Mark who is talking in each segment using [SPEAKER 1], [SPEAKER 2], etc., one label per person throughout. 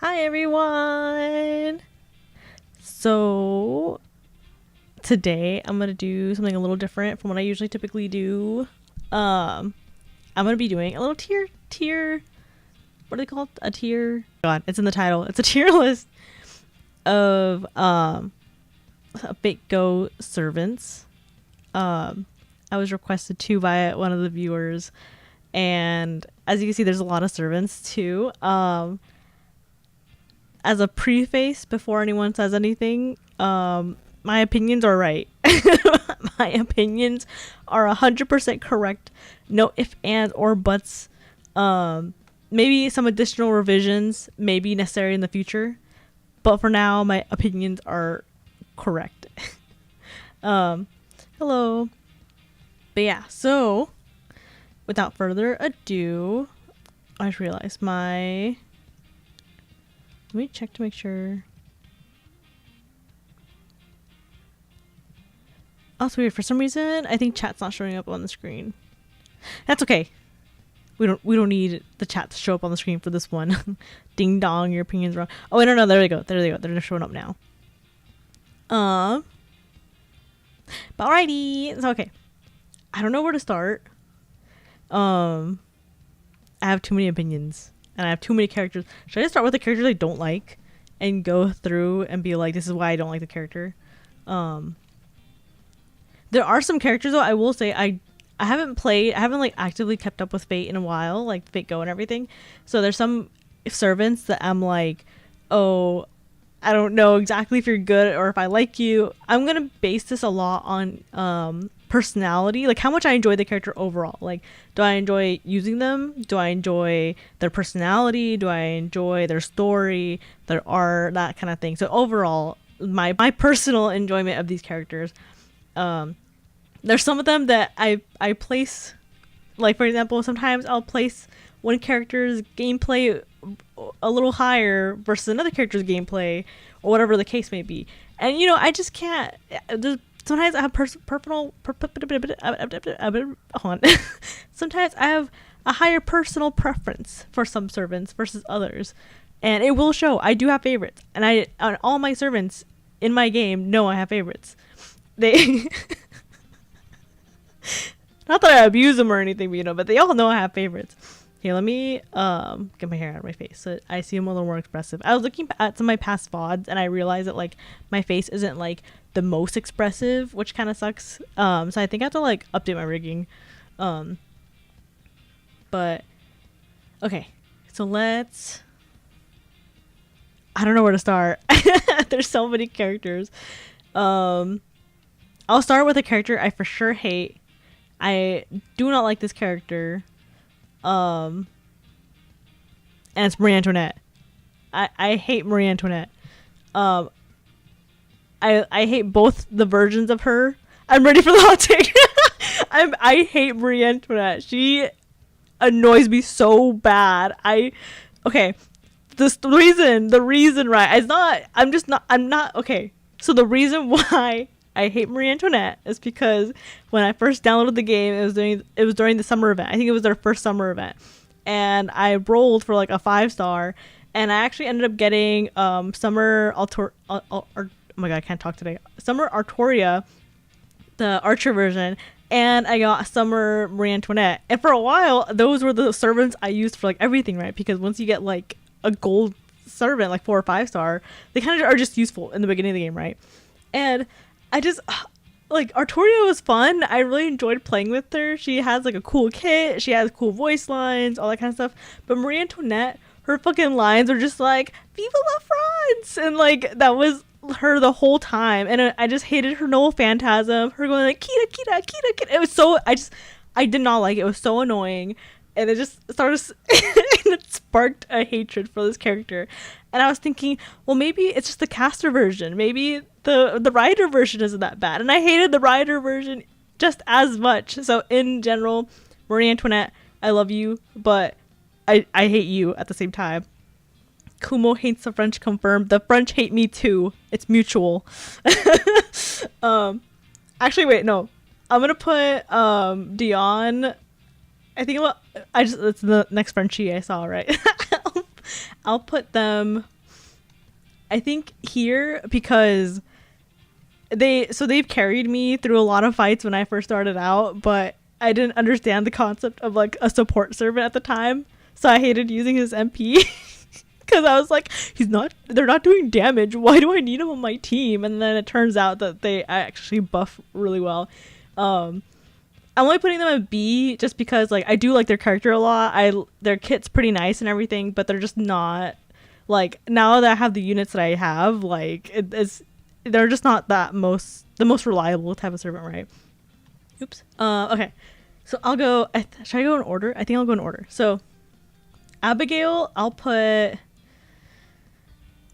[SPEAKER 1] Hi everyone! So today I'm gonna do something a little different from what I usually typically do. I'm gonna be doing a little tier what are they called? A tier, God, it's in the title. It's a tier list of FGO servants. I was requested to by one of the viewers, and as you can see there's a lot of servants too. As a preface before anyone says anything, my opinions are right. My opinions are 100% correct. No ifs, ands, or buts. Maybe some additional revisions may be necessary in the future, but for now, my opinions are correct. Hello. But yeah, so without further ado, I just realized my. Let me check to make sure. Oh, it's weird. For some reason, I think chat's not showing up on the screen. That's okay. We don't need the chat to show up on the screen for this one. Ding dong, your opinion's wrong. Oh wait, no, there they go. There they go. They're showing up now. But alrighty. So okay. I don't know where to start. I have too many opinions. And I have too many characters. Should I just start with the characters I don't like and go through and be like, this is why I don't like the character? There are some characters though, I will say, I haven't like actively kept up with Fate in a while, like Fate Go and everything. So there's some servants that I'm like, oh, I don't know exactly if you're good or if I like you. I'm gonna base this a lot on personality, like how much I enjoy the character overall. Like, do I enjoy using them? Do I enjoy their personality? Do I enjoy their story, their art, that kind of thing? So overall, my personal enjoyment of these characters. There's some of them that I place, like for example, sometimes I'll place one character's gameplay a little higher versus another character's gameplay, or whatever the case may be. And you know, I just can't. Sometimes I have sometimes I have a higher personal preference for some servants versus others, and it will show. I do have favorites, and all my servants in my game know I have favorites. They not that I abuse them or anything, but, you know, but they all know I have favorites. Here, let me get my hair out of my face so I see them a little more expressive. I was looking at some of my past VODs and I realized that like my face isn't like the most expressive, which kind of sucks. So I think I have to like update my rigging. But okay, so let's. I don't know where to start. There's so many characters. I'll start with a character I for sure hate. I do not like this character. And it's Marie Antoinette. I hate Marie Antoinette. I hate both the versions of her. I'm ready for the hot take. I hate Marie Antoinette. She annoys me so bad. Okay. The reason, right? I'm not okay. So the reason why I hate Marie Antoinette is because when I first downloaded the game, it was during the summer event. I think it was their first summer event, and I rolled for like a 5-star, and I actually ended up getting Summer oh my god, I can't talk today. Summer Artoria, the Archer version, and I got Summer Marie Antoinette. And for a while, those were the servants I used for like everything, right? Because once you get like a gold servant, like 4 or 5-star, they kind of are just useful in the beginning of the game, right? And I just like Artoria was fun. I really enjoyed playing with her. She has like a cool kit. She has cool voice lines, all that kind of stuff. But Marie Antoinette, her fucking lines are just like "Viva la France," and like that was her the whole time. And I just hated her Noel Phantasm. Her going like "Kita, Kita, Kita, Kita." It was so I did not like it. It was so annoying, and it just started and it sparked a hatred for this character. And I was thinking, well, maybe it's just the caster version. Maybe the rider version isn't that bad. And I hated the rider version just as much. So in general, Marie Antoinette, I love you, but I hate you at the same time. Kumo hates the French, confirmed. The French hate me too. It's mutual. Actually, wait, no. I'm gonna put Dion. I think it's the next Frenchie I saw, right? I'll put them, I think, here because they've carried me through a lot of fights when I first started out, but I didn't understand the concept of like a support servant at the time, so I hated using his MP. Because I was like, they're not doing damage, why do I need him on my team? And then it turns out that they actually buff really well. I'm only putting them at B just because like I do like their character a lot. Their kit's pretty nice and everything, but they're just not like, now that I have the units that I have, like they're just not the most reliable type of servant, right? Oops. Okay. So I'll go. Should I go in order? I think I'll go in order. So Abigail, I'll put.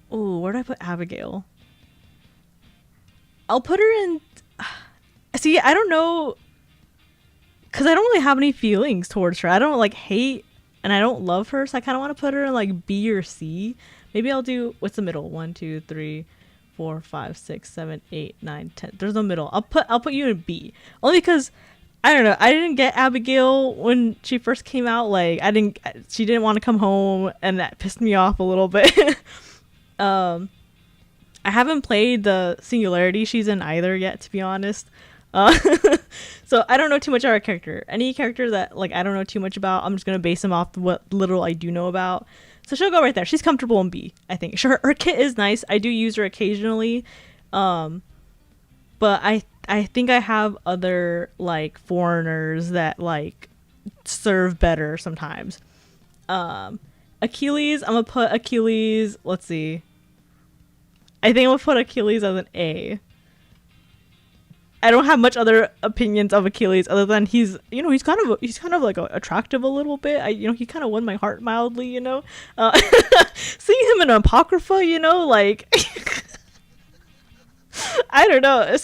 [SPEAKER 1] Oh, where do I put Abigail? I'll put her in. See, I don't know. Because I don't really have any feelings towards her. I don't like hate and I don't love her. So I kind of want to put her in like B or C. Maybe I'll do, what's the middle? 1, 2, 3, 4, 5, 6, 7, 8, 9, 10. There's no middle. I'll put you in B. Only because, I don't know. I didn't get Abigail when she first came out. Like, she didn't want to come home and that pissed me off a little bit. I haven't played the Singularity she's in either yet, to be honest. So I don't know too much about her character. Any character that like I don't know too much about, I'm just gonna base them off what little I do know about. So she'll go right there. She's comfortable in B, I think. Sure, her kit is nice. I do use her occasionally, but I think I have other like foreigners that like serve better sometimes. Achilles, I'm gonna put Achilles. Let's see. I think I'm gonna put Achilles as an A. I don't have much other opinions of Achilles other than he's kind of like attractive a little bit. He kind of won my heart mildly, seeing him in Apocrypha, like I don't know.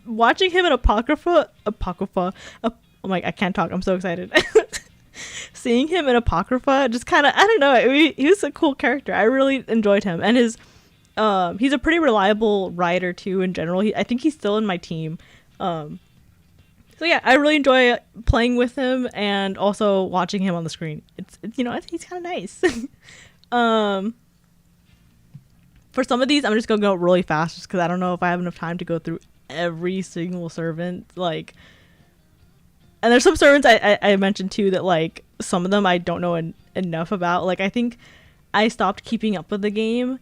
[SPEAKER 1] Watching him in Apocrypha. Oh my, I can't talk. I'm so excited. Seeing him in Apocrypha, just kind of, I don't know. He was a cool character. I really enjoyed him, and he's a pretty reliable rider too in general. I think he's still in my team. So yeah, I really enjoy playing with him and also watching him on the screen. He's kind of nice. For some of these, I'm just gonna go really fast just because I don't know if I have enough time to go through every single servant. Like, and there's some servants I mentioned too that like some of them I don't know enough about. Like, I think I stopped keeping up with the game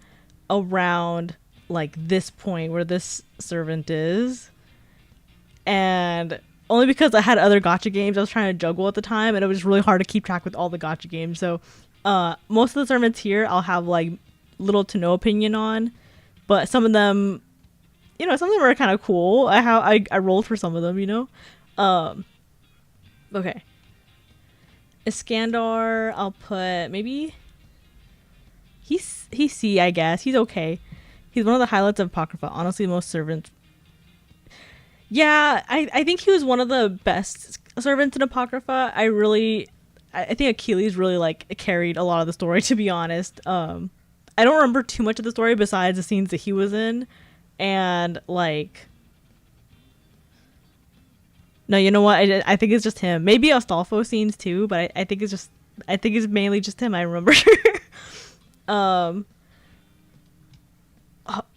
[SPEAKER 1] around like this point where this servant is, and only because I had other gacha games I was trying to juggle at the time, and it was really hard to keep track with all the gacha games. So most of the servants here I'll have like little to no opinion on, but some of them are kind of cool. I rolled for some of them, okay. Iskandar, I'll put maybe he's C, I guess. He's okay. He's one of the highlights of Apocrypha. Honestly, most servants. Yeah, I think he was one of the best servants in Apocrypha. I think Achilles really like carried a lot of the story, to be honest. I don't remember too much of the story besides the scenes that he was in, and like. No, you know what? I think it's just him. Maybe Astolfo scenes too, but I think it's mainly just him. I remember.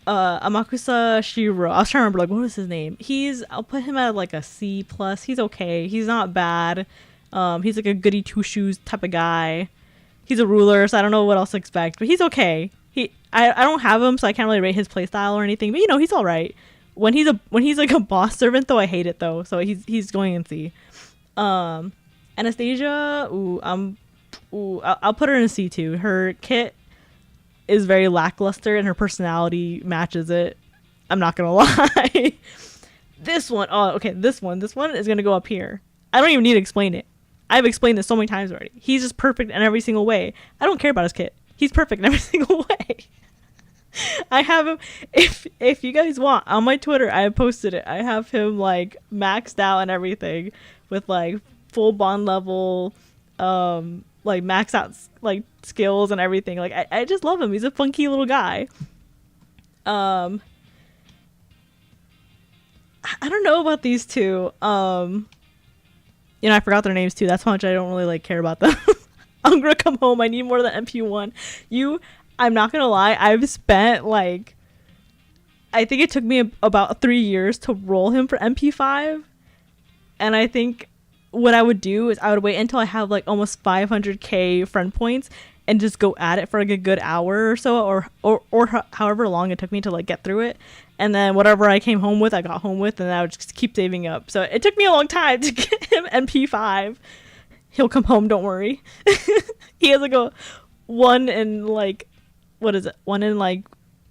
[SPEAKER 1] Amakusa Shiro. I was trying to remember, like, what was his name? I'll put him at like a C plus. He's okay. He's not bad. He's like a goody two shoes type of guy. He's a ruler, so I don't know what else to expect, but he's okay. I don't have him, so I can't really rate his playstyle or anything. But he's all right. When he's like a boss servant though, I hate it though. So he's going in C. Anastasia, I'll put her in C too. Her kit is very lackluster and her personality matches it. I'm not gonna lie. This one is gonna go up here. I don't even need to explain it. I've explained this so many times already. He's just perfect in every single way. I don't care about his kit. He's perfect in every single way. I have him, if you guys want, on my Twitter, I posted it. I have him like maxed out and everything with like full bond level, like max out like skills and everything. Like I just love him. He's a funky little guy. I don't know about these two. I forgot their names too. That's how much I don't really like care about them. I'm gonna come home. I need more than MP1. I'm not gonna lie. I've spent like, I think it took me about 3 years to roll him for MP5. And I think what I would do is I would wait until I have like almost 500k friend points and just go at it for like a good hour or so, or however long it took me to like get through it. And then whatever I came home with, I got home with, and I would just keep saving up. So it took me a long time to get him MP5. He'll come home, don't worry. He has like a 1 in like, what is it? 1 in like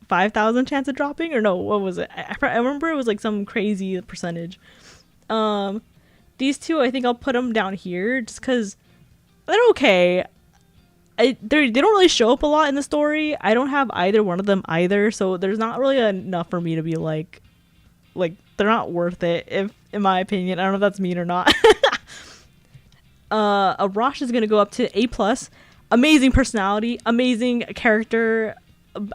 [SPEAKER 1] 5,000 chance of dropping, or no? What was it? I remember it was like some crazy percentage. These two, I think I'll put them down here just because they're okay. They don't really show up a lot in the story. I don't have either one of them either, so there's not really enough for me to be like they're not worth it, if in my opinion. I don't know if that's mean or not. Arash is gonna go up to A+. Amazing personality, amazing character.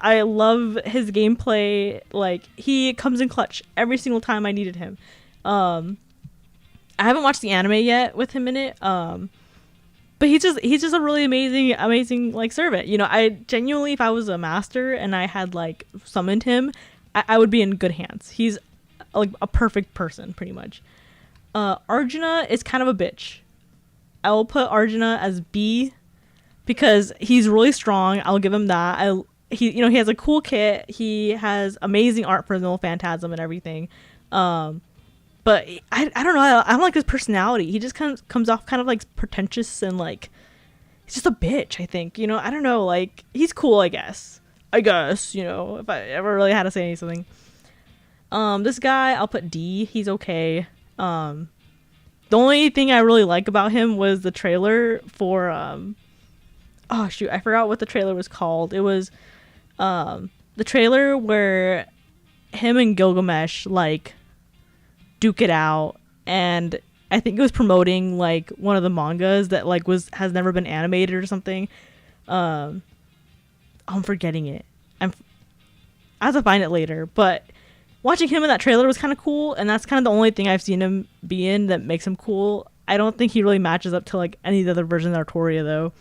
[SPEAKER 1] I love his gameplay. Like, he comes in clutch every single time I needed him. I haven't watched the anime yet with him in it. But he's just a really amazing like servant. You know, I genuinely, if I was a master and I had like summoned him, I would be in good hands. He's like a perfect person, pretty much. Arjuna is kind of a bitch. I will put Arjuna as B because he's really strong. I'll give him that. He has a cool kit. He has amazing art for the Phantasm and everything. But I don't know. I don't like his personality. He just comes off kind of like pretentious and like he's just a bitch, I think. You know, I don't know. Like, he's cool, I guess. You know, if I ever really had to say something. This guy, I'll put D. He's okay. The only thing I really like about him was the trailer for oh shoot, I forgot what the trailer was called. It was the trailer where him and Gilgamesh like duke it out, and I think it was promoting like one of the mangas that like has never been animated or something. I'm forgetting it. I have to find it later, but watching him in that trailer was kind of cool, and that's kind of the only thing I've seen him be in that makes him cool. I don't think he really matches up to like any of the other versions of Artoria though.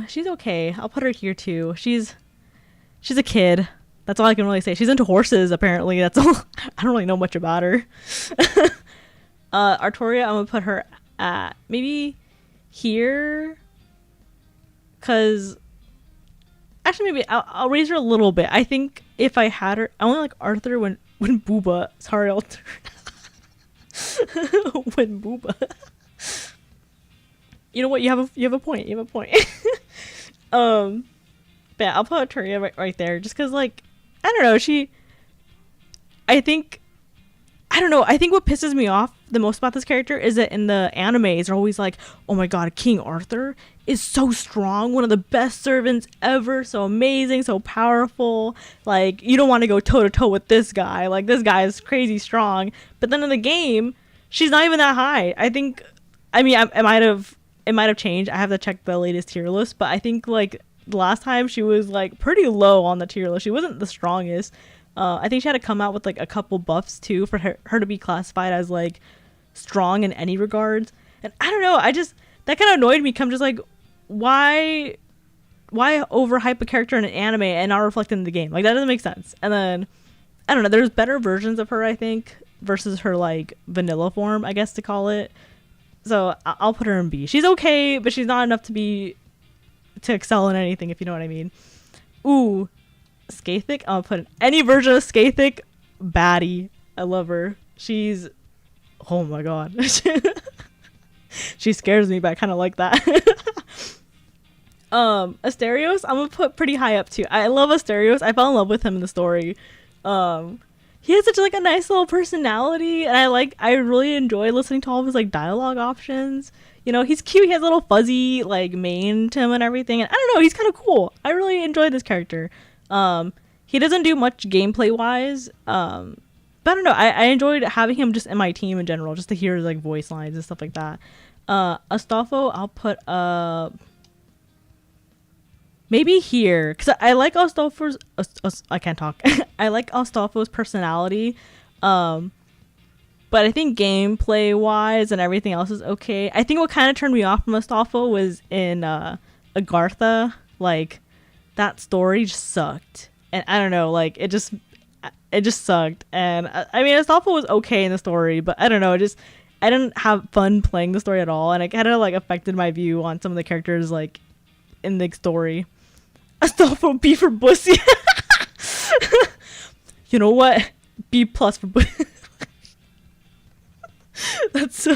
[SPEAKER 1] She's okay. I'll put her here too. She's a kid. That's all I can really say. She's into horses, apparently. That's all. I don't really know much about her. Artoria, I'm gonna put her at maybe here, cause actually maybe I'll raise her a little bit. I think if I had her, I only like Arthur when Booba. Sorry, when Booba. You know what? You have a point. But yeah, I'll put Artoria right there, just cause like, I don't know, I think what pisses me off the most about this character is that in the animes they're always like, oh my god, King Arthur is so strong, one of the best servants ever, so amazing, so powerful, like you don't want to go toe to toe with this guy, like this guy is crazy strong. But then in the game, she's not even that high. It might have changed. I have to check the latest tier list, but I think like the last time she was like pretty low on the tier list. She wasn't the strongest. I think she had to come out with like a couple buffs too for her to be classified as like strong in any regards. And I don't know, that kind of annoyed me. Just like, why overhype a character in an anime and not reflect in the game? Like, that doesn't make sense. And then I don't know, there's better versions of her, I think, versus her like vanilla form, I guess to call it. So I'll put her in B. She's okay, but she's not enough to excel in anything, if you know what I mean. Ooh, Skathic. I'll put in any version of Skathic. Baddie. I love her. She's, oh my god. She scares me, but I kind of like that. Asterios, I'm gonna put pretty high up too. I love Asterios. I fell in love with him in the story. He has such like a nice little personality, and I really enjoy listening to all of his like dialogue options. You know, he's cute. He has a little fuzzy like mane to him and everything. And I don't know, he's kind of cool. I really enjoy this character. He doesn't do much gameplay wise. But I don't know. I enjoyed having him just in my team in general, just to hear his like voice lines and stuff like that. Astolfo, I'll put maybe here, because I like Astolfo's I can't talk. I like Astolfo's personality, but but I think gameplay wise and everything else is okay. I think what kind of turned me off from Astolfo was in Agartha. Like, that story just sucked, and I don't know, like it just sucked. And I mean, Astolfo was okay in the story, but I don't know, I didn't have fun playing the story at all, and it kind of like affected my view on some of the characters like in the story. Astolfo B for Bussy. You know what? B plus for Bussy. That's so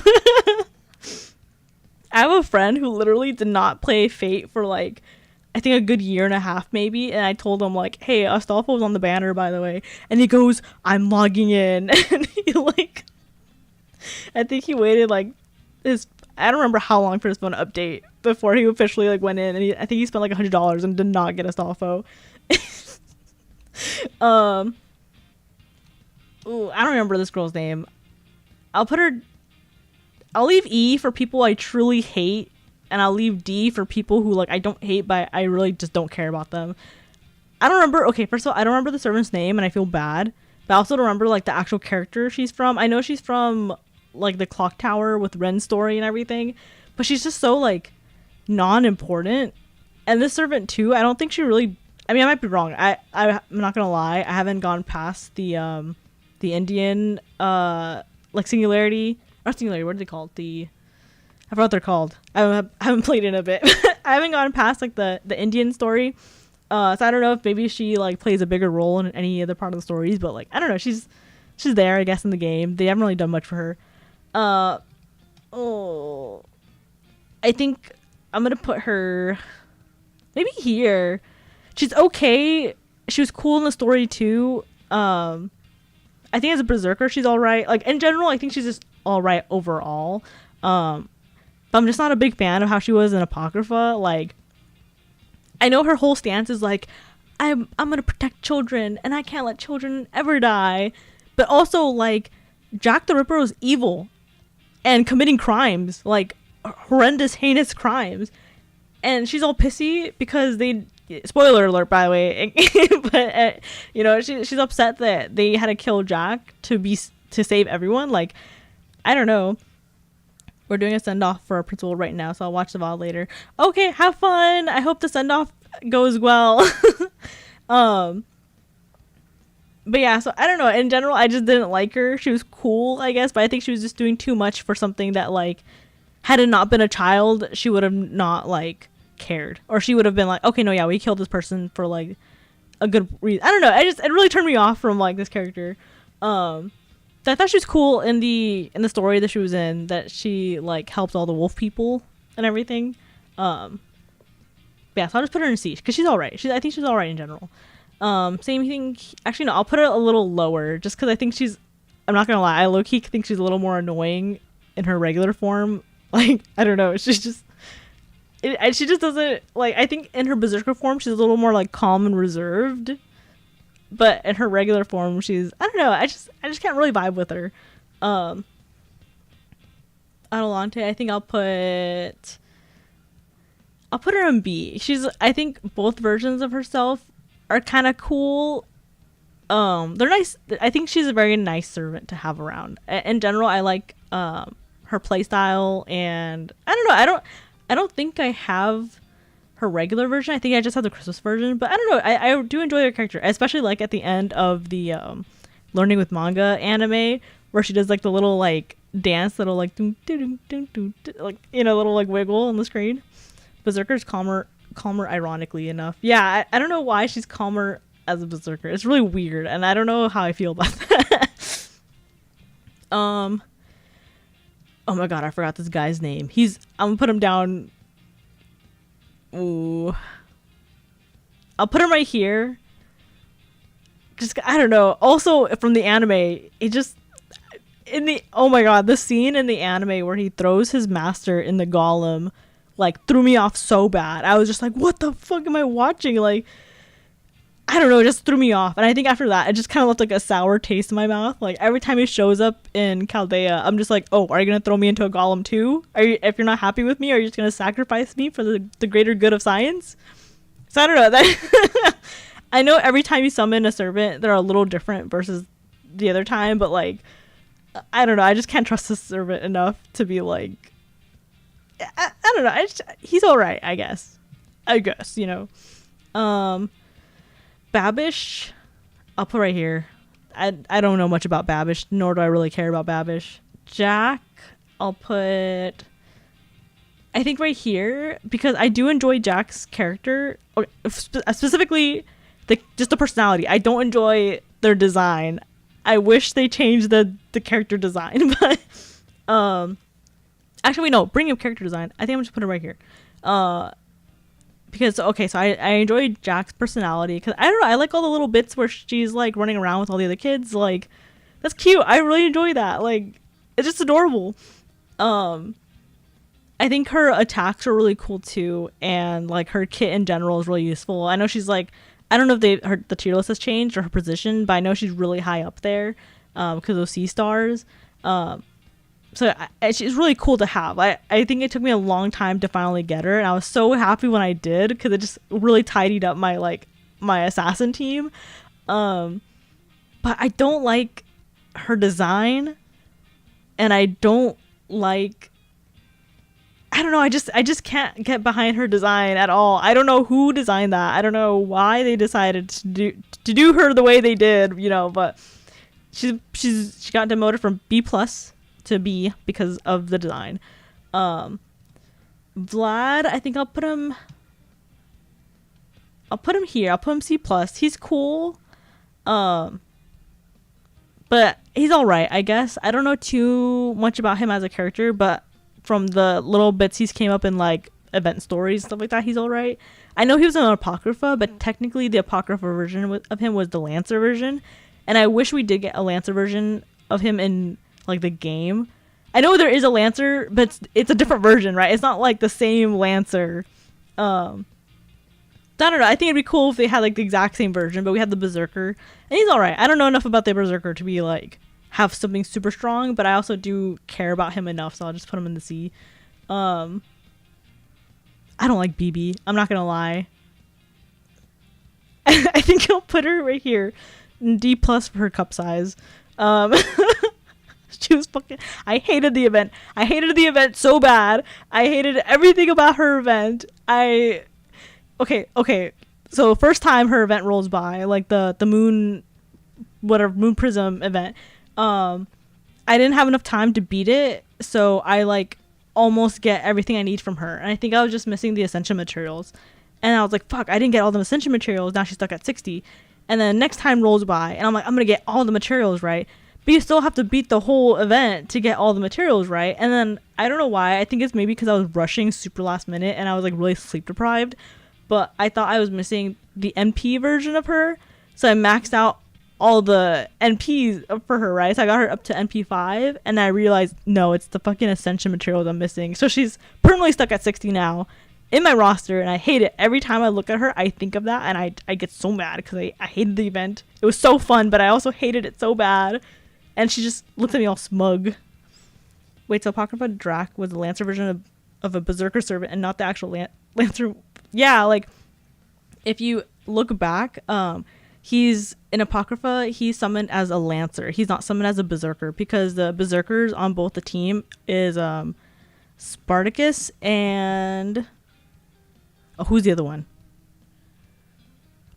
[SPEAKER 1] I have a friend who literally did not play Fate for like I think a good year and a half maybe, and I told him like, hey, Astolfo was on the banner by the way, and he goes, I'm logging in. And he like I think he waited like I don't remember how long for his phone update before he officially like went in, and I think he spent like $100 and did not get Astolfo. Ooh, I don't remember this girl's name. I'll leave E for people I truly hate, and I'll leave D for people who like I don't hate, but I really just don't care about them. I don't remember. Okay, first of all, I don't remember the servant's name, and I feel bad. But I also don't remember like the actual character she's from. I know she's from like the clock tower with Ren's story and everything, but she's just so like non-important. And this servant too, I don't think she really. I mean, I might be wrong. I'm not gonna lie. I haven't gone past the Indian like singularity. Not singularity, what are they called? I forgot what they're called. I haven't played in a bit. I haven't gone past like the Indian story. So I don't know if maybe she like plays a bigger role in any other part of the stories, but like I don't know, she's there, I guess, in the game. They haven't really done much for her. I think I'm gonna put her maybe here. She's okay. She was cool in the story too. I think as a berserker she's alright. Like in general, I think she's just alright overall. But I'm just not a big fan of how she was in Apocrypha. Like, I know her whole stance is like, I'm gonna protect children and I can't let children ever die. But also like Jack the Ripper was evil and committing crimes, like horrendous, heinous crimes. And she's all pissy because spoiler alert, by the way, but you know, she's upset that they had to kill Jack to save everyone. Like, I don't know. We're doing a send off for our principal right now, so I'll watch the VOD later. Okay, have fun. I hope the send off goes well. But yeah, so I don't know. In general, I just didn't like her. She was cool, I guess, but I think she was just doing too much for something that like, had it not been a child, she would have not like cared, or she would have been like, okay, no, yeah, we killed this person for like a good reason. I don't know, it really turned me off from like this character. I thought she was cool in the story that she was in, that she like helped all the wolf people and everything. Yeah, so I'll just put her in C because she's all right. I think she's all right in general. Same thing, actually no, I'll put her a little lower just because I think I'm not gonna lie, I low-key think she's a little more annoying in her regular form. Like, I don't know, she just doesn't, like, I think in her berserker form she's a little more like calm and reserved, but in her regular form she's, I don't know, I just can't really vibe with her. Adelante, I think I'll put her in B. I think both versions of herself are kind of cool. They're nice. I think she's a very nice servant to have around. In general, I like her playstyle, and I don't know. I don't think I have her regular version. I think I just have the Christmas version. But I don't know. I do enjoy her character, especially like at the end of the Learning with Manga anime, where she does like the little like dance, little like doom, doom, doom, doom, doom, like, you know, little like wiggle on the screen. Berserker's calmer ironically enough. Yeah, I don't know why she's calmer as a berserker. It's really weird, and I don't know how I feel about that. Oh my god, I forgot this guy's name. I'm gonna put him down. Ooh. I'll put him right here. Just, I don't know. Also from the anime, oh my god, the scene in the anime where he throws his master in the golem, like, threw me off so bad. I was just like, what the fuck am I watching? Like, I don't know, it just threw me off. And I think after that, it just kind of left like a sour taste in my mouth. Like, every time he shows up in Chaldea, I'm just like, oh, are you gonna throw me into a golem too? If you're not happy with me, are you just gonna sacrifice me for the greater good of science? So I don't know. That I know every time you summon a servant, they're a little different versus the other time, but like, I don't know. I just can't trust the servant enough to be like. I don't know. He's all right, I guess. You know. Babish, I'll put right here. I don't know much about Babish, nor do I really care about Babish. Jack, I'll put, I think right here, because I do enjoy Jack's character, or specifically just the personality. I don't enjoy their design. I wish they changed the character design, but actually no, bring up character design. I think I'm just put it right here. Because okay, so I enjoy Jack's personality because I don't know, I like all the little bits where she's like running around with all the other kids. Like, that's cute. I really enjoy that. Like, it's just adorable. I think her attacks are really cool too, and like her kit in general is really useful. I know she's like, I don't know if the tier list has changed or her position, but I know she's really high up there because of C stars. So she's really cool to have. I think it took me a long time to finally get her, and I was so happy when I did because it just really tidied up my assassin team. But I don't like her design, and I don't like. I don't know. I just can't get behind her design at all. I don't know who designed that. I don't know why they decided to do her the way they did. You know, but she got demoted from B+ to B because of the design. Vlad, I think I'll put him here. I'll put him C+. He's cool. But he's all right, I guess. I don't know too much about him as a character, but from the little bits he's came up in like event stories, stuff like that, he's all right. I know he was in an Apocrypha, but technically the Apocrypha version of him was the Lancer version, and I wish we did get a Lancer version of him in like the game. I know there is a Lancer, but it's a different version, right? It's not like the same Lancer. I don't know. I think it'd be cool if they had like the exact same version, but we had the Berserker, and he's all right. I don't know enough about the Berserker to be like have something super strong, but I also do care about him enough, so I'll just put him in the C. I don't like BB. I'm not gonna lie. I think I'll put her right here, D+ for her cup size. She was fucking. I hated the event. I hated the event so bad. I hated everything about her event. Okay. So first time her event rolls by, like the moon, whatever, moon prism event. I didn't have enough time to beat it, so I like almost get everything I need from her, and I think I was just missing the ascension materials, and I was like, fuck, I didn't get all the ascension materials. Now she's stuck at 60, and then next time rolls by, and I'm like, I'm gonna get all the materials right, but you still have to beat the whole event to get all the materials right. And then I don't know why. I think it's maybe because I was rushing super last minute and I was like really sleep deprived, but I thought I was missing the NP version of her, so I maxed out all the NPs for her, right? So I got her up to NP5, and I realized, no, it's the fucking ascension materials I'm missing. So she's permanently stuck at 60 now in my roster, and I hate it. Every time I look at her, I think of that, and I get so mad because I hated the event. It was so fun, but I also hated it so bad. And she just looked at me all smug. Wait, so Apocrypha Drac was the Lancer version of a Berserker servant and not the actual Lancer. Yeah, like, if you look back, he's in Apocrypha, he's summoned as a Lancer. He's not summoned as a Berserker because the Berserkers on both the team is Spartacus and who's the other one?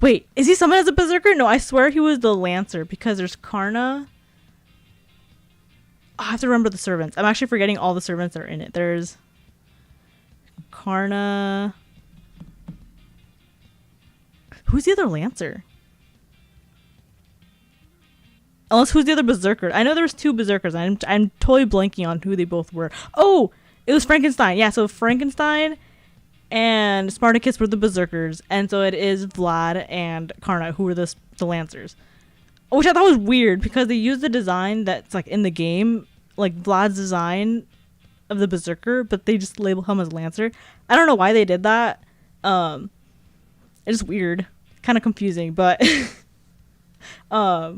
[SPEAKER 1] Wait, is he summoned as a Berserker? No, I swear he was the Lancer because there's Karna. I have to remember the servants. I'm actually forgetting all the servants that are in it. There's Karna. Who's the other Lancer? Unless who's the other Berserker? I know there was two Berserkers. I'm totally blanking on who they both were. Oh, it was Frankenstein. Yeah, so Frankenstein and Spartacus were the Berserkers, and so it is Vlad and Karna who were the Lancers. Which I thought was weird because they used the design that's like in the game, like Vlad's design of the Berserker, but they just label him as Lancer. I don't know why they did that. It's weird, kind of confusing, but but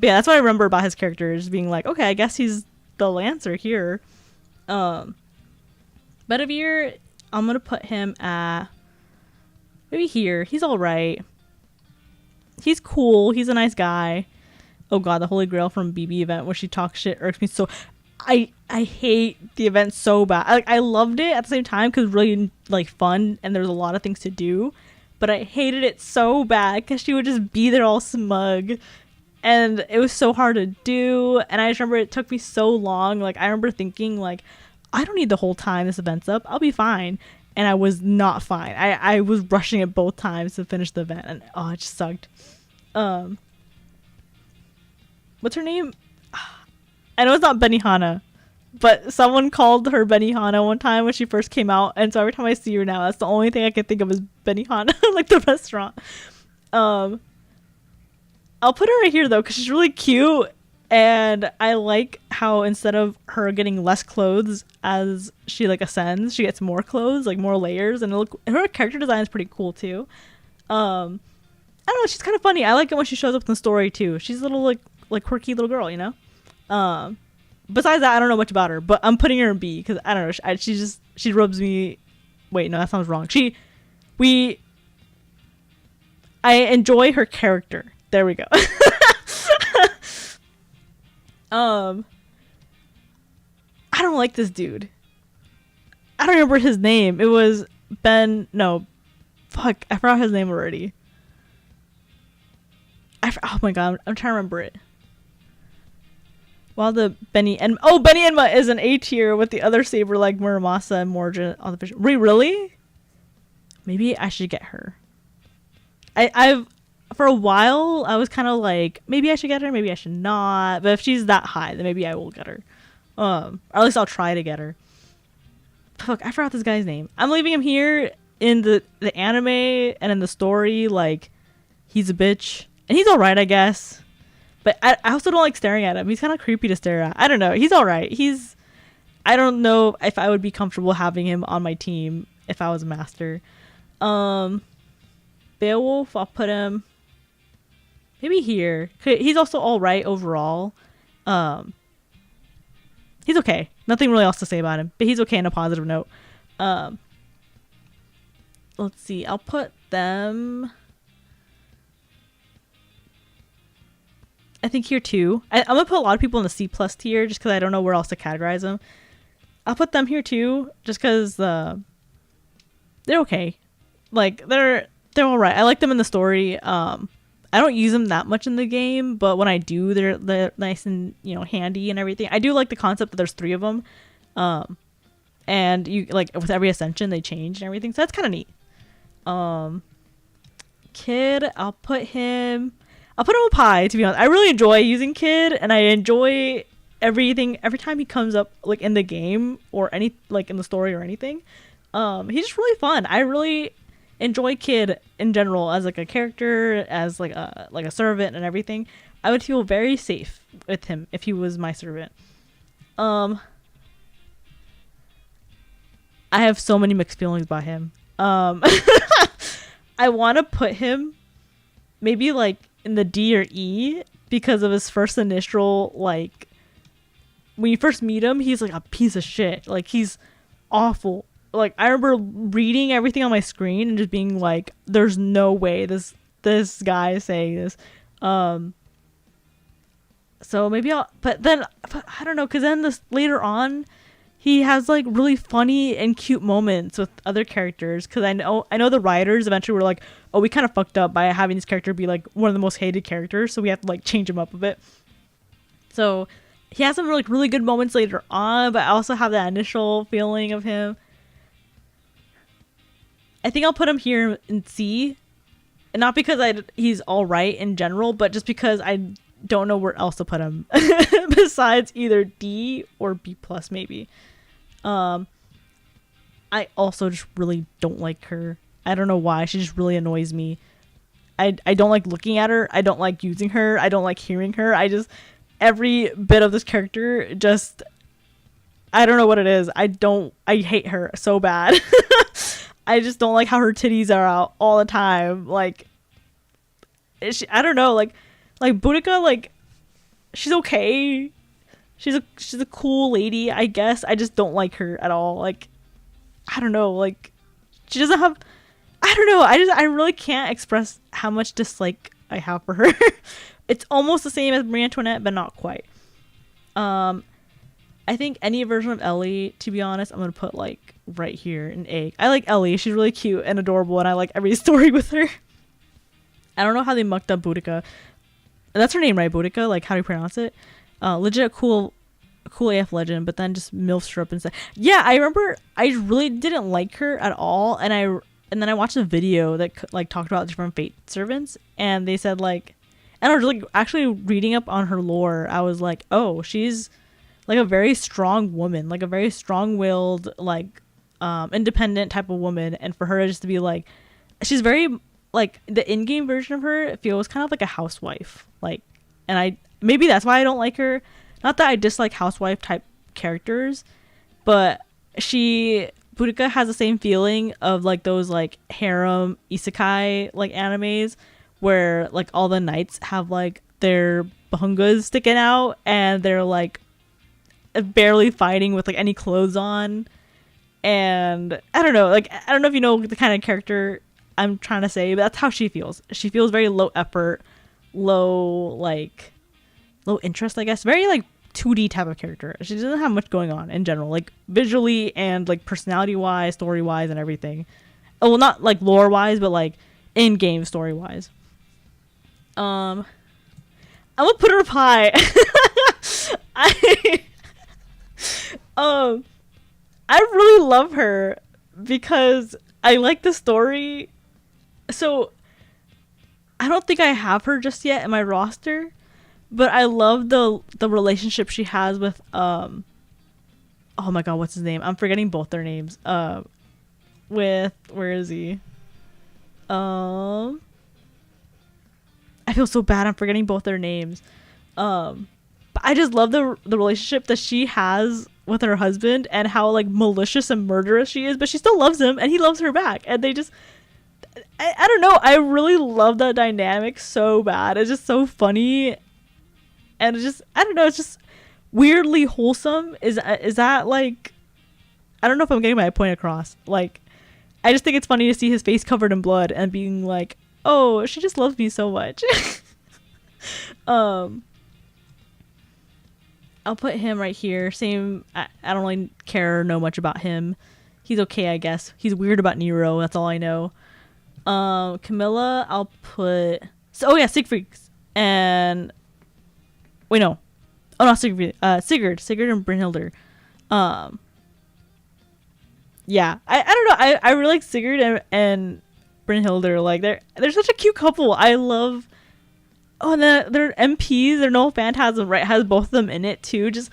[SPEAKER 1] yeah, that's what I remember about his character, is being like, okay, I guess he's the Lancer here. Bedivere, I'm gonna put him at maybe here. He's all right. He's cool. He's a nice guy. Oh god, the Holy Grail from BB event where she talks shit irks me so. I hate the event so bad. I loved it at the same time because really like fun and there's a lot of things to do, but I hated it so bad because she would just be there all smug, and it was so hard to do. And I just remember it took me so long. Like I remember thinking like, I don't need the whole time this event's up. I'll be fine. And I was not fine. I was rushing it both times to finish the event, and oh, it just sucked. What's her name? I know it's not Benihana, but someone called her Benihana one time when she first came out, and so every time I see her now, that's the only thing I can think of is Benihana, like the restaurant. I'll put her right here though, because she's really cute, and I like how instead of her getting less clothes as she like ascends, she gets more clothes, like more layers, and her character design is pretty cool too. I don't know, she's kind of funny. I like it when she shows up in the story too. She's a little like quirky little girl, you know. Besides that, I don't know much about her, but I'm putting her in B because I don't know. She rubs me. Wait, no, that sounds wrong. I enjoy her character. There we go. I don't like this dude. I don't remember his name. It was Ben. No, fuck, I forgot his name already. Oh my god, I'm trying to remember it. While the Benny Enma is an A tier with the other saber like Muramasa and Morgan on the fish. Really? Maybe I should get her. I've for a while I was kind of like maybe I should get her, maybe I should not. But if she's that high, then maybe I will get her. Or at least I'll try to get her. Fuck, I forgot this guy's name. I'm leaving him here in the anime and in the story. Like he's a bitch and he's all right, I guess. But I also don't like staring at him. He's kind of creepy to stare at. I don't know. He's all right. I don't know if I would be comfortable having him on my team if I was a master. Beowulf, I'll put him maybe here. He's also all right overall. He's okay. Nothing really else to say about him, but he's okay on a positive note. Let's see. I'll put them... I think here too. I'm gonna put a lot of people in the C+ tier just because I don't know where else to categorize them. I'll put them here too just because they're okay. Like they're all right. I like them in the story. I don't use them that much in the game, but when I do, they're nice and handy and everything. I do like the concept that there's 3 of them, and you like with every ascension they change and everything. So that's kind of neat. Kid, I'll put him with Pi, to be honest. I really enjoy using Kid, and I enjoy everything every time he comes up like in the game or any like in the story or anything. He's just really fun. I really enjoy Kid in general as like a character, as like a servant and everything. I would feel very safe with him if he was my servant. I have so many mixed feelings about him. I want to put him maybe like in the D or E because of his first initial, like when you first meet him, he's like a piece of shit. Like he's awful. Like I remember reading everything on my screen and just being like, there's no way this guy is saying this. So maybe but I don't know, because then this later on he has like really funny and cute moments with other characters, because I know the writers eventually were like, oh, we kind of fucked up by having this character be like one of the most hated characters, so we have to like change him up a bit. So he has some really good moments later on, but I also have that initial feeling of him. I think I'll put him here in C, and not because he's all right in general, but just because I don't know where else to put him besides either D or B+ maybe. I also just really don't like her. I don't know why. She just really annoys me. I don't like looking at her. I don't like using her. I don't like hearing her. Every bit of this character just, I don't know what it is. I hate her so bad. I just don't like how her titties are out all the time. Like, I don't know. Like Boudica, like, she's okay. She's a cool lady, I guess. I just don't like her at all. Like, I don't know. Like, she doesn't have, I don't know. I really can't express how much dislike I have for her. It's almost the same as Marie Antoinette, but not quite. I think any version of Ellie, to be honest, I'm gonna put like right here an egg. I like Ellie. She's really cute and adorable, and I like every story with her. I don't know how they mucked up Boudica. That's her name, right? Boudica? Like, how do you pronounce it? Legit cool AF legend, but then just milfs her up and stuff. Yeah, I remember I really didn't like her at all, and then I watched a video that like talked about different fate servants, and they said like, and I was like actually reading up on her lore. I was like, oh, she's like a very strong woman, like a very strong-willed, like independent type of woman, and for her just to be like, she's very like the in-game version of her feels kind of like a housewife, like, and I maybe that's why I don't like her. Not that I dislike housewife type characters, but Boudica has the same feeling of like those like harem isekai like animes where like all the knights have like their bahungas sticking out and they're like barely fighting with like any clothes on. And I don't know, like I don't know if you know the kind of character I'm trying to say, but that's how she feels. She feels very low effort, low interest, I guess. Very like 2D type of character. She doesn't have much going on in general, like visually and like personality wise, story wise, and everything. Oh, well, not like lore wise, but like in game story wise. I'm gonna put her up high. I really love her because I like the story. So I don't think I have her just yet in my roster, but I love the relationship she has with oh my god, what's his name? I'm forgetting both their names. With where is he? I feel so bad. I'm forgetting both their names. But I just love the relationship that she has with her husband and how like malicious and murderous she is, but she still loves him and he loves her back. And they just, I don't know. I really love that dynamic so bad. It's just so funny. And it's just, I don't know. It's just weirdly wholesome. Is that like, I don't know if I'm getting my point across. Like, I just think it's funny to see his face covered in blood and being like, oh, she just loves me so much. I'll put him right here. Same. I don't really care or know much about him. He's okay, I guess. He's weird about Nero. That's all I know. Camilla, I'll put. So, oh yeah, Siegfried and wait, no. Oh no, Siegfried. Sigurd and Brynhildr. Yeah, I don't know. I really like Sigurd and Brynhildr. Like they're such a cute couple. I love. Oh, and they're MPs. They're no Phantasm, right? Has both of them in it too. Just,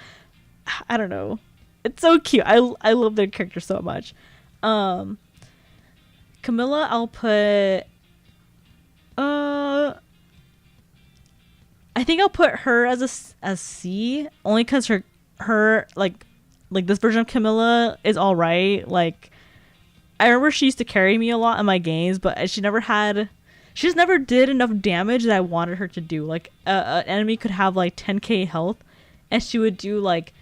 [SPEAKER 1] I don't know. It's so cute. I love their character so much. Camilla, I'll put. I think I'll put her as a C, only because her like this version of Camilla is all right. Like, I remember she used to carry me a lot in my games, but she just never did enough damage that I wanted her to do. Like, an enemy could have, like, 10k health, and she would do, like,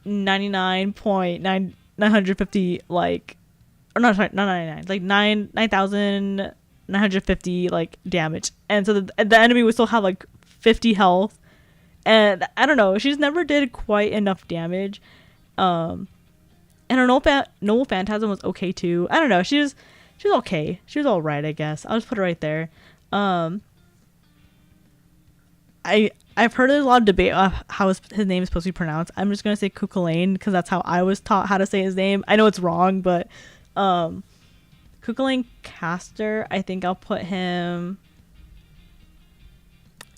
[SPEAKER 1] 99.950, like... Or not, sorry, not 99. Like, 9,950, like, damage. And so the enemy would still have, like, 50 health. And, I don't know, she just never did quite enough damage. And her Noble Phantasm was okay, too. I don't know, she was okay. She was alright, I guess. I'll just put her right there. I've heard there's a lot of debate on how his name is supposed to be pronounced. I'm just gonna say Cuchulainn because that's how I was taught how to say his name. I know it's wrong, but Cuchulainn Caster, I think I'll put him.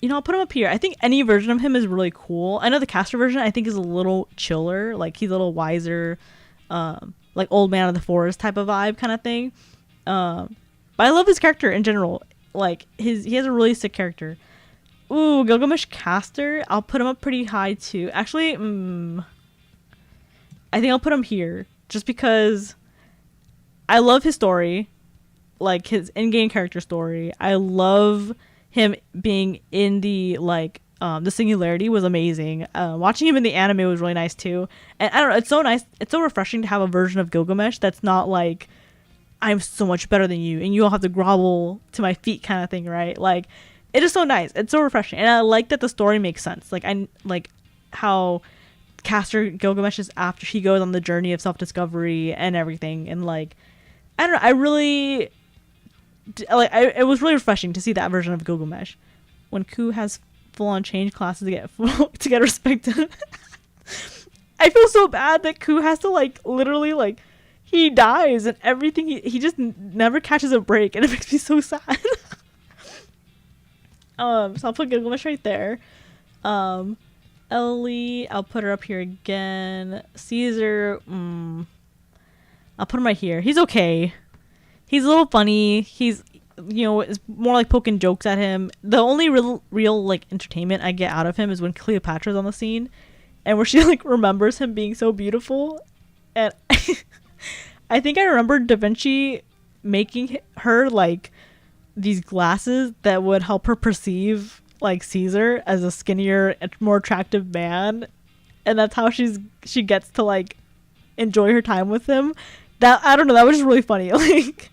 [SPEAKER 1] I'll put him up here. I think any version of him is really cool. I know the Caster version I think is a little chiller, like he's a little wiser, like old man of the forest type of vibe kind of thing. But I love his character in general. Like he has a really sick character. Ooh, Gilgamesh Caster. I'll put him up pretty high too. Actually, I think I'll put him here just because I love his story, like his in-game character story. I love him being in the the Singularity was amazing. Watching him in the anime was really nice too. And I don't know, it's so nice. It's so refreshing to have a version of Gilgamesh that's not like, I'm so much better than you and you all have to grovel to my feet kind of thing, right? Like, it is so nice. It's so refreshing, and I like that the story makes sense. Like I like how Caster Gilgamesh is after she goes on the journey of self-discovery and everything, and like I don't know, I really like it was really refreshing to see that version of Gilgamesh when Ku has full-on change classes to get to get respected. I feel so bad that Ku has to like literally like he dies and everything. He just never catches a break, and it makes me so sad. So I'll put Gilgamesh right there. Ellie, I'll put her up here again. Caesar, I'll put him right here. He's okay. He's a little funny. He's, you know, it's more like poking jokes at him. The only real like entertainment I get out of him is when Cleopatra's on the scene, and where she like remembers him being so beautiful, and I think I remember Da Vinci making her like these glasses that would help her perceive like Caesar as a skinnier, more attractive man, and that's how she gets to like enjoy her time with him. That I don't know, that was just really funny. Like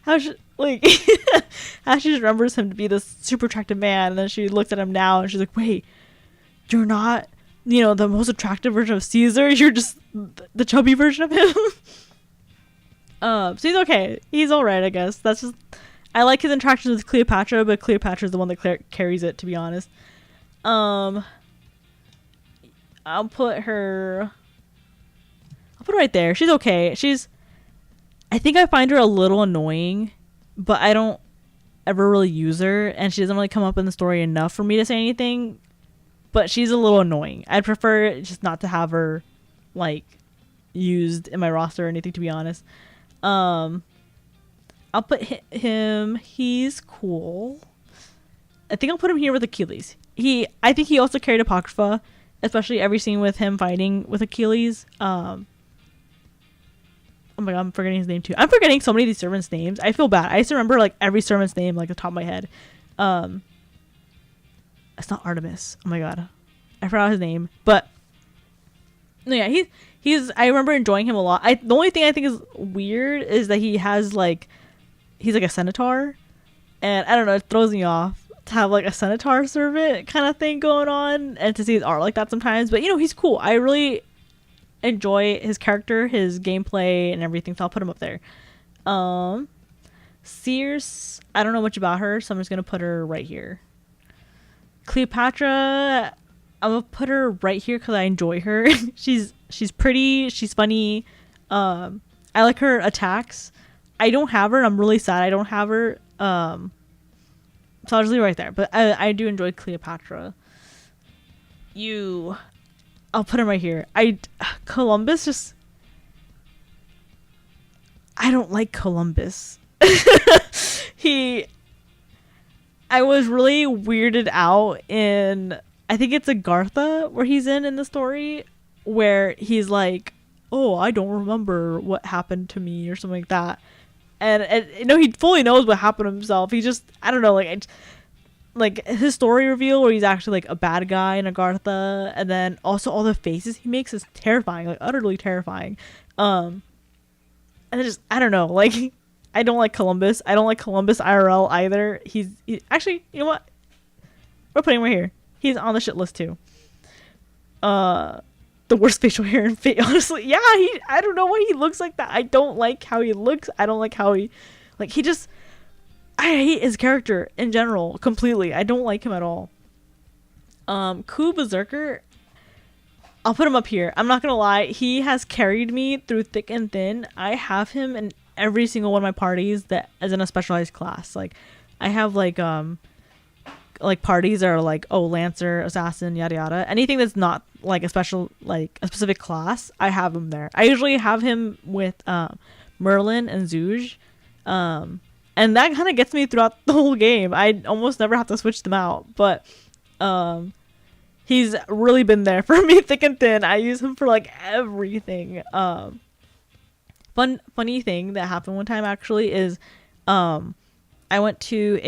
[SPEAKER 1] how she like how she just remembers him to be this super attractive man, and then she looks at him now and she's like, wait, you're not, you know, the most attractive version of Caesar, you're just the chubby version of him. So he's okay, he's all right, I guess. That's just, I like his interactions with Cleopatra, but Cleopatra's the one that carries it, to be honest. I'll put her right there. She's okay. I think I find her a little annoying, but I don't ever really use her, and she doesn't really come up in the story enough for me to say anything, but she's a little annoying. I'd prefer just not to have her like used in my roster or anything, to be honest. I'll put him. He's cool. I think I'll put him here with Achilles. I think he also carried Apocrypha, especially every scene with him fighting with Achilles. Oh my god, I'm forgetting his name too. I'm forgetting so many of these servants' names. I feel bad. I used to remember like every servant's name like the top of my head. It's not Artemis. Oh my god, I forgot his name. But no, yeah, he's. I remember enjoying him a lot. The only thing I think is weird is that he has like. He's like a centaur, and I don't know, it throws me off to have like a centaur servant kind of thing going on, and to see his art like that sometimes. But you know, he's cool. I really enjoy his character, his gameplay, and everything, so I'll put him up there. Circe, I don't know much about her, so I'm just gonna put her right here. Cleopatra, I'm gonna put her right here because I enjoy her. she's pretty, she's funny. I like her attacks. I don't have her, and I'm really sad I don't have her. So I'll just leave it right there. But I do enjoy Cleopatra. I'll put him right here. Columbus just... I don't like Columbus. I was really weirded out in... I think it's Agartha where he's in the story, where he's like, oh, I don't remember what happened to me or something like that. And you know, he fully knows what happened to himself. He just, I don't know, like his story reveal where he's actually like a bad guy in Agartha, and then also all the faces he makes is terrifying, like utterly terrifying. And it just, I don't know, like I don't like Columbus. I don't like Columbus IRL either. He actually, you know what? We're putting him right here. He's on the shit list too. The worst facial hair and face, honestly. Yeah, I don't know why he looks like that. I don't like how he looks. I don't like how I hate his character in general completely. I don't like him at all. Ku Berserker, I'll put him up here. I'm not gonna lie, he has carried me through thick and thin. I have him in every single one of my parties that is in a specialized class. Like I have like parties are like, oh, Lancer, Assassin, yada yada. Anything that's not like a specific class, I have him there. I usually have him with Merlin and Zouge. And that kind of gets me throughout the whole game. I almost never have to switch them out. But he's really been there for me thick and thin. I use him for like everything. Funny thing that happened one time actually is I went to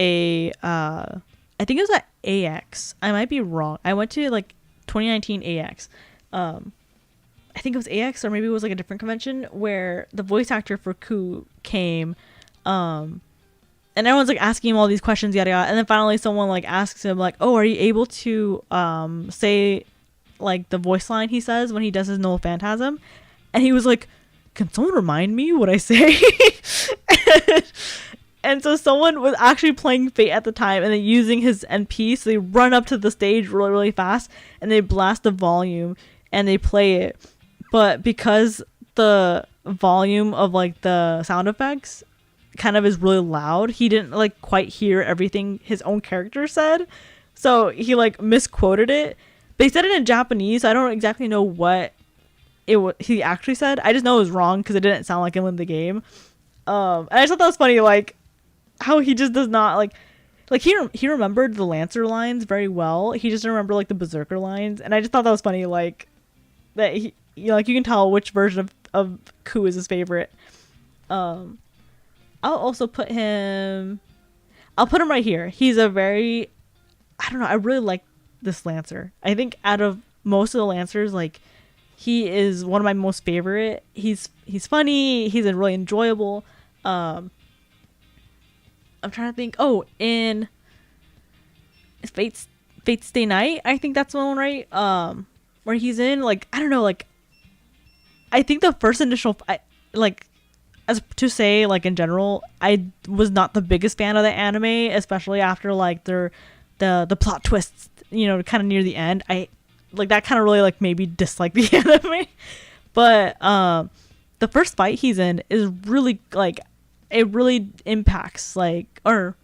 [SPEAKER 1] I think it was at AX. I might be wrong. I went to like 2019 AX. I think it was AX, or maybe it was like a different convention where the voice actor for Ku came. and everyone's like asking him all these questions, yada yada, and then finally someone like asks him like, oh, are you able to say like the voice line he says when he does his null phantasm? And he was like, can someone remind me what I say? And so someone was actually playing Fate at the time and then using his NP, so they run up to the stage really, really fast and they blast the volume and they play it. But because the volume of like the sound effects kind of is really loud, he didn't like quite hear everything his own character said. So he like misquoted it. But he said it in Japanese, so I don't exactly know what he actually said. I just know it was wrong because it didn't sound like him in the game. And I just thought that was funny, like how he just does not like he remembered the Lancer lines very well. He just didn't remember like the Berserker lines, and I just thought that was funny, like that he, you know, like you can tell which version of Ku is his favorite. I'll also put him. I'll put him right here. He's a very, I don't know. I really like this Lancer. I think out of most of the Lancers, like he is one of my most favorite. He's funny. He's really enjoyable. I'm trying to think. Oh, in Fate's Stay Night, I think that's the one, right? Where he's in, like, I don't know, like, I think the first initial, like, as to say, like, in general, I was not the biggest fan of the anime, especially after, like, the plot twists, you know, kind of near the end. I, like, that kind of really, like, made me dislike the anime. But, the first fight he's in is really, like, it really impacts, like, or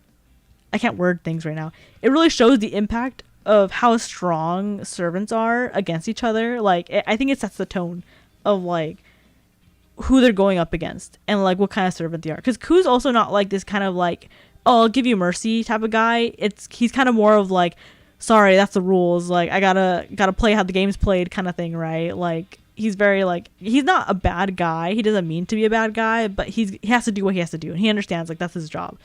[SPEAKER 1] I can't word things right now. It really shows the impact of how strong servants are against each other. Like, I think it sets the tone of, like, who they're going up against and, like, what kind of servant they are. Because Ku's also not, like, this kind of, like, oh, I'll give you mercy type of guy. He's kind of more of, like, sorry, that's the rules. Like, I gotta play how the game's played kind of thing, right? Like, he's very, like, he's not a bad guy. He doesn't mean to be a bad guy, but he has to do what he has to do. And he understands, like, that's his job.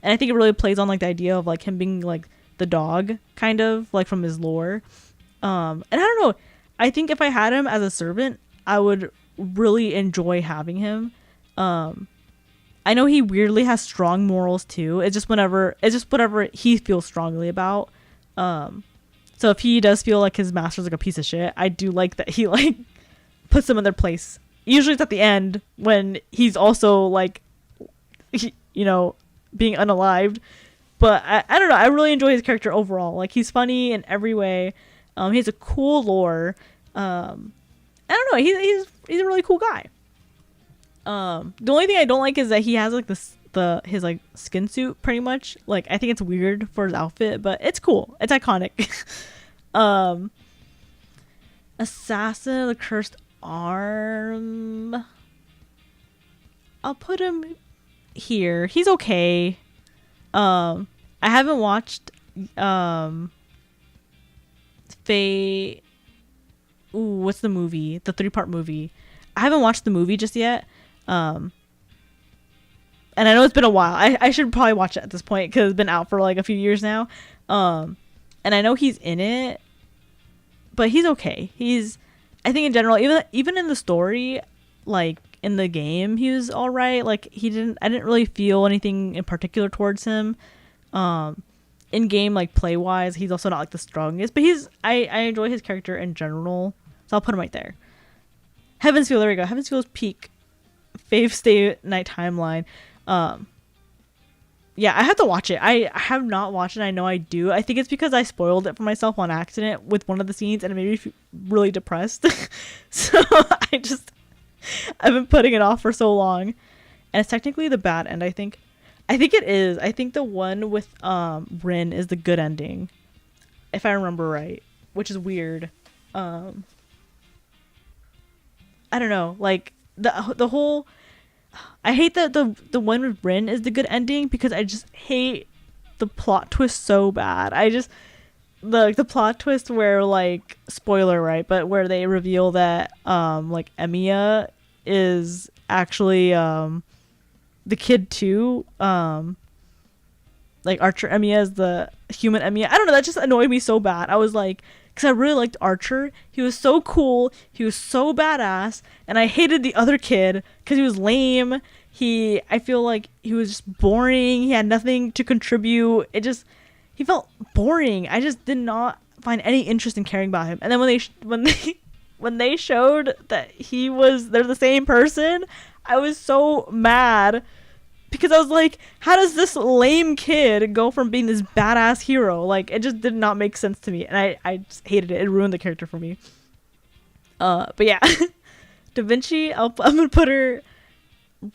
[SPEAKER 1] And I think it really plays on, like, the idea of, like, him being, like, the dog, kind of, like, from his lore. And I don't know. I think if I had him as a servant, I would really enjoy having him. I know he weirdly has strong morals, too. It's just whatever he feels strongly about. So if he does feel like his master's, like, a piece of shit, I do like that he, like, puts them in their place. Usually it's at the end when he's also, like, you know, being unalived. But I don't know. I really enjoy his character overall. Like, he's funny in every way. He has a cool lore. I don't know. He's a really cool guy. The only thing I don't like is that he has, like, his like skin suit pretty much. Like, I think it's weird for his outfit, but it's cool. It's iconic. Assassin of the Cursed Arm. I'll put him here. He's okay. I haven't watched Faye. Ooh, what's the movie? The 3-part movie. I haven't watched the movie just yet. And I know it's been a while. I should probably watch it at this point because it's been out for like a few years now. And I know he's in it, but he's okay. I think in general, even in the story, like in the game, he was all right. Like I didn't really feel anything in particular towards him. In game, like play wise, he's also not like the strongest, but I enjoy his character in general. So I'll put him right there. Heaven's Feel, there we go. Heaven's Feel's peak. Fave Stay Night timeline. Yeah, I have to watch it. I have not watched it. I know I do. I think it's because I spoiled it for myself on accident with one of the scenes and it made me feel really depressed. So I've been putting it off for so long. And it's technically the bad end, I think. I think it is. I think the one with Rin is the good ending. If I remember right. Which is weird. I don't know. Like the whole, I hate that the one with Rin is the good ending because I just hate the plot twist so bad. I just the plot twist where, like, spoiler, right, but where they reveal that like Emiya is actually the kid too. Like Archer Emiya is the human Emiya. I don't know, that just annoyed me so bad. I was like, because I really liked Archer. He was so cool. He was so badass, and I hated the other kid because he was lame. I feel like he was just boring. He had nothing to contribute. He felt boring. I just did not find any interest in caring about him. And then when they showed that they're the same person, I was so mad because I was like, how does this lame kid go from being this badass hero? Like, it just did not make sense to me, and I just hated it. It ruined the character for me. But yeah, Da Vinci, I'm gonna put her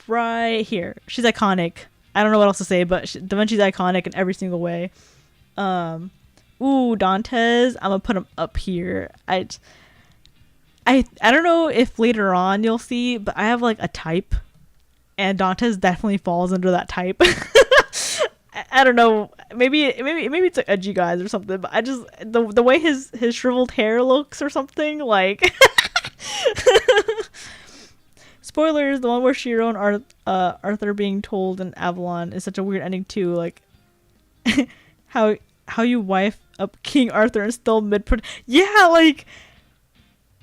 [SPEAKER 1] right here. She's iconic. I don't know what else to say, but Da Vinci's iconic in every single way. Dantes, I'm gonna put him up here. I don't know if later on you'll see, but I have like a type, and Dantes definitely falls under that type. I don't know. Maybe it's like edgy guys or something, but I just the way his shriveled hair looks or something like. Spoilers: the one where Shiro and Arthur being told in Avalon is such a weird ending too. Like, how you wife up King Arthur and still yeah, like,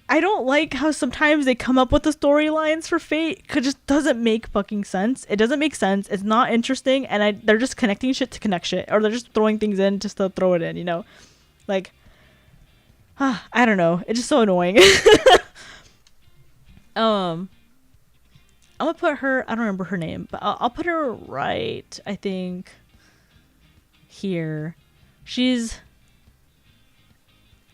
[SPEAKER 1] I don't like how sometimes they come up with the storylines for Fate because it just doesn't make fucking sense. It doesn't make sense. It's not interesting, and they're just connecting shit to connect shit, or they're just throwing things in just to throw it in, you know? Like, I don't know. It's just so annoying. I'm gonna put her, I don't remember her name, but I'll put her right, I think, here. She's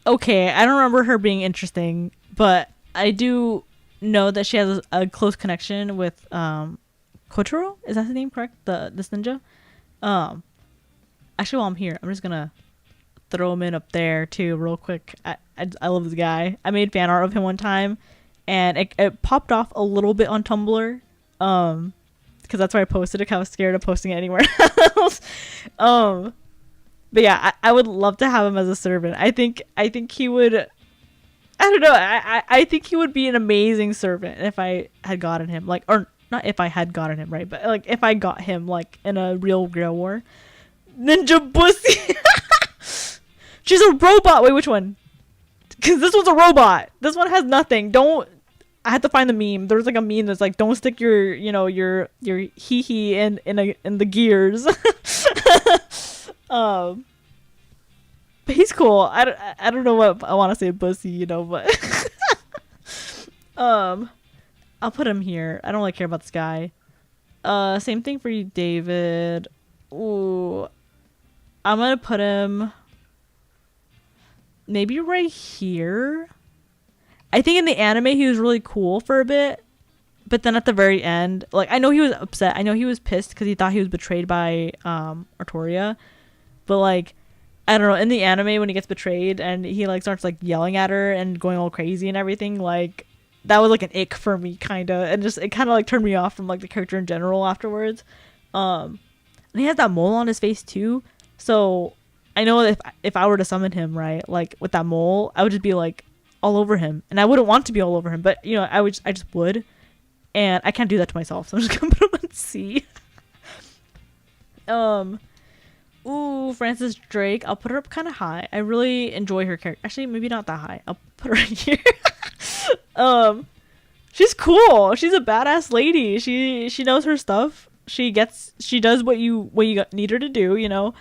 [SPEAKER 1] okay. I don't remember her being interesting, but I do know that she has a close connection with Kotaro. Is that his name, correct? This ninja. Actually, while I'm here, I'm just gonna throw him in up there too, real quick. I love this guy. I made fan art of him one time, and it popped off a little bit on Tumblr, because that's where I posted it. 'Cause I was scared of posting it anywhere else. But yeah, I would love to have him as a servant. I think he would. I don't know. I think he would be an amazing servant if I had gotten him. Like, or not if I had gotten him, right? But like if I got him like in a real war. Ninja Bussy. She's a robot. Wait, which one? Because this one's a robot. This one has nothing. I had to find the meme. There's like a meme that's like, don't stick your hee hee in the gears. But he's cool. I don't know what I want to say, bussy, you know, but I'll put him here. I don't really care about this guy. Same thing for you, David. Ooh, I'm gonna put him maybe right here. I think in the anime he was really cool for a bit, but then at the very end, like, I know he was upset. I know he was pissed because he thought he was betrayed by Artoria. But like, I don't know, in the anime when he gets betrayed and he like starts like yelling at her and going all crazy and everything, like, that was like an ick for me, kind of, and just it kind of like turned me off from like the character in general afterwards. And he has that mole on his face too, so I know if I were to summon him, right, like with that mole, I would just be like all over him, and I wouldn't want to be all over him, but you know, I just would, and I can't do that to myself, so I'm just gonna put him on C. Ooh, Frances Drake. I'll put her up kind of high. I really enjoy her character. Actually, maybe not that high. I'll put her right here. She's cool. She's a badass lady. She knows her stuff. She does what you need her to do, you know.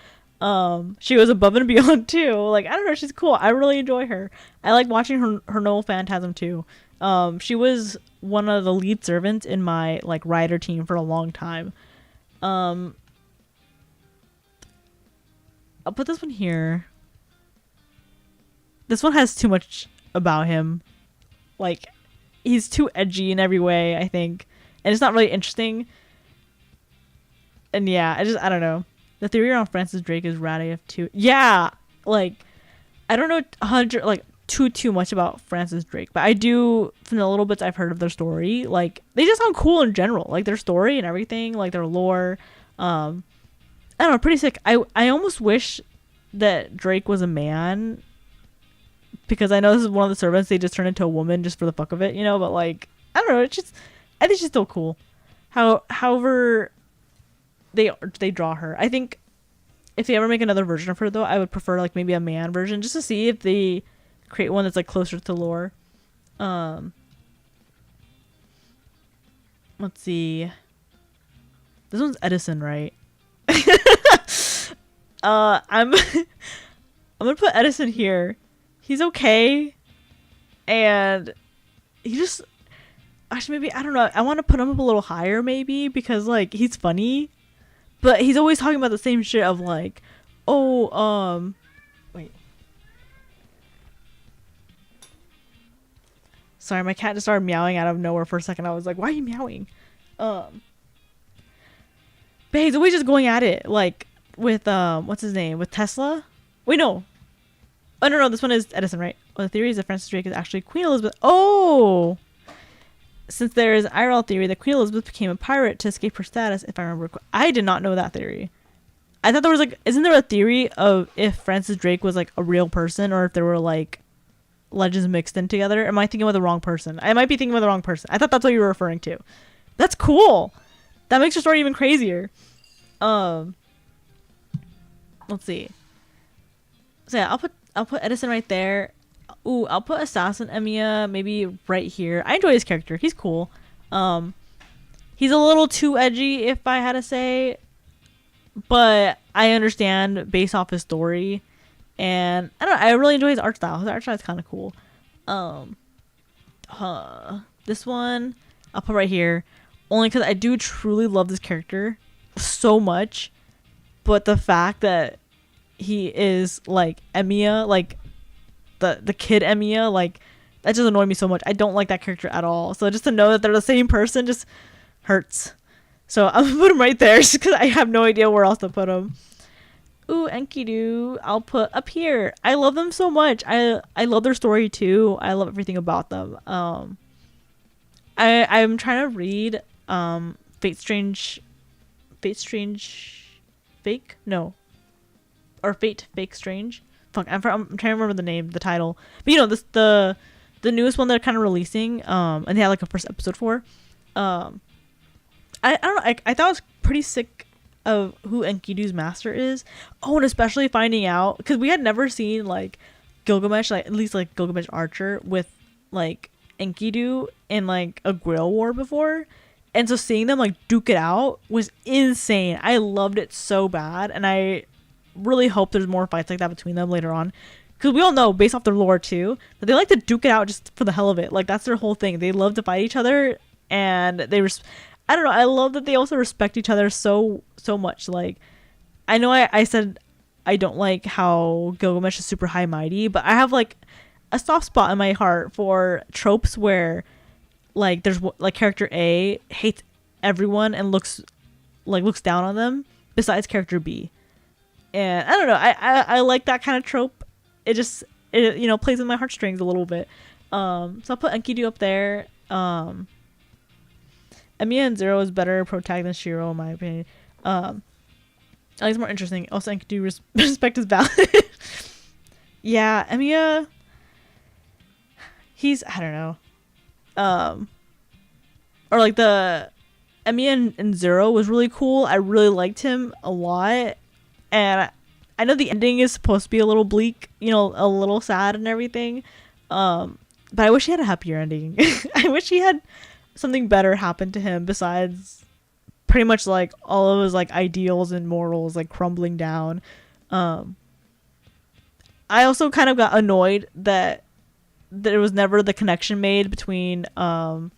[SPEAKER 1] She was above and beyond too. Like, I don't know, she's cool. I really enjoy her. I like watching her Noel Phantasm too. She was one of the lead servants in my like rider team for a long time. I'll put this one here. This one has too much about him. Like, he's too edgy in every way, I think. And it's not really interesting. And yeah, I don't know. The theory around Francis Drake is rad AF too. Yeah! Like, I don't know too much about Francis Drake, but I do, from the little bits I've heard of their story, like, they just sound cool in general. Like, their story and everything, like, their lore. I don't know, pretty sick. I almost wish that Drake was a man, because I know this is one of the servants they just turned into a woman just for the fuck of it, you know, but like, I don't know, it's just, I think she's still cool. However they draw her. I think if they ever make another version of her though, I would prefer like maybe a man version, just to see if they create one that's like closer to lore. Let's see. This one's Edison, right? I'm gonna put Edison here. He's okay, and he just actually maybe I don't know. I want to put him up a little higher maybe because like he's funny, but he's always talking about the same shit of like, oh wait. Sorry, my cat just started meowing out of nowhere for a second. I was like, why are you meowing? But he's always just going at it like with what's his name, with Tesla. Wait, no. Oh no, this one is Edison, right? Well, the theory is that Francis Drake is actually Queen Elizabeth. Oh, since there is IRL theory that Queen Elizabeth became a pirate to escape her status, if I remember. I did not know that theory. I thought there was like, isn't there a theory of if Francis Drake was like a real person or if there were like legends mixed in together? Am I thinking with the wrong person? I might be thinking with the wrong person. I thought that's what you were referring to. That's cool. That makes your story even crazier. Let's see. So yeah, I'll put Edison right there. Ooh, I'll put Assassin Emiya maybe right here. I enjoy his character. He's cool. He's a little too edgy, if I had to say, but I understand based off his story, and I don't know. I really enjoy his art style. His art style is kind of cool. This one I'll put right here, only because I do truly love this character so much, but the fact that he is like Emiya, like the kid Emiya, like that just annoyed me so much. I don't like that character at all. So just to know that they're the same person just hurts. So I'm gonna put him right there just because I have no idea where else to put him. Ooh, Enkidu, I'll put up here. I love them so much. I love their story too. I love everything about them. I'm trying to read Fate Strange Fake? No. Or Fate Fake Strange. Fuck, I'm trying to remember the title. But you know, the newest one they're kind of releasing, and they had like a first episode for. I don't know. I thought it was pretty sick of who Enkidu's master is. Oh, and especially finding out, because we had never seen like Gilgamesh, like at least like Gilgamesh Archer with like Enkidu in like a Grail War before. And so seeing them like duke it out was insane. I loved it so bad, and I really hope there's more fights like that between them later on, because we all know based off their lore too that they like to duke it out just for the hell of it. Like that's their whole thing. They love to fight each other, and I don't know, I love that they also respect each other so much. Like I know I said I don't like how Gilgamesh is super high mighty, but I have like a soft spot in my heart for tropes where like there's like character A hates everyone and looks down on them besides character B. And I don't know, I like that kind of trope. It you know, plays with my heartstrings a little bit. So I'll put Enkidu up there. Emiya and Zero is better protag than Shiro in my opinion. At least more interesting. Also, Enkidu respect his balance. Yeah, Emiya, he's, I don't know. Or like the Emiya and Zero was really cool. I really liked him a lot. And I know the ending is supposed to be a little bleak, you know, a little sad and everything. But I wish he had a happier ending. I wish he had something better happen to him besides pretty much like all of his like ideals and morals like crumbling down. I also kind of got annoyed that there was never the connection made between like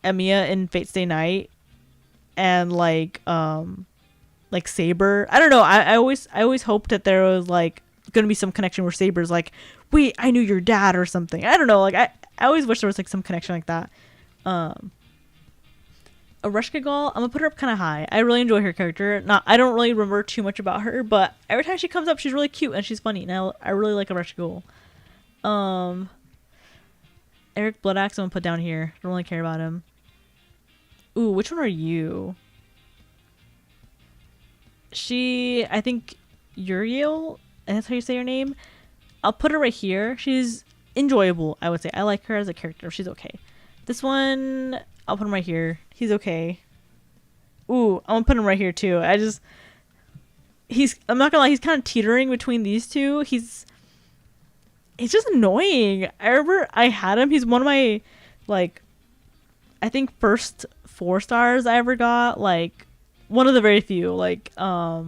[SPEAKER 1] Emiya in Fate Stay Night and like Saber. I don't know. I always hoped that there was like gonna be some connection where Saber's like, wait, I knew your dad or something. I don't know. Like I always wish there was like some connection like that. Areshka Gal, I'm gonna put her up kind of high. I really enjoy her character. I don't really remember too much about her, but every time she comes up, she's really cute and she's funny. And I really like Areshka Gal. Eric Bloodaxe, I'm gonna put down here. Don't really care about him. Ooh, which one are you? I think Uriel, and that's how you say her name. I'll put her right here. She's enjoyable, I would say. I like her as a character. She's okay. This one, I'll put him right here. He's okay. Ooh, I'm gonna put him right here too. I'm not gonna lie, he's kind of teetering between these two. He's just annoying. I remember I had him. He's one of my, like, I think first 4 stars I ever got. Like, one of the very few. Like, I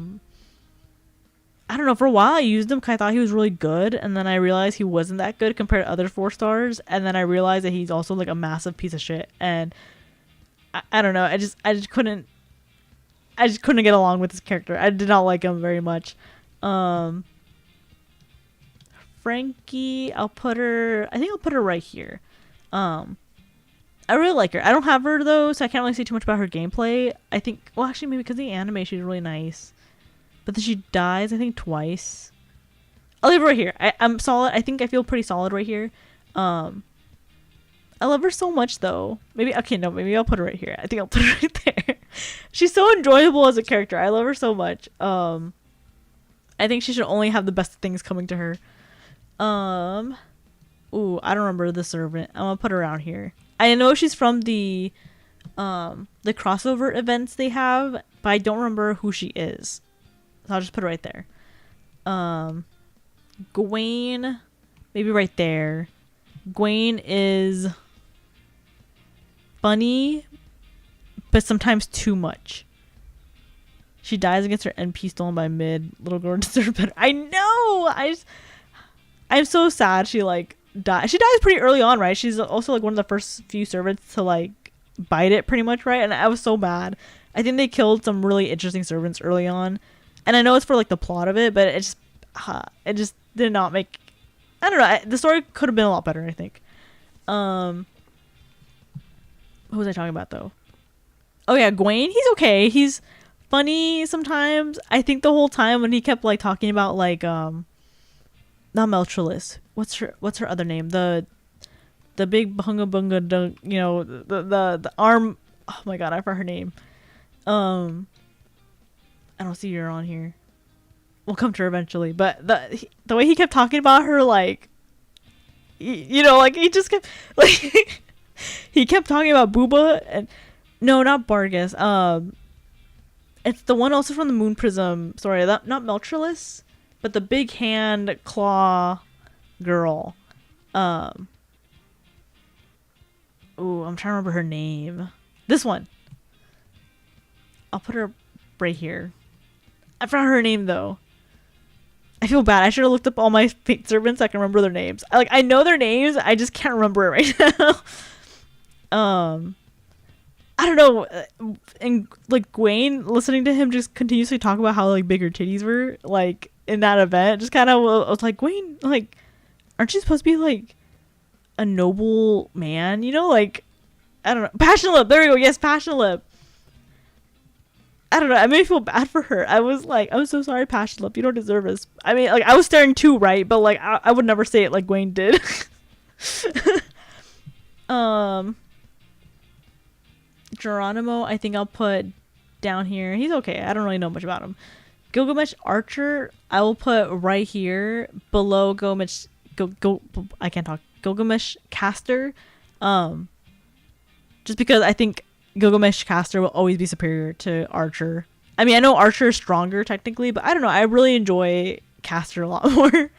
[SPEAKER 1] don't know. For a while, I used him because I thought he was really good, and then I realized he wasn't that good compared to other 4 stars. And then I realized that he's also like a massive piece of shit. And I don't know. I just couldn't get along with this character. I did not like him very much. Frankie, I'll put her. I think I'll put her right here. I really like her. I don't have her though, so I can't really say too much about her gameplay. I think. Well, actually, maybe because of the anime, she's really nice. But then she dies, I think, twice. I'll leave her right here. I'm solid. I think I feel pretty solid right here. I love her so much, though. Maybe I'll put her right here. I think I'll put her right there. She's so enjoyable as a character. I love her so much. I think she should only have the best things coming to her. Ooh, I don't remember the servant. I'm gonna put her around here. I know she's from the crossover events they have, but I don't remember who she is. So I'll just put it right there. Gwen, maybe right there. Gwen is funny, but sometimes too much. She dies against her NP stolen by mid. Little girl deserves better. I know! I'm so sad she, like, died. She dies pretty early on, right? She's also, like, one of the first few servants to, like, bite it pretty much, right? And I was so mad. I think they killed some really interesting servants early on. And I know it's for, like, the plot of it, but it just did not make... I don't know. The story could have been a lot better, I think. What was I talking about, though? Oh, yeah, Gwen. He's okay. He's funny sometimes. I think the whole time when he kept, like, talking about, like, not Meltrellis. What's her other name? The big bunga bunga, you know, the arm... Oh, my God. I forgot her name. I don't see her on here. We'll come to her eventually. But the way he kept talking about her, like, you know, like, he just kept, like, he kept talking about Booba and, no, not Bargus. It's the one also from the Moon Prism. Sorry, not Meltrellis, but the big hand claw girl. Ooh, I'm trying to remember her name. This one. I'll put her right here. I forgot her name though. I feel bad. I should have looked up all my fate servants so I can remember their names. I know their names. I just can't remember it right now. I don't know. And like Gwen, listening to him just continuously talk about how like big her titties were, like in that event, just kind of I was like, Gwen, like, aren't you supposed to be like a noble man? You know, like, I don't know. Passion Lip. There we go. Yes, Passion Lip. I don't know. I made me feel bad for her. I was like, I'm so sorry, Passion Lip. You don't deserve this. I mean, like, I was staring too, right? But like, I would never say it like Gwen did. Geronimo, I think I'll put down here. He's okay. I don't really know much about him. Gilgamesh Archer, I will put right here below Gilgamesh. I can't talk. Gilgamesh Caster. Just because I think Gilgamesh Caster will always be superior to Archer. I mean, I know Archer is stronger technically, but I don't know. I really enjoy Caster a lot more.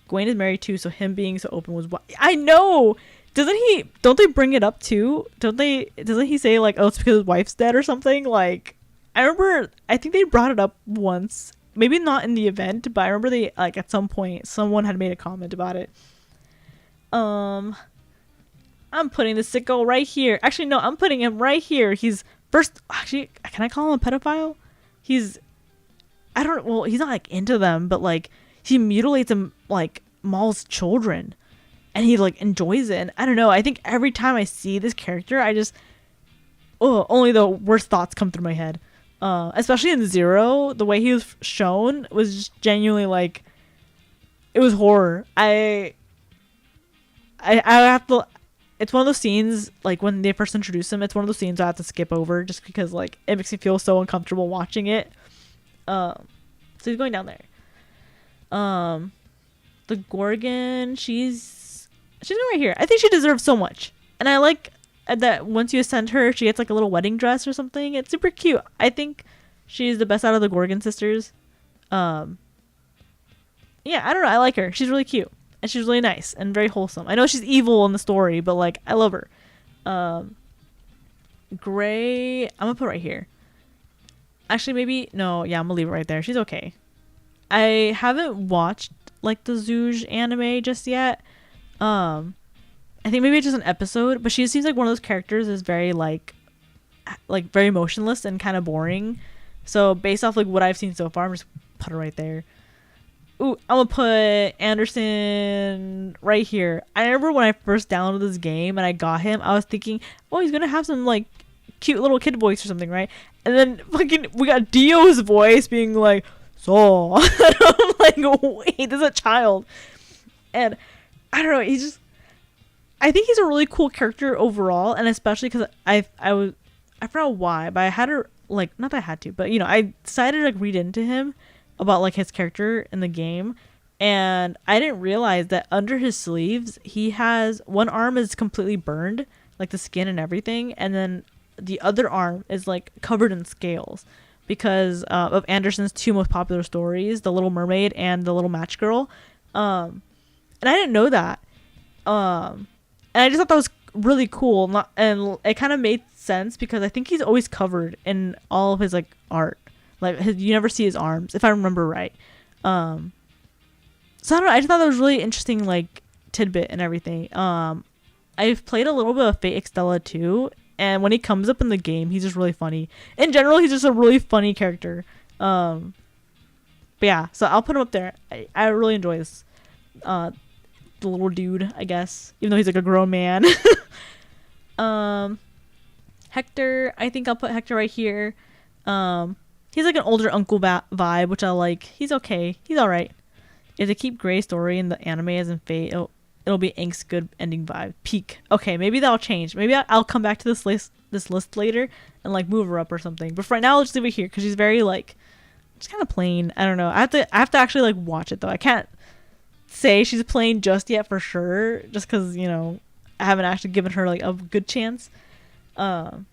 [SPEAKER 1] Gwen is married too, so him being so open was what I know. Don't they bring it up too? Doesn't he say like, oh, it's because his wife's dead or something? Like, I think they brought it up once. Maybe not in the event, but I remember they, like, at some point someone had made a comment about it. I'm putting the sicko right here. Actually, no, I'm putting him right here. He's first, actually, can I call him a pedophile? He's not like into them, but like he mutilates them, like mauls children. And he like enjoys it. And I don't know. I think every time I see this character, only the worst thoughts come through my head. Especially in Zero, the way he was shown was just genuinely like, it was horror. I have to. It's one of those scenes like when they first introduce him. It's one of those scenes I have to skip over just because like it makes me feel so uncomfortable watching it. So he's going down there. The Gorgon, she's right here. I think she deserves so much. And I like that once you ascend her, she gets like a little wedding dress or something. It's super cute. I think she's the best out of the Gorgon sisters. Yeah, I don't know. I like her. She's really cute. and she's really nice and very wholesome. I know she's evil in the story, but like I love her. Gray, I'm gonna put right here. Actually, maybe no. Yeah, I'm gonna leave it right there. She's okay. I haven't watched like the Zooj anime just yet. I think maybe it's just an episode, but she seems like one of those characters is very like very emotionless and kind of boring. So based off like what I've seen so far, I'm just put her right there. Ooh, I'm gonna put Anderson right here. I remember when I first downloaded this game and I got him, I was thinking, oh, he's gonna have some like cute little kid voice or something, right? And then fucking we got Dio's voice being like, so I'm like, wait, this is a child. And I don't know, I think he's a really cool character overall, and especially because I forgot why, but I had her like, not that I had to, but you know, I decided to like read into him about like his character in the game, and I didn't realize that under his sleeves he has one arm is completely burned, like the skin and everything, and then the other arm is like covered in scales because of Anderson's two most popular stories, The Little Mermaid and The Little Match Girl. And I didn't know that. And I just thought that was really cool. And it kind of made sense because I think he's always covered in all of his like art. Like you never see his arms, if I remember right. So I don't know. I just thought that was really interesting, like tidbit and everything. I've played a little bit of Fate Extella too, and when he comes up in the game, he's just really funny. In general, he's just a really funny character. But yeah, so I'll put him up there. I really enjoy this. The little dude, I guess, even though he's like a grown man. Hector, I think I'll put Hector right here. He's like an older uncle vibe, which I like. He's okay. He's all right. If they keep Gray's story in the anime as in Fate, it'll be Ink's good ending vibe. Peak. Okay, maybe that'll change. Maybe I'll come back to this list later and like move her up or something. But for right now, I'll just leave it here because she's very like just kind of plain. I don't know. I have to actually like watch it though. I can't say she's plain just yet for sure, just because you know I haven't actually given her like a good chance. I'll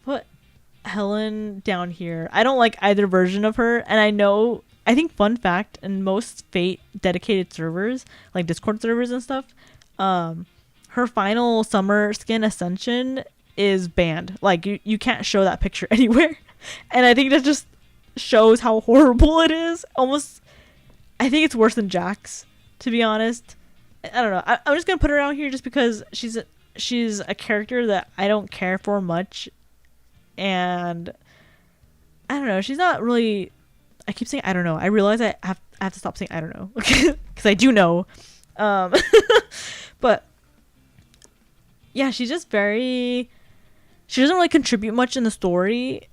[SPEAKER 1] put Helen down here. I don't like either version of her, and I think fun fact, in most Fate dedicated servers, like Discord servers and stuff, her final summer skin Ascension is banned. Like you can't show that picture anywhere. And I think that just shows how horrible it is. Almost, I think it's worse than Jax, to be honest. I don't know. I'm just gonna put her out here just because she's a character that I don't care for much, and I don't know. She's not really. I keep saying I don't know. I realize I have to stop saying I don't know because I do know. But yeah, she's just very. She doesn't really contribute much in the story,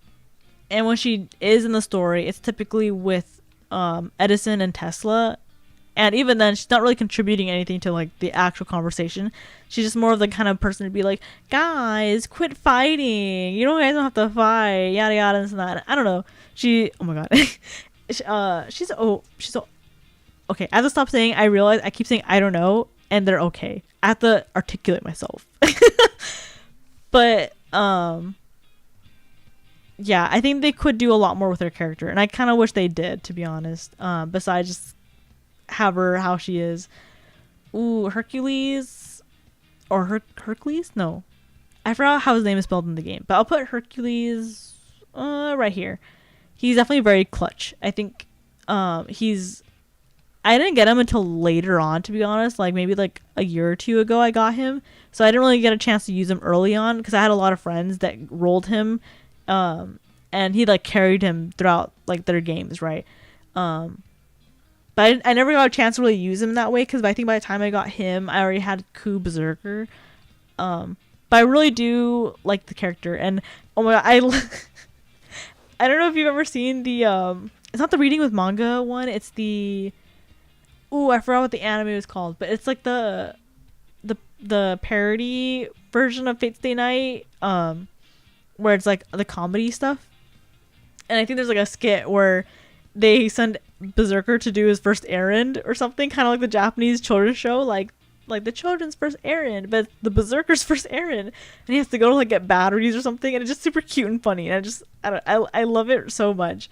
[SPEAKER 1] and when she is in the story, it's typically with Edison and Tesla, and even then, she's not really contributing anything to like the actual conversation. She's just more of the kind of person to be like, guys, quit fighting. You guys don't have to fight. Yada yada and that. I don't know. Oh my god. she's so okay. I have to stop saying I realize I keep saying I don't know, and they're okay. I have to articulate myself. But yeah, I think they could do a lot more with her character, and I kind of wish they did, to be honest. Besides just have her how she is. Ooh, Hercules or Hercules? No, I forgot how his name is spelled in the game, but I'll put Hercules right here. He's definitely very clutch. I think I didn't get him until later on, to be honest. Like maybe like a year or two ago I got him. So I didn't really get a chance to use him early on because I had a lot of friends that rolled him. And he like carried him throughout like their games, right? But I never got a chance to really use him that way because I think by the time I got him, I already had Ku Berserker. But I really do like the character, and oh my god, I don't know if you've ever seen the it's not the reading with manga one, it's the I forgot what the anime was called, but it's like the parody version of Fate Stay Night, where it's like the comedy stuff. And I think there's like a skit where they send Berserker to do his first errand or something, kind of like the Japanese children's show, like the children's first errand, but the Berserker's first errand, and he has to go to like get batteries or something, and it's just super cute and funny, and I love it so much.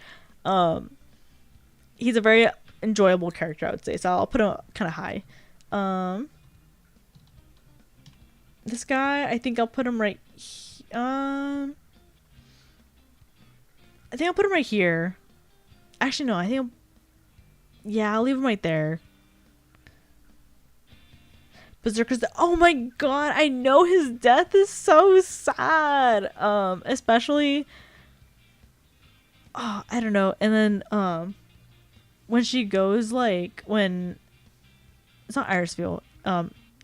[SPEAKER 1] He's a very enjoyable character, I would say. So I'll put him kind of high. This guy, I think I'll put him right. I think I'll put him right here. Actually, no. Yeah, I'll leave him right there. Berserker's oh my god, I know his death is so sad. Especially I don't know. And then when she goes like when it's not Irisfield,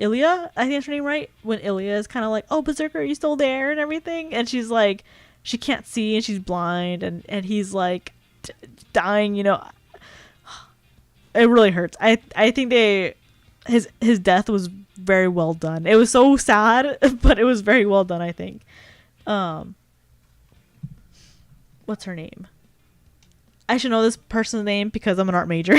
[SPEAKER 1] Ilya, I think that's her name, right? When Ilya is kind of like, "Oh, Berserker, are you still there?" and everything, and she's like, she can't see and she's blind, and he's like dying. You know, it really hurts. I think his death was very well done. It was so sad, but it was very well done, I think. What's her name? I should know this person's name because I'm an art major.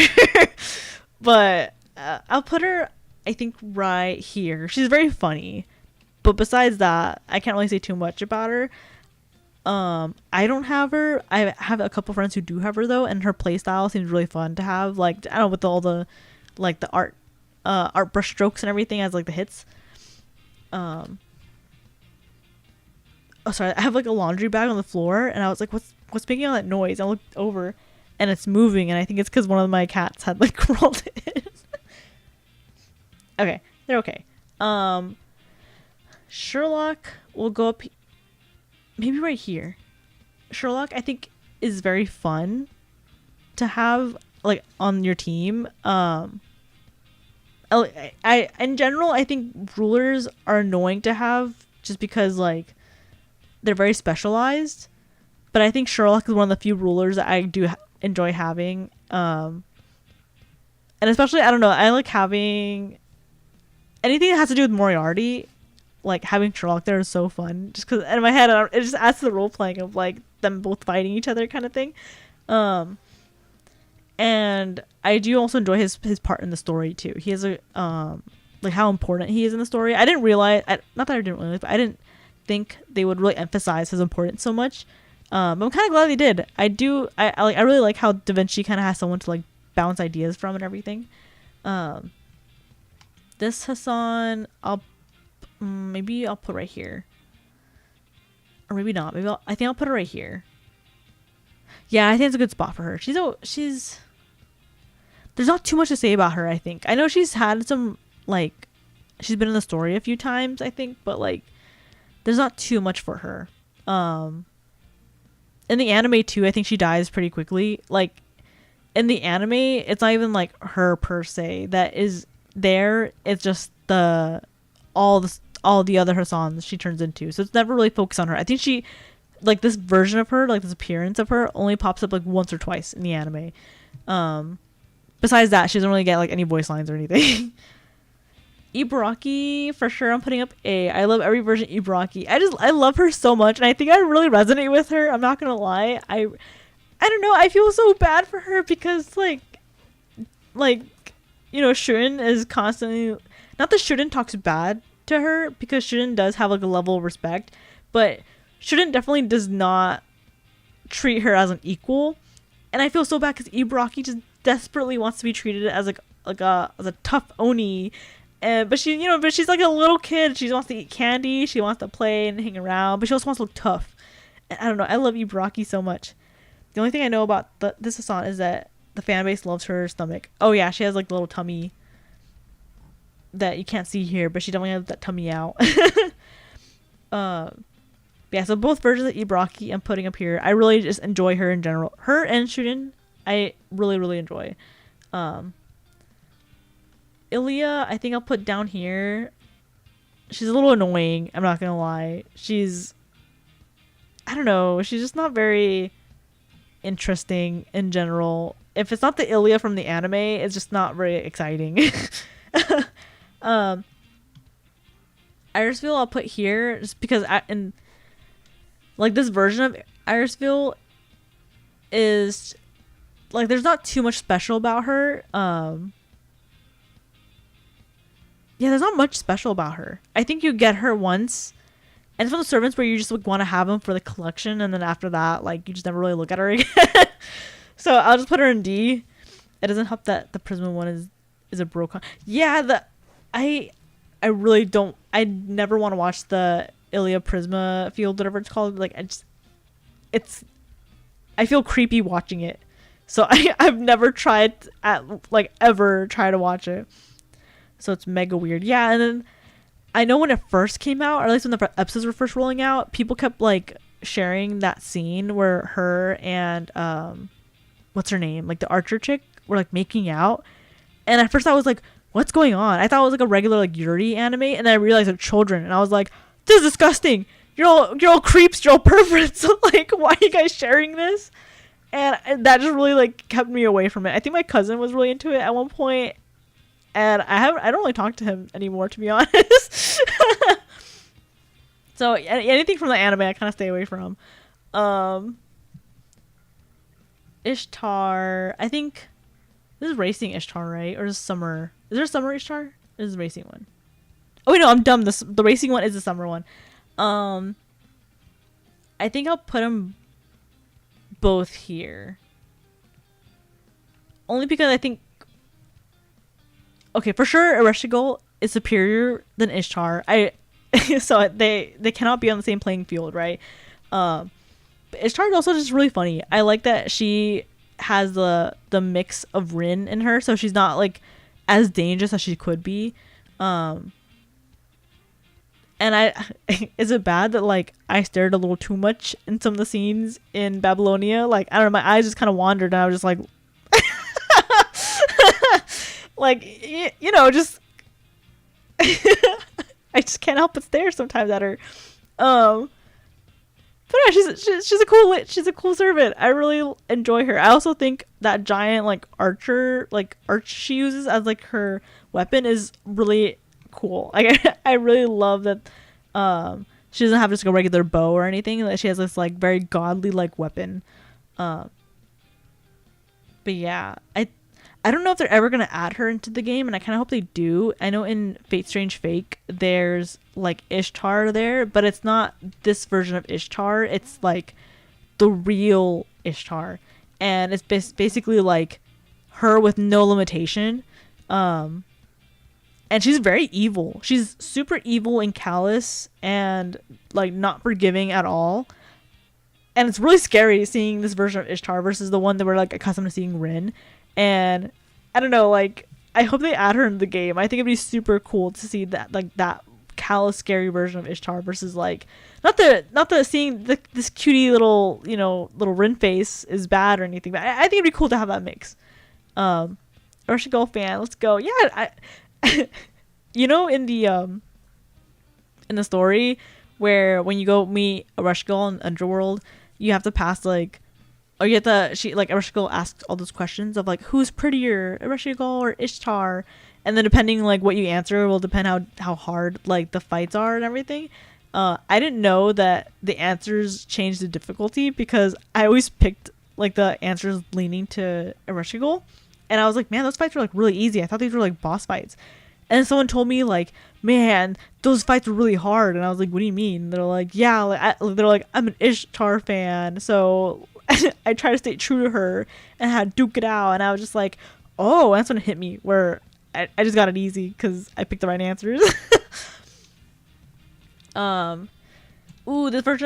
[SPEAKER 1] But I'll put her, I think, right here. She's very funny. But besides that, I can't really say too much about her. I don't have her. I have a couple friends who do have her though, and her playstyle seems really fun to have. Like, I don't know, with all the like the art brush strokes and everything as like the hits. Oh sorry, I have like a laundry bag on the floor, and I was like, what's making all that noise? I looked over, and it's moving, and I think it's because one of my cats had like crawled in. Okay, they're okay. Sherlock will go up maybe right here. Sherlock, I think, is very fun to have like on your team. I in general, I think rulers are annoying to have just because like they're very specialized. But I think Sherlock is one of the few rulers that I do enjoy having. And especially, I don't know, I like having anything that has to do with Moriarty. Like having Sherlock there is so fun. Just because in my head, it just adds to the role playing of like them both fighting each other kind of thing. And I do also enjoy his part in the story too. He has a like how important he is in the story. I didn't realize, not that I didn't realize, but I didn't think they would really emphasize his importance so much. But I'm kind of glad they did. I really like how Da Vinci kind of has someone to like bounce ideas from and everything. This Hassan, maybe I'll put right here, or maybe not. I think I'll put her right here. Yeah, I think it's a good spot for her. She's. There's not too much to say about her, I think. I know she's had some, like, she's been in the story a few times, I think, but, like, there's not too much for her. In the anime, too, I think she dies pretty quickly. Like, in the anime, it's not even, like, her per se that is there. It's just all the other Hassans she turns into. So it's never really focused on her. I think she, like, this version of her, like, this appearance of her only pops up, like, once or twice in the anime. Besides that, she doesn't really get like any voice lines or anything. Ibaraki, for sure, I'm putting up A. I love every version of Ibaraki. I love her so much, and I think I really resonate with her. I'm not gonna lie. I don't know. I feel so bad for her because like you know, Shuden is constantly, not that Shuden talks bad to her, because Shuden does have like a level of respect, but Shuden definitely does not treat her as an equal, and I feel so bad because Ibaraki just desperately wants to be treated as like a tough oni, but she's like a little kid. She wants to eat candy, she wants to play and hang around, but she also wants to look tough. And I don't know, I love Ibaraki so much. The only thing I know about this Hassan is that the fan base loves her stomach. Oh yeah, she has like a little tummy that you can't see here, but she definitely has that tummy out. Yeah, so both versions of Ibaraki I'm putting up here. I really just enjoy her in general. Her and Shuden, I really, really enjoy. Ilya, I think I'll put down here. She's a little annoying, I'm not gonna lie. I don't know, she's just not very interesting in general. If it's not the Ilya from the anime, it's just not very exciting. Irisville I'll put here just because like this version of Irisville is like there's not too much special about her. Yeah, there's not much special about her. I think you get her once, and it's one of the servants where you just like, want to have them for the collection, and then after that, like you just never really look at her again. So I'll just put her in D. It doesn't help that the Prisma one is a Brocon. Yeah, I really don't. I never want to watch the Ilia Prisma field, whatever it's called. Like it's. I feel creepy watching it, so I've never tried ever try to watch it. So it's mega weird. Yeah, and then I know when it first came out, or at least when the episodes were first rolling out, people kept like sharing that scene where her and what's her name, like the archer chick, were like making out. And at first I was like, what's going on? I thought it was like a regular like Yuri anime, and then I realized they're children, and I was like, this is disgusting. You're all creeps, you're all perverts. like, why are you guys sharing this? And that just really like kept me away from it. I think my cousin was really into it at one point, and I don't really talk to him anymore, to be honest. So anything from the anime I kind of stay away from. Ishtar, I think this is racing Ishtar, right? Or is summer? Is there a summer Ishtar? This is the racing one. Oh wait, no, I'm dumb. The racing one is the summer one. I think I'll put them both here. Only because I think, okay, for sure Ereshkigal is superior than Ishtar. So they cannot be on the same playing field, right? But Ishtar is also just really funny. I like that she has the mix of Rin in her, so she's not like as dangerous as she could be. And is it bad that like I stared a little too much in some of the scenes in Babylonia? Like, I don't know, my eyes just kind of wandered, and I was just like, like just I just can't help but stare sometimes at her. But yeah, she's a cool servant. I really enjoy her. I also think that giant like arch she uses as like her weapon is really cool. Like I really love that she doesn't have just like a regular bow or anything. Like she has this like very godly like weapon. But yeah, I don't know if they're ever gonna add her into the game, and I kind of hope they do. I know in Fate Strange Fake there's like Ishtar there, but it's not this version of Ishtar. It's like the real Ishtar, and it's basically like her with no limitation. And she's very evil. She's super evil and callous and like not forgiving at all. And it's really scary seeing this version of Ishtar versus the one that we're like accustomed to seeing Rin. And I don't know, like I hope they add her in the game. I think it'd be super cool to see that like that callous, scary version of Ishtar versus like not the seeing this cutie little little Rin face is bad or anything. But I think it'd be cool to have that mix. Ereshkigal fan, let's go. Yeah, in the story where when you go meet Ereshkigal in Underworld, you have to pass like, or you have to, Ereshkigal asks all those questions of like, who's prettier, Ereshkigal or Ishtar? And then depending like what you answer will depend how hard like the fights are and everything. I didn't know that the answers changed the difficulty, because I always picked like the answers leaning to Ereshkigal, and I was like, man, those fights were like really easy. I thought these were like boss fights. And someone told me like, man, those fights were really hard. And I was like, what do you mean? They're like, yeah, they're like, I'm an Ishtar fan, so I try to stay true to her and had to duke it out. And I was just like, oh, that's when it hit me, where I just got it easy because I picked the right answers. This version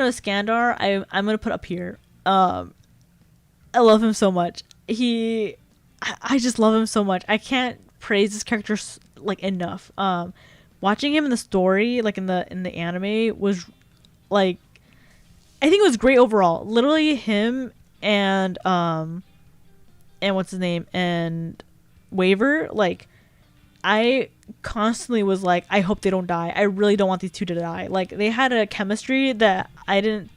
[SPEAKER 1] of Skandar, I'm gonna put up here. I love him so much. I just love him so much. I can't praise this character like enough. Watching him in the story, like in the anime, was like, I think it was great overall. Literally him and what's his name, and Waver, like I constantly was like, I hope they don't die. I really don't want these two to die. Like they had a chemistry that I didn't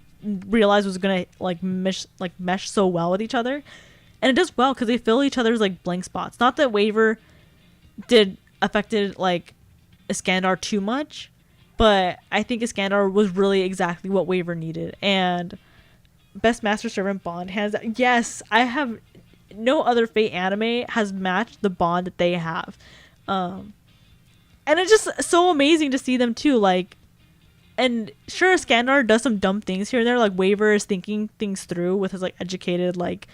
[SPEAKER 1] realize was gonna like mesh so well with each other. And it does well because they fill each other's like blank spots. Not that Waver affected like Iskandar too much, but I think Iskandar was really exactly what Waver needed. And best master servant bond, hands down. Yes, I have no other Fate anime has matched the bond that they have. And it's just so amazing to see them too. Like, and sure, Iskandar does some dumb things here and there. Like Waver is thinking things through with his like educated like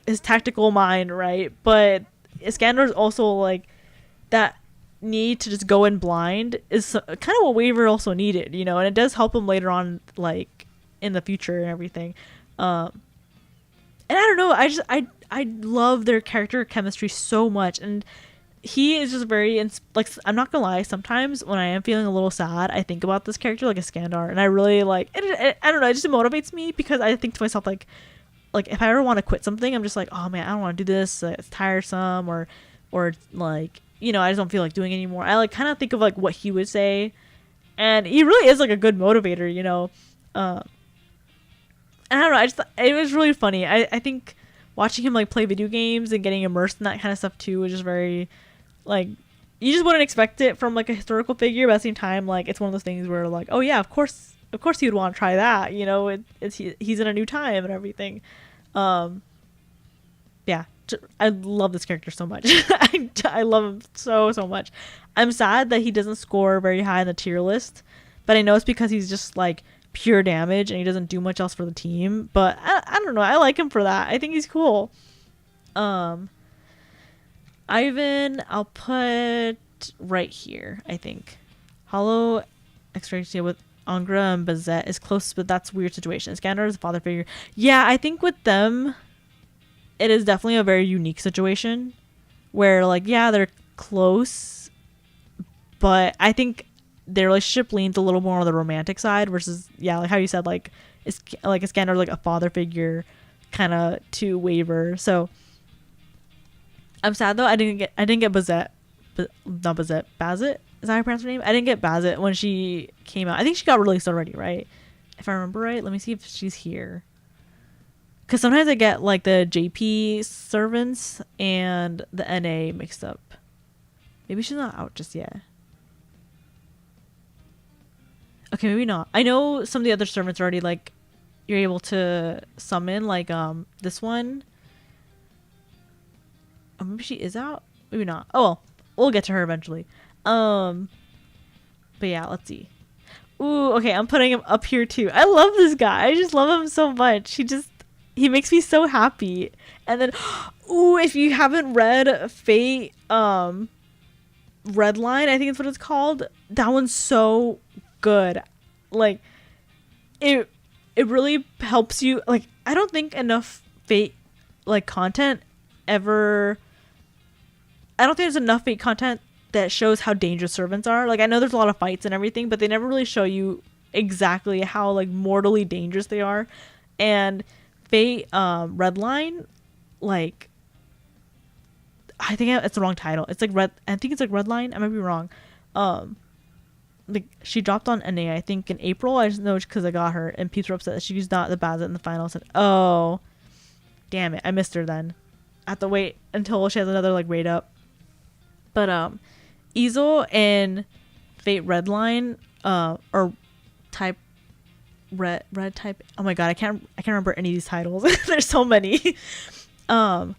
[SPEAKER 1] his tactical mind, right? But Iskandar's also like that need to just go in blind is kind of what Waver also needed, you know, and it does help him later on, like in the future and everything. And I don't know, I love their character chemistry so much, and he is just very like, I'm not gonna lie, sometimes when I am feeling a little sad, I think about this character like Iskandar, and I really like it. I don't know, it just motivates me because I think to myself like if I ever want to quit something, I'm just like, oh man, I don't want to do this, it's tiresome, or like, you know, I just don't feel like doing it anymore. I like kind of think of like what he would say, and he really is like a good motivator, you know. I don't know, it was really funny. I think watching him like play video games and getting immersed in that kind of stuff too was just very like, you just wouldn't expect it from like a historical figure, but at the same time, like it's one of those things where like, oh yeah, of course he would want to try that, you know. He's in a new time and everything. Yeah, I love this character so much. I love him so much. I'm sad that he doesn't score very high in the tier list, but I know it's because he's just like pure damage and he doesn't do much else for the team. But I don't know, I like him for that. I think he's cool. Ivan, I'll put right here, I think. Hollow extraction with Angra and Bazette is close, but that's a weird situation. Iskandar is a father figure. Yeah, I think with them, it is definitely a very unique situation where, like, yeah, they're close, but I think their relationship leans a little more on the romantic side versus, yeah, like how you said, like, Iskandar like a father figure kind of to Waver. So I'm sad though I didn't get Bazette, but not Bazette, Bazette. Is that how I pronounce her name? I didn't get Bazette when she came out. I think she got released already, right? If I remember right. Let me see if she's here. Because sometimes I get like the JP servants and the NA mixed up. Maybe she's not out just yet. Okay, maybe not. I know some of the other servants already, like, you're able to summon, like this one. Oh, maybe she is out? Maybe not. Oh well, we'll get to her eventually. But yeah, let's see. Ooh, okay, I'm putting him up here too. I love this guy. I just love him so much. He makes me so happy. And then, ooh, if you haven't read Fate, Redline, I think that's what it's called. That one's so good. Like, it really helps you. Like, I don't think enough Fate, like, content ever. I don't think there's enough Fate content that shows how dangerous servants are. Like, I know there's a lot of fights and everything, but they never really show you exactly how, like, mortally dangerous they are. And Fate Redline, like, I think it's the wrong title. It's like I think it's like Redline. I might be wrong. Like, she dropped on NA, I think, in April. I just know because I got her, and peeps were upset that she's not the Bazette in the final. I said, oh, damn it, I missed her then. I have to wait until she has another, like, raid up. But Easel and Fate Redline, or type red type. Oh my god, I can't remember any of these titles. There's so many. But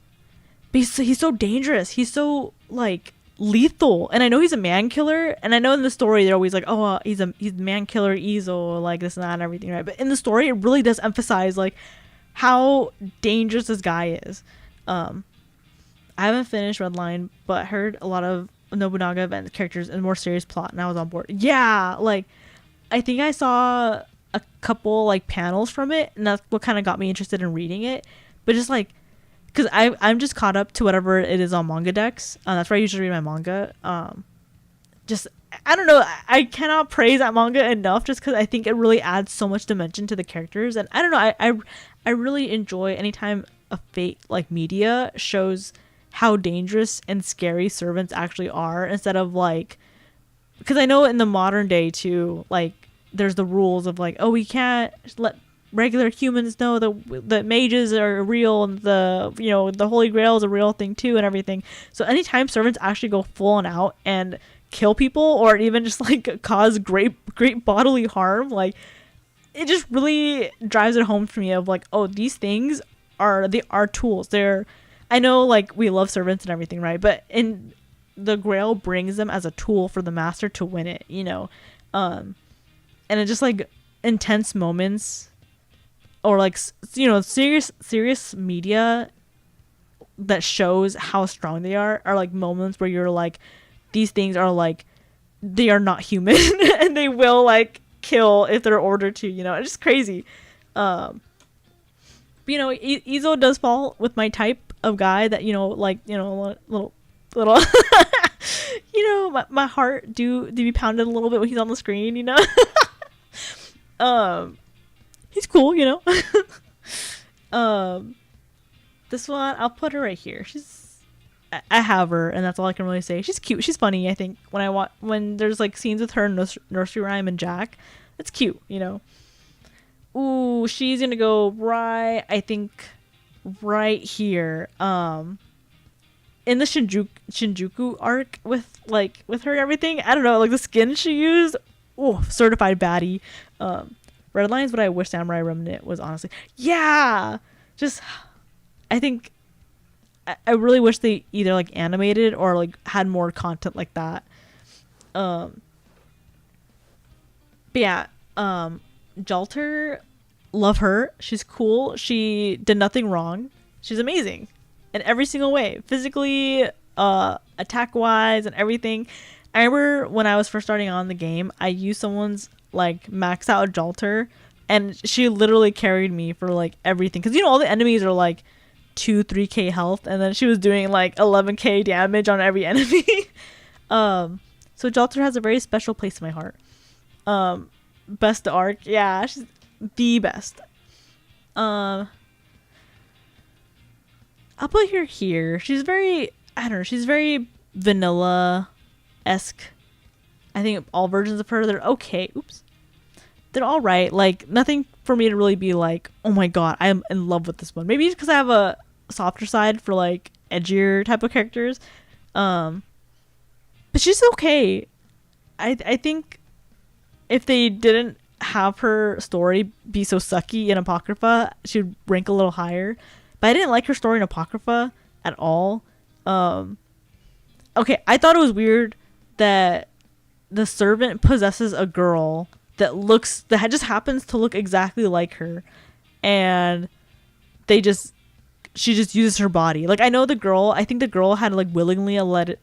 [SPEAKER 1] he's so dangerous. He's so, like, lethal, and I know he's a man killer, and I know in the story they're always like, oh, he's man killer Easel, like this and that and everything, right? But in the story it really does emphasize, like, how dangerous this guy is. I haven't finished Redline, but heard a lot of Nobunaga event characters and more serious plot, and I was on board. Yeah, like, I think I saw a couple, like, panels from it, and that's what kind of got me interested in reading it. But just, like, because I'm just caught up to whatever it is on manga decks. That's where I usually read my manga. Just, I don't know, I cannot praise that manga enough, just because I think it really adds so much dimension to the characters. And I don't know, I really enjoy anytime a Fate, like, media shows how dangerous and scary servants actually are, instead of, like, because I know in the modern day too, like, there's the rules of, like, oh, we can't let regular humans know that mages are real, and the Holy Grail is a real thing too, and everything. So anytime servants actually go full on out and kill people, or even just, like, cause great bodily harm, like, it just really drives it home for me of, like, oh, these things are tools. I know, like, we love servants and everything, right? But in the Grail brings them as a tool for the master to win it, you know. And it just, like, intense moments, or, like, you know, serious media that shows how strong they are like moments where you're like, these things are like, they are not human and they will like kill if they're ordered to, you know. It's just crazy. But, you know, Izo does fall with my type of guy that, you know, like, you know, little you know, my heart do be pounded a little bit when he's on the screen, you know. He's cool, you know. This one, I'll put her right here. I have her, and that's all I can really say. She's cute. She's funny. I think when there's like scenes with her in Nursery Rhyme and Jack, it's cute, you know. Ooh, she's gonna go right. I think right here. In the Shinjuku arc with her and everything. I don't know, like the skin she used. Oh, certified baddie. Redline is what I wish Samurai Remnant was, honestly. Yeah, just I think I really wish they either like animated or like had more content like that. But yeah, Jalter, love her. She's cool. She did nothing wrong. She's amazing in every single way, physically, attack wise, and everything. I remember when I was first starting on the game, I used someone's like max out Jalter, and she literally carried me for like everything, because you know all the enemies are like 2-3k health, and then she was doing like 11k damage on every enemy. So Jalter has a very special place in my heart. Best arc, yeah, she's the best. I'll put her here. She's very, I don't know, she's very vanilla-esque. I think all versions of her, they're okay. Oops. They're all right. Like, nothing for me to really be like, oh my god, I'm in love with this one. Maybe it's because I have a softer side for, like, edgier type of characters. But she's okay. I think if they didn't have her story be so sucky in Apocrypha, she'd rank a little higher. But I didn't like her story in Apocrypha at all. Okay, I thought it was weird that the servant possesses a girl that just happens to look exactly like her, and she just uses her body. Like, I know I think the girl had like willingly let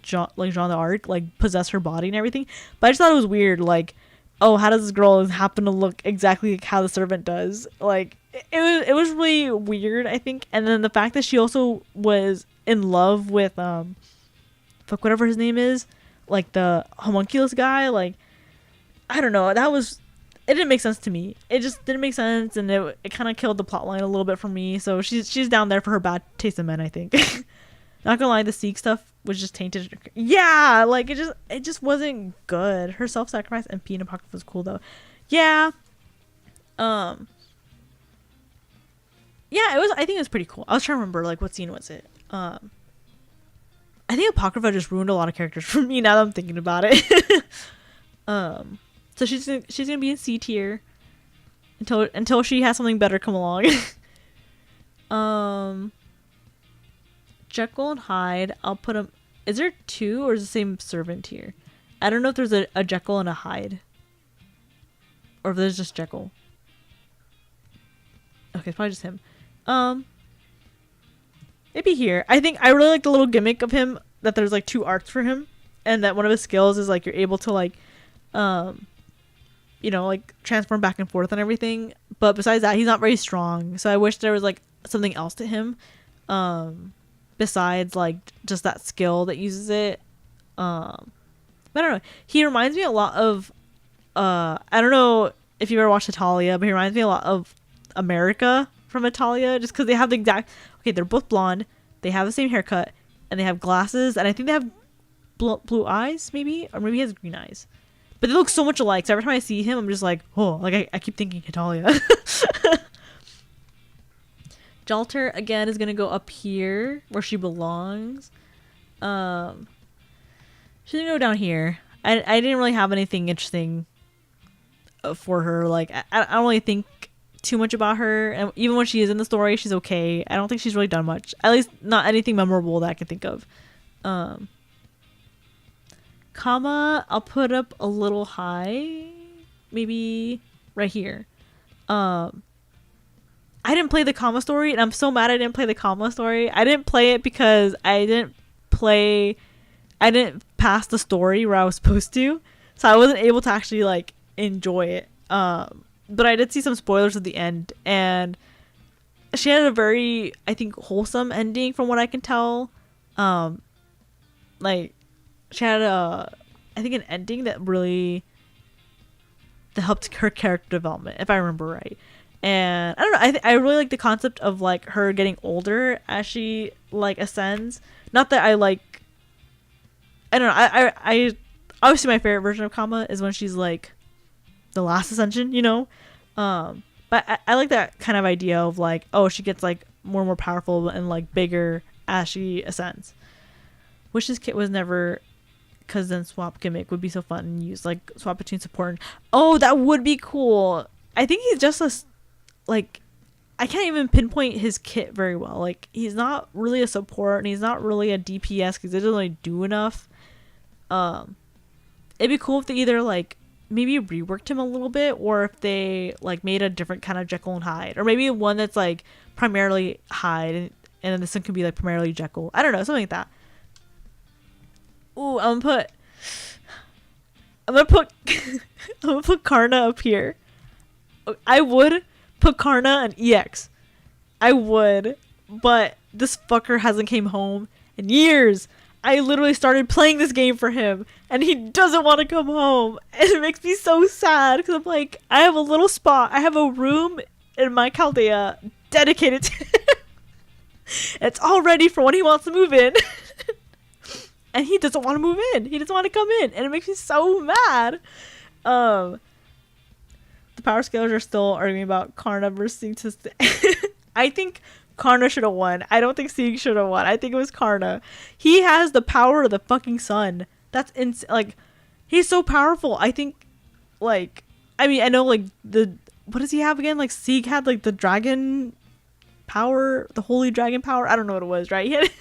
[SPEAKER 1] Jean d'Arc like possess her body and everything, but I just thought it was weird. Like, oh, how does this girl happen to look exactly like how the servant does? Like, it was really weird, I think. And then the fact that she also was in love with whatever his name is, like the homunculus guy. Like, I don't know, it didn't make sense to me. It just didn't make sense, and it kind of killed the plot line a little bit for me. So she's down there for her bad taste in men, I think. Not gonna lie, the Seek stuff was just tainted. Yeah, like it just wasn't good. Her self-sacrifice MP in Apocrypha was cool though. Yeah. Yeah, I think it was pretty cool. I was trying to remember like what scene was it. I think Apocrypha just ruined a lot of characters for me now that I'm thinking about it. So she's gonna be in C tier until she has something better come along. Jekyll and Hyde, I'll put them. Is there two, or is the same servant here? I don't know if there's a Jekyll and a Hyde, or if there's just Jekyll. Okay, it's probably just him. Maybe here. I think I really like the little gimmick of him, that there's like two arcs for him, and that one of his skills is like you're able to like, you know, like transform back and forth and everything. But besides that, he's not very strong. So I wish there was like something else to him, besides like just that skill that uses it. But I don't know. He reminds me a lot of, I don't know if you ever watched Italia, but he reminds me a lot of America from Italia, just because they have the exact, okay, they're both blonde, they have the same haircut, and they have glasses, and I think they have blue eyes, maybe, or maybe he has green eyes, but they look so much alike. So every time I see him, I'm just like, oh, like I keep thinking Italia. Jalter again is gonna go up here where she belongs. She's gonna go down here. I didn't really have anything interesting for her. Like I don't really think too much about her, and even when she is in the story, she's okay. I don't think she's really done much, at least not anything memorable that I can think of. Kama, I'll put up a little high, maybe right here. I I didn't play the Kama story, and I'm so mad I didn't play the Kama story. I didn't play it because I didn't pass the story where I was supposed to, so I wasn't able to actually like enjoy it. But I did see some spoilers at the end, and she had a very, I think, wholesome ending from what I can tell. Like she had I think an ending that helped her character development, if I remember right. And I don't know, I really like the concept of like her getting older as she like ascends. Not that I like, I don't know, I obviously my favorite version of Kama is when she's like the last ascension, you know. But I like that kind of idea of like, oh, she gets like more and more powerful and like bigger as she ascends. Wish this kit was never, because then swap gimmick would be so fun and use like swap between support and, oh, that would be cool. I think he's just like, I can't even pinpoint his kit very well. Like he's not really a support and he's not really a DPS because he doesn't really do enough. It'd be cool if they either like maybe reworked him a little bit, or if they like made a different kind of Jekyll and Hyde, or maybe one that's like primarily Hyde and then this one could be like primarily Jekyll. I don't know, something like that. Ooh, I'm gonna put I'm gonna put Karna up here. I would put Karna and EX. I would, but this fucker hasn't came home in years. I literally started playing this game for him, and he doesn't want to come home. And it makes me so sad, because I'm like, I have a little spot. I have a room in my Chaldea dedicated to him. It's all ready for when he wants to move in. And he doesn't want to move in. He doesn't want to come in. And it makes me so mad. The power scalers are still arguing about Karna versus Sieg. I think Karna should have won. I don't think Sieg should have won. I think it was Karna. He has the power of the fucking sun. That's like, he's so powerful. I think, like, I mean, I know, like, what does he have again? Like, Sieg had, like, the dragon power, the holy dragon power. I don't know what it was, right? He had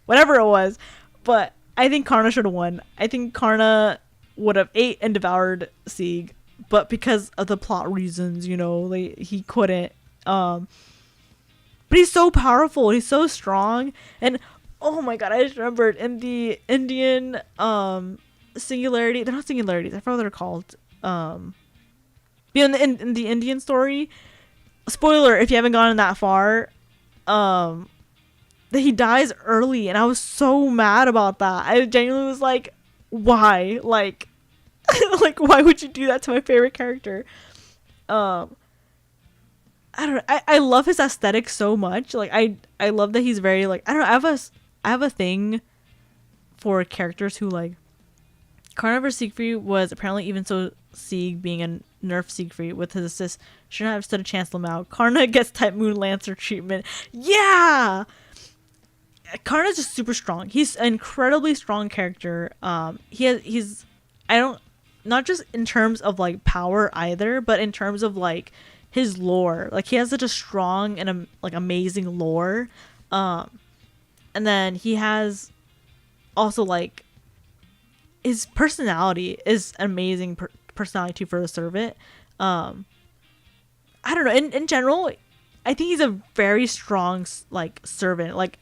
[SPEAKER 1] whatever it was. But I think Karna should have won. I think Karna would have ate and devoured Sieg. But because of the plot reasons, you know, like, he couldn't. But he's so powerful. He's so strong. And oh my god, I just remembered in the Indian singularity. They're not singularities. I forgot what they're called. In the Indian story. Spoiler if you haven't gotten that far. That he dies early, and I was so mad about that. I genuinely was like, why? Like, like, why would you do that to my favorite character? I don't know. I love his aesthetic so much. Like I love that he's very like, I don't know. I have a thing for characters who like, Karna vs. Siegfried was apparently, even so Sieg being a nerf Siegfried with his assist shouldn't have stood a chance to Lamau. Karna gets type Moon Lancer treatment. Yeah. Karna's just super strong. He's an incredibly strong character. He's I don't, not just in terms of like power either, but in terms of like his lore. Like he has such a strong and like amazing lore. And then he has also like his personality is an amazing personality too for the servant. I don't know. In general, I think he's a very strong like servant. Like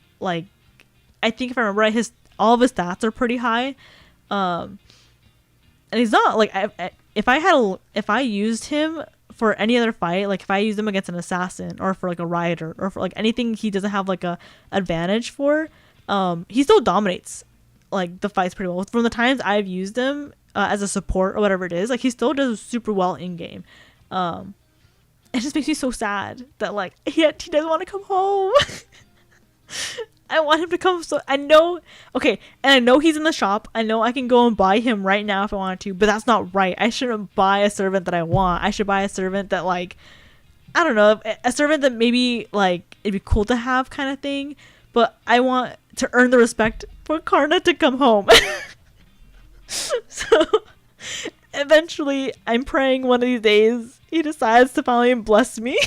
[SPEAKER 1] I think if I remember right, all of his stats are pretty high. And he's not like, if I used him for any other fight, like if I used him against an assassin or for like a rioter or for like anything he doesn't have like a advantage for, he still dominates like the fights pretty well. From the times I've used him as a support or whatever it is, like he still does super well in game. It just makes me so sad that like he doesn't want to come home. I want him to come. So I know, okay, and I know he's in the shop. I know I can go and buy him right now if I wanted to, but that's not right. I shouldn't buy a servant that I want. I should buy a servant that like, I don't know, a servant that maybe like it'd be cool to have kind of thing, but I want to earn the respect for Karna to come home. So eventually I'm praying one of these days he decides to finally bless me.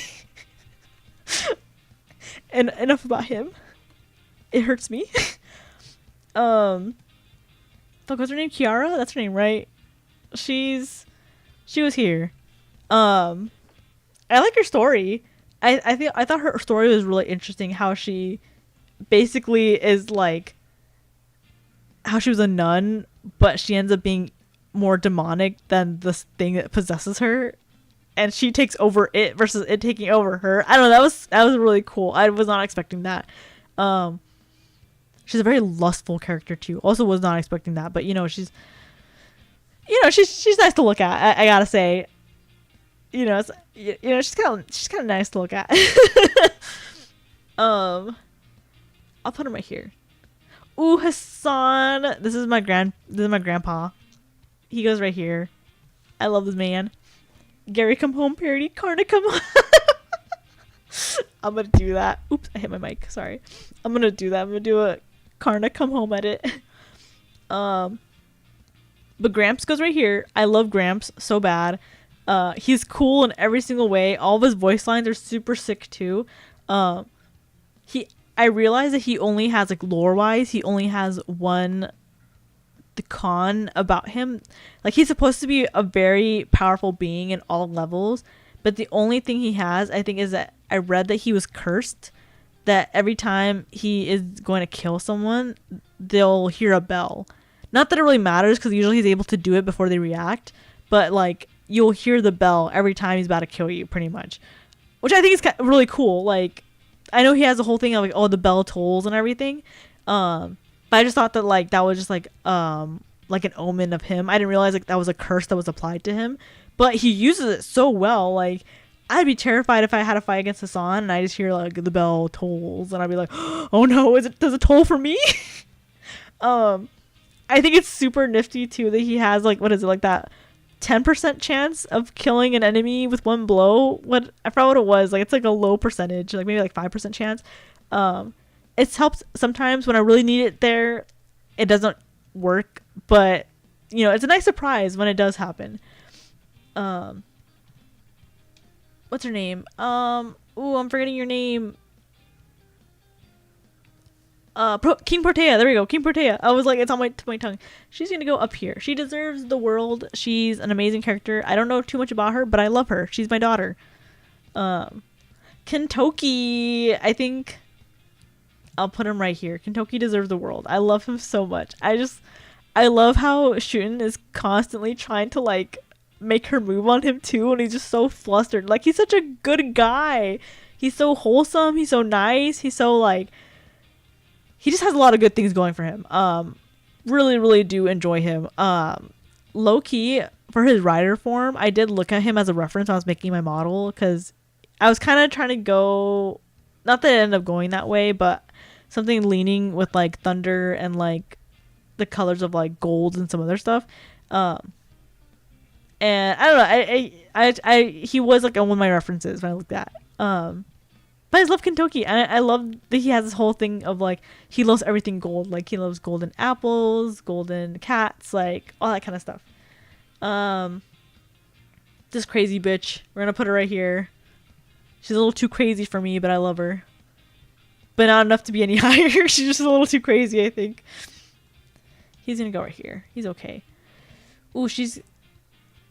[SPEAKER 1] And enough about him. It hurts me. Fuck, what's her name? Kiara? That's her name, right? She was here. I like her story. I thought her story was really interesting. How she basically is like how she was a nun, but she ends up being more demonic than this thing that possesses her, and she takes over it versus it taking over her. I don't know. That was really cool. I was not expecting that. She's a very lustful character too. Also, was not expecting that, but she's she's nice to look at. I gotta say, she's kind of nice to look at. I'll put him right here. Ooh, Hassan. This is my grandpa. He goes right here. I love this man. Gary come home parody. Karna come home. I'm gonna do that. Oops, I hit my mic. Sorry. I'm gonna do that. I'm gonna do a Karna come home edit. But Gramps goes right here. I love Gramps so bad. He's cool in every single way. All of his voice lines are super sick too. I realize that he only has, like, lore-wise, he only has the con about him. Like, he's supposed to be a very powerful being in all levels, but the only thing he has, I think, is that I read that he was cursed, that every time he is going to kill someone, they'll hear a bell. Not that it really matters, because usually he's able to do it before they react, but, like, you'll hear the bell every time he's about to kill you, pretty much. Which I think is really cool. Like, I know he has a whole thing of, like, oh, the bell tolls and everything. But I just thought that, like, that was just, like an omen of him. I didn't realize, like, that was a curse that was applied to him. But he uses it so well. Like, I'd be terrified if I had a fight against Hassan and I just hear, like, the bell tolls. And I'd be like, oh, no, does it toll for me? I think it's super nifty, too, that he has, like, what is it, like, that 10% chance of killing an enemy with one blow. I forgot what it was. Like, it's like a low percentage, like maybe like 5% chance. It's helped sometimes when I really need it there. It doesn't work, but it's a nice surprise when it does happen. What's her name? Ooh, I'm forgetting your name. King Portea. There we go. King Portea. I was like, it's on my tongue. She's gonna go up here. She deserves the world. She's an amazing character. I don't know too much about her, but I love her. She's my daughter. Kentoki. I think I'll put him right here. Kentoki deserves the world. I love him so much. I love how Shun is constantly trying to, like, make her move on him too, and he's just so flustered. Like, he's such a good guy. He's so wholesome. He's so nice. He's so, like, he just has a lot of good things going for him. Really, really do enjoy him. Low key, for his rider form, I did look at him as a reference when I was making my model, because I was kind of trying to go, not that it ended up going that way, but something leaning with, like, thunder and, like, the colors of, like, gold and some other stuff. And I don't know, he was, like, one of my references when I looked at. But I love Kentoki. I love that he has this whole thing of, like, he loves everything gold. Like, he loves golden apples, golden cats, like, all that kind of stuff. This crazy bitch. We're gonna put her right here. She's a little too crazy for me, but I love her. But not enough to be any higher. She's just a little too crazy, I think. He's gonna go right here. He's okay. Ooh,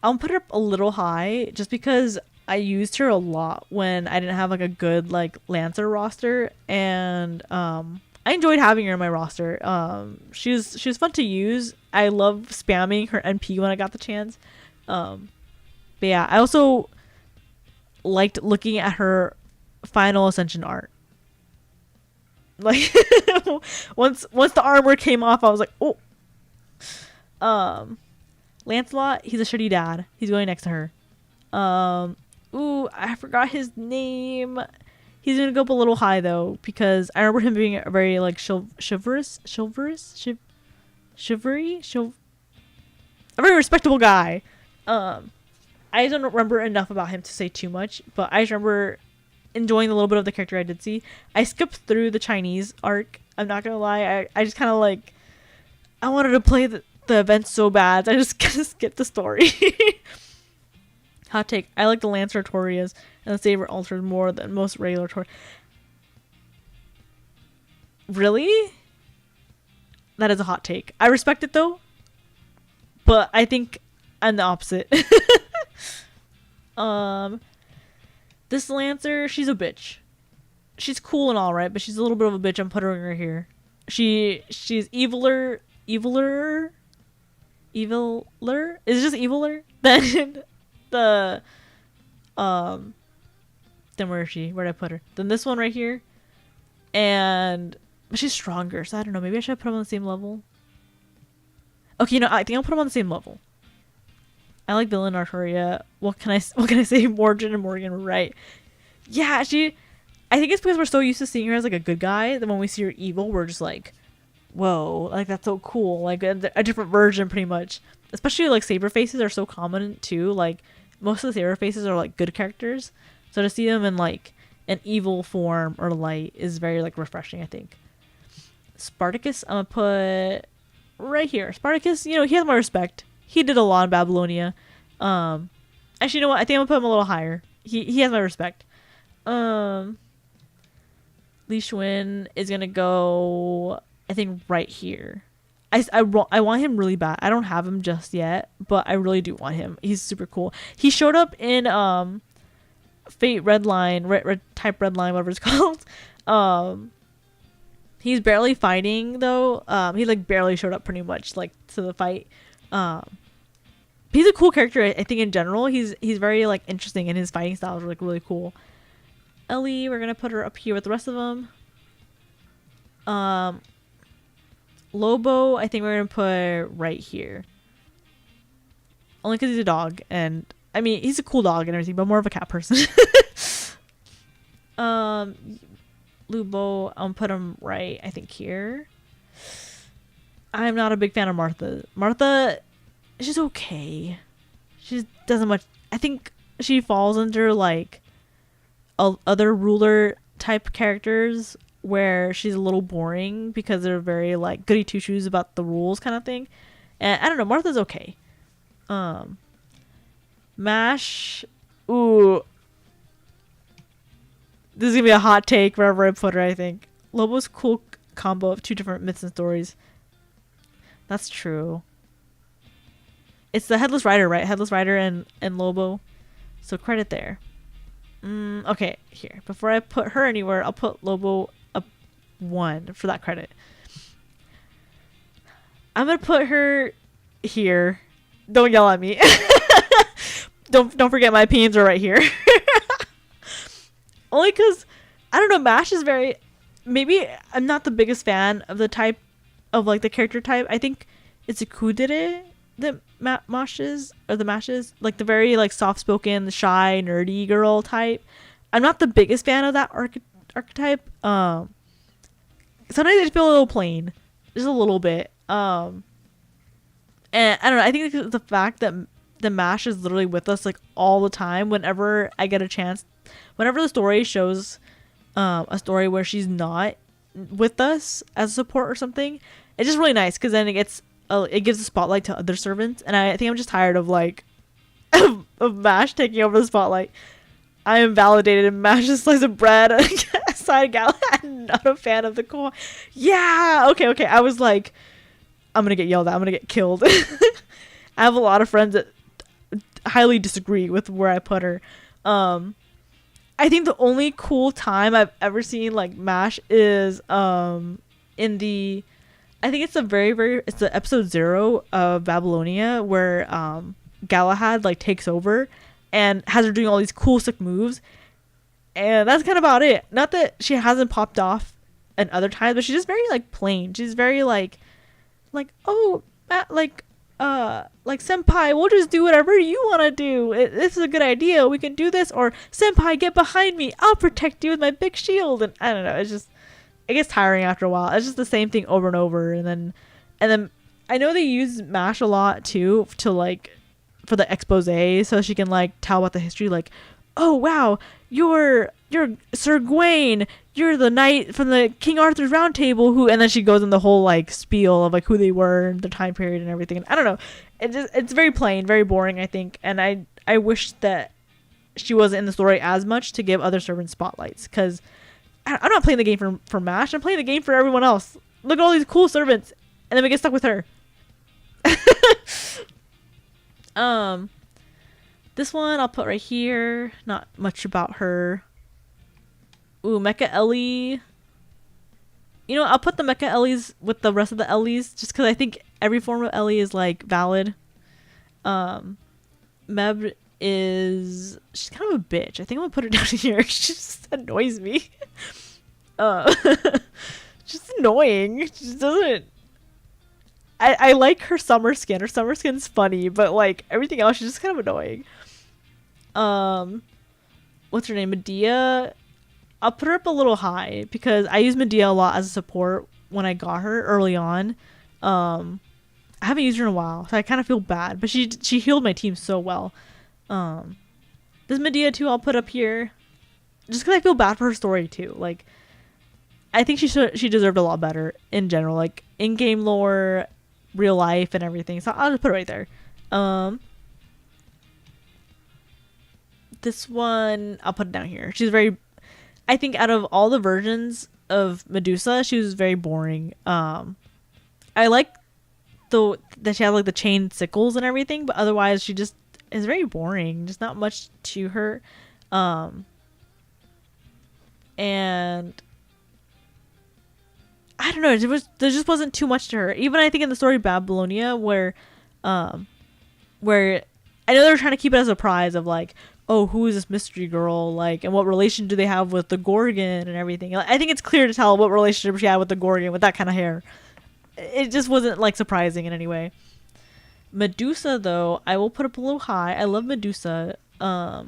[SPEAKER 1] I'll put her up a little high just because I used her a lot when I didn't have, like, a good, like, Lancer roster, and I enjoyed having her in my roster. She was fun to use. I love spamming her NP when I got the chance. But yeah, I also liked looking at her final ascension art. Like, once the armor came off, I was like, oh. Lancelot, he's a shitty dad. He's going next to her. Ooh, I forgot his name. He's gonna go up a little high though, because I remember him being a very, like, chivalry, a very respectable guy. I don't remember enough about him to say too much, but I just remember enjoying the little bit of the character I did see. I skipped through the Chinese arc. I'm not gonna lie. I just kind of, like, I wanted to play the event so bad. I just kind of skipped the story. Hot take. I like the Lancer Torias and the Saber Altars more than most regular Tor. Really? That is a hot take. I respect it though, but I think I'm the opposite. This Lancer, she's a bitch. She's cool and all right, but she's a little bit of a bitch. I'm putting her here. She's eviler. Is it just eviler than the then where is she? Where'd I put her? Then this one right here. And but she's stronger, so I don't know. Maybe I should put them on the same level. Okay, I think I'll put them on the same level. I like Villain Arturia. What can I say? Morgan and Morgan were right. Yeah, I think it's because we're so used to seeing her as like a good guy that when we see her evil, we're just like, whoa, like that's so cool. Like a different version, pretty much. Especially like saber faces are so common too. Like most of the saber faces are like good characters, so to see them in like an evil form or light is very like refreshing, I think. Spartacus, I'm gonna put right here. Spartacus, he has my respect. He did a lot in Babylonia. Actually, you know what? I think I'm gonna put him a little higher. He has my respect. Li Xuan is gonna go, I think, right here. I want him really bad. I don't have him just yet, but I really do want him. He's super cool. He showed up in Fate Redline, red type Redline, whatever it's called. He's barely fighting though. He like barely showed up pretty much like to the fight. He's a cool character. I think in general he's very like interesting, and his fighting styles are like really cool. Ellie, we're gonna put her up here with the rest of them. Lobo, I think we're gonna put right here. Only because he's a dog, and I mean he's a cool dog and everything, but more of a cat person. Lubo, I'll put him right, I think here. I'm not a big fan of Martha. Martha, she's okay. She doesn't much. I think she falls under like other ruler type characters where she's a little boring because they're very like goody two shoes about the rules kind of thing. And I don't know, Martha's okay. Mash, ooh, this is gonna be a hot take wherever I put her. I think Lobo's cool combo of two different myths and stories. That's true. It's the Headless Rider, right? Headless Rider and Lobo. So credit there. Okay, here. Before I put her anywhere, I'll put Lobo up 1 for that credit. I'm gonna put her here. Don't yell at me. Don't forget my opinions are right here. Only because I don't know, Mash is very, maybe I'm not the biggest fan of the type of like the character type. I think it's a kudere that Mash is, or the Mash is like the very like soft spoken, shy, nerdy girl type. I'm not the biggest fan of that archetype. Sometimes I just feel a little plain, just a little bit. And I don't know, I think it's the fact that the Mash is literally with us like all the time. Whenever I get a chance, whenever the story shows a story where she's not with us as a support or something, it's just really nice because then it gives a spotlight to other servants. And I think I'm just tired of like of Mash taking over the spotlight. I am validated in Mash's slice of bread. Aside Galahad, not a fan of the core. Yeah, okay. I was like, I'm gonna get yelled at. I'm gonna get killed. I have a lot of friends that highly disagree with where I put her. I think the only cool time I've ever seen like Mash is in the, I think it's it's the episode 0 of Babylonia where Galahad like takes over and has her doing all these cool sick moves, and that's kind of about it. Not that she hasn't popped off in other times, but she's just very like plain. She's very like oh like senpai, we'll just do whatever you want to do. This is a good idea. We can do this. Or senpai, get behind me. I'll protect you with my big shield. And I don't know. It's just, it gets tiring after a while. It's just the same thing over and over. And then I know they use Mash a lot too to like for the expose, so she can like tell about the history. Like, oh wow, you're Sir Gawain. You're the knight from the King Arthur's Round Table who, and then she goes in the whole like spiel of like who they were and the time period and everything. And I don't know, it's very plain, very boring, I think. And I wish that she wasn't in the story as much to give other servants spotlights, because I'm not playing the game for Mash. I'm playing the game for everyone else. Look at all these cool servants, and then we get stuck with her. This one I'll put right here. Not much about her. Ooh, Mecha Ellie. You know, I'll put the Mecha Ellies with the rest of the Ellies just because I think every form of Ellie is like valid. Meb is, she's kind of a bitch. I think I'm gonna put her down here. She just annoys me. Uh, just annoying. She just doesn't. I like her summer skin. Her summer skin's funny, but like everything else, she's just kind of annoying. What's her name? Medea. I'll put her up a little high because I use Medea a lot as a support when I got her early on. I haven't used her in a while, so I kind of feel bad. But she healed my team so well. This Medea too, I'll put up here, just because I feel bad for her story too. Like, I think she deserved a lot better in general, like in game lore, real life, and everything. So I'll just put it right there. This one I'll put it down here. She's very. I think out of all the versions of Medusa, she was very boring. I like that she had like the chain sickles and everything, but otherwise she just is very boring. Just not much to her. And I don't know. There just wasn't too much to her. Even I think in the story Babylonia, where I know they're trying to keep it as a prize of like, oh, who is this mystery girl, like, and what relation do they have with the Gorgon and everything. I think it's clear to tell what relationship she had with the Gorgon with that kind of hair. It just wasn't like surprising in any way. Medusa though, I will put up a little high. I love Medusa. I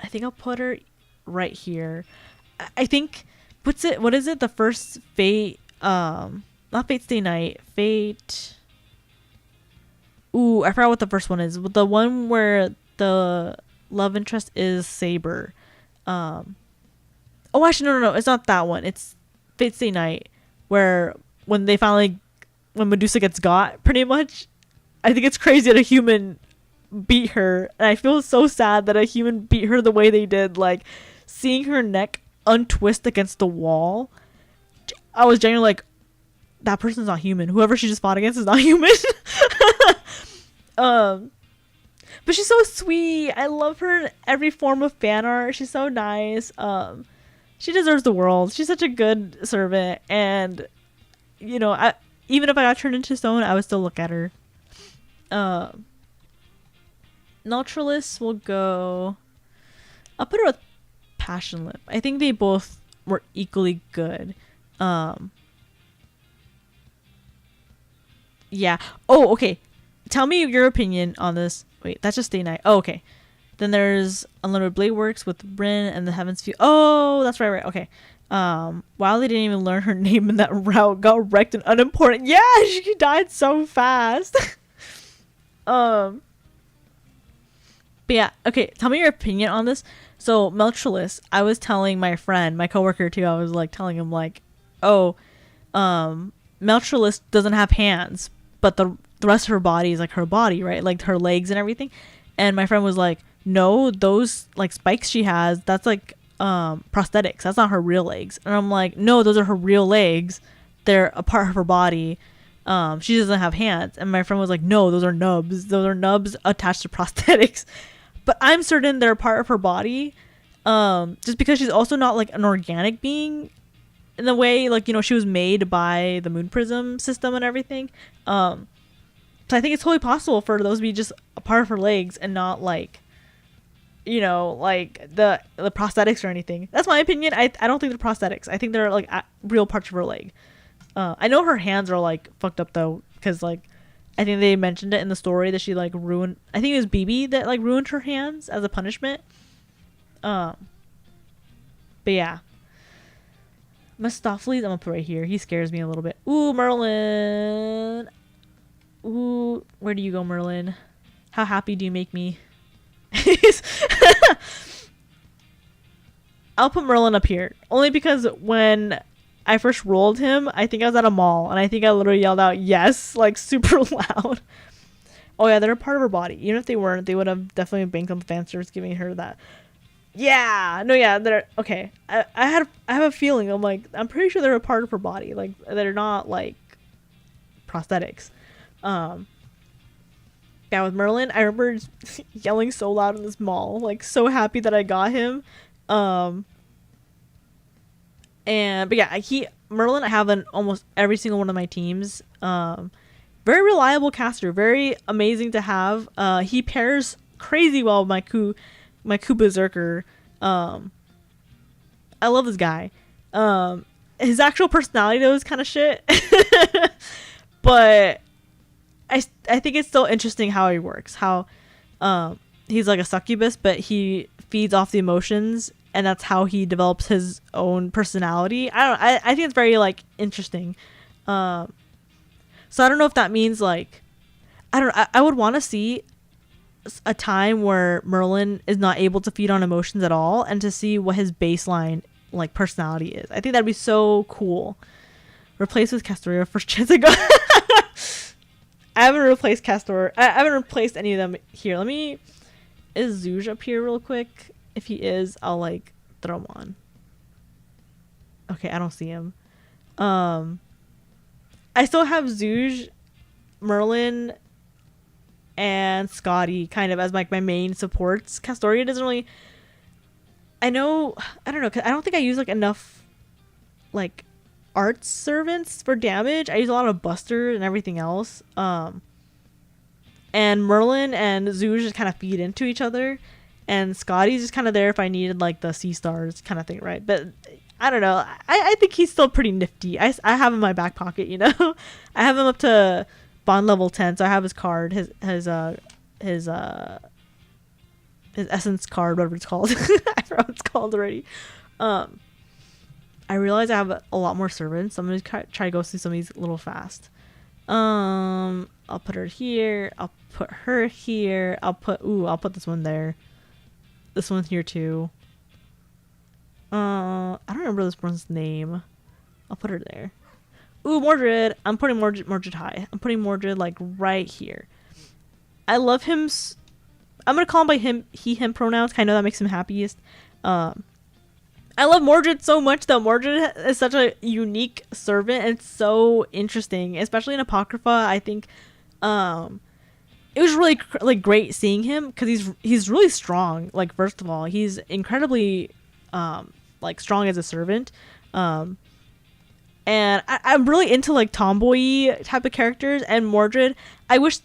[SPEAKER 1] think I'll put her right here. I think what is it? The first Fate, not Fate Stay Night, Fate. Ooh, I forgot what the first one is. The one where the love interest is Saber. Oh, actually, no, it's not that one. It's Fate Stay Night, where when Medusa gets got, pretty much. I think it's crazy that a human beat her, and I feel so sad that a human beat her the way they did. Like, seeing her neck untwist against the wall, I was genuinely like, that person's not human. Whoever she just fought against is not human. But she's so sweet. I love her in every form of fan art. She's so nice. She deserves the world. She's such a good servant, and you know, even if I got turned into stone, I would still look at her. Neutralis will go. I'll put her with Passion Lip. I think they both were equally good. Yeah. Oh, okay. Tell me your opinion on this. Wait, that's just Stay Night. Oh, okay. Then there's Unlimited Blade Works with Bryn and the Heaven's View. Oh, that's right. Okay. Wow, they didn't even learn her name in that route. Got wrecked and unimportant. Yeah, she died so fast. But yeah, okay. Tell me your opinion on this. So Meltralis, I was telling my friend, my coworker too. I was like telling him like, oh, Meltralis doesn't have hands, but the rest of her body is like her body, right? Like her legs and everything. And my friend was like, no, those like spikes she has, that's like prosthetics. That's not her real legs. And I'm like, no, those are her real legs. They're a part of her body. She doesn't have hands. And my friend was like, no, those are nubs. Those are nubs attached to prosthetics. But I'm certain they're a part of her body. Just because she's also not like an organic being in the way, like, you know, she was made by the moon prism system and everything. So I think it's totally possible for those to be just a part of her legs and not like, you know, like the prosthetics or anything. That's my opinion. I don't think they're prosthetics. I think they're like real parts of her leg. I know her hands are like fucked up though, because like I think they mentioned it in the story that she like ruined. I think it was BB that like ruined her hands as a punishment. But yeah, Mephisopheles, I'm gonna put right here. He scares me a little bit. Ooh, Merlin. Ooh, where do you go, Merlin? How happy do you make me? I'll put Merlin up here only because when I first rolled him, I think I was at a mall and I think I literally yelled out yes, like super loud. Oh yeah, they're a part of her body. Even if they weren't, they would have definitely banked on the fan service giving her that. Yeah, no, yeah, they're okay. I have a feeling. I'm pretty sure they're a part of her body. Like they're not like prosthetics. Yeah, with Merlin, I remember yelling so loud in this mall, like so happy that I got him. Um, but yeah, Merlin I have in almost every single one of my teams. Very reliable caster, very amazing to have. He pairs crazy well with my Ku Berserker. I love this guy. His actual personality though is kind of shit, but I think it's still interesting how he works. How he's like a succubus, but he feeds off the emotions, and that's how he develops his own personality. I think it's very like interesting. So I don't know if that means like I would want to see a time where Merlin is not able to feed on emotions at all, and to see what his baseline like personality is. I think that'd be so cool. Replace with Castoria first chance I got. I haven't replaced Castor. I haven't replaced any of them here. Is Zouge up here real quick? If he is, I'll like throw him on. Okay, I don't see him. I still have Zouge, Merlin, and Scotty kind of as like my main supports. Castoria doesn't really. I don't know. 'Cause I don't think I use like enough, like, art servants for damage. I use a lot of Buster and everything else. And Merlin and Zouge just kind of feed into each other, and Scotty's just kind of there if I needed like the C stars kind of thing, right? But I don't know. I think he's still pretty nifty. I have him in my back pocket, you know. I have him up to bond level 10, so I have his card, his essence card, whatever it's called. I forgot what it's called already. I realize I have a lot more servants, so I'm gonna try to go through some of these a little fast. I'll put her here. I'll put her here. I'll put this one there. This one here too. I don't remember this one's name. I'll put her there. Ooh, Mordred. I'm putting Mordred high. I'm putting Mordred like right here. I love him. I'm gonna call him by him pronouns. I know that makes him happiest. I love Mordred so much though. Mordred is such a unique servant and so interesting, especially in Apocrypha. I think it was really like great seeing him because he's really strong. Like, first of all, he's incredibly like strong as a servant. And I'm really into like tomboy type of characters, and Mordred, I wish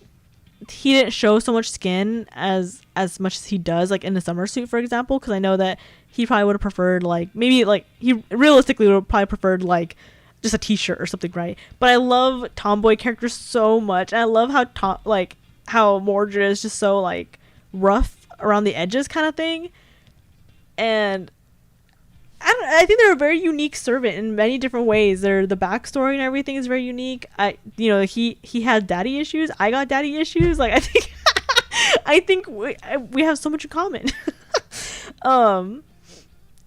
[SPEAKER 1] he didn't show so much skin as much as he does, like in the summer suit, for example, because I know that he probably would have preferred like maybe like he realistically would have probably preferred like just a t-shirt or something, right? But I love tomboy characters so much, and I love how Mordred is just so like rough around the edges kind of thing. And I think they're a very unique servant in many different ways. The backstory and everything is very unique. He had daddy issues. I got daddy issues. Like, I think we have so much in common.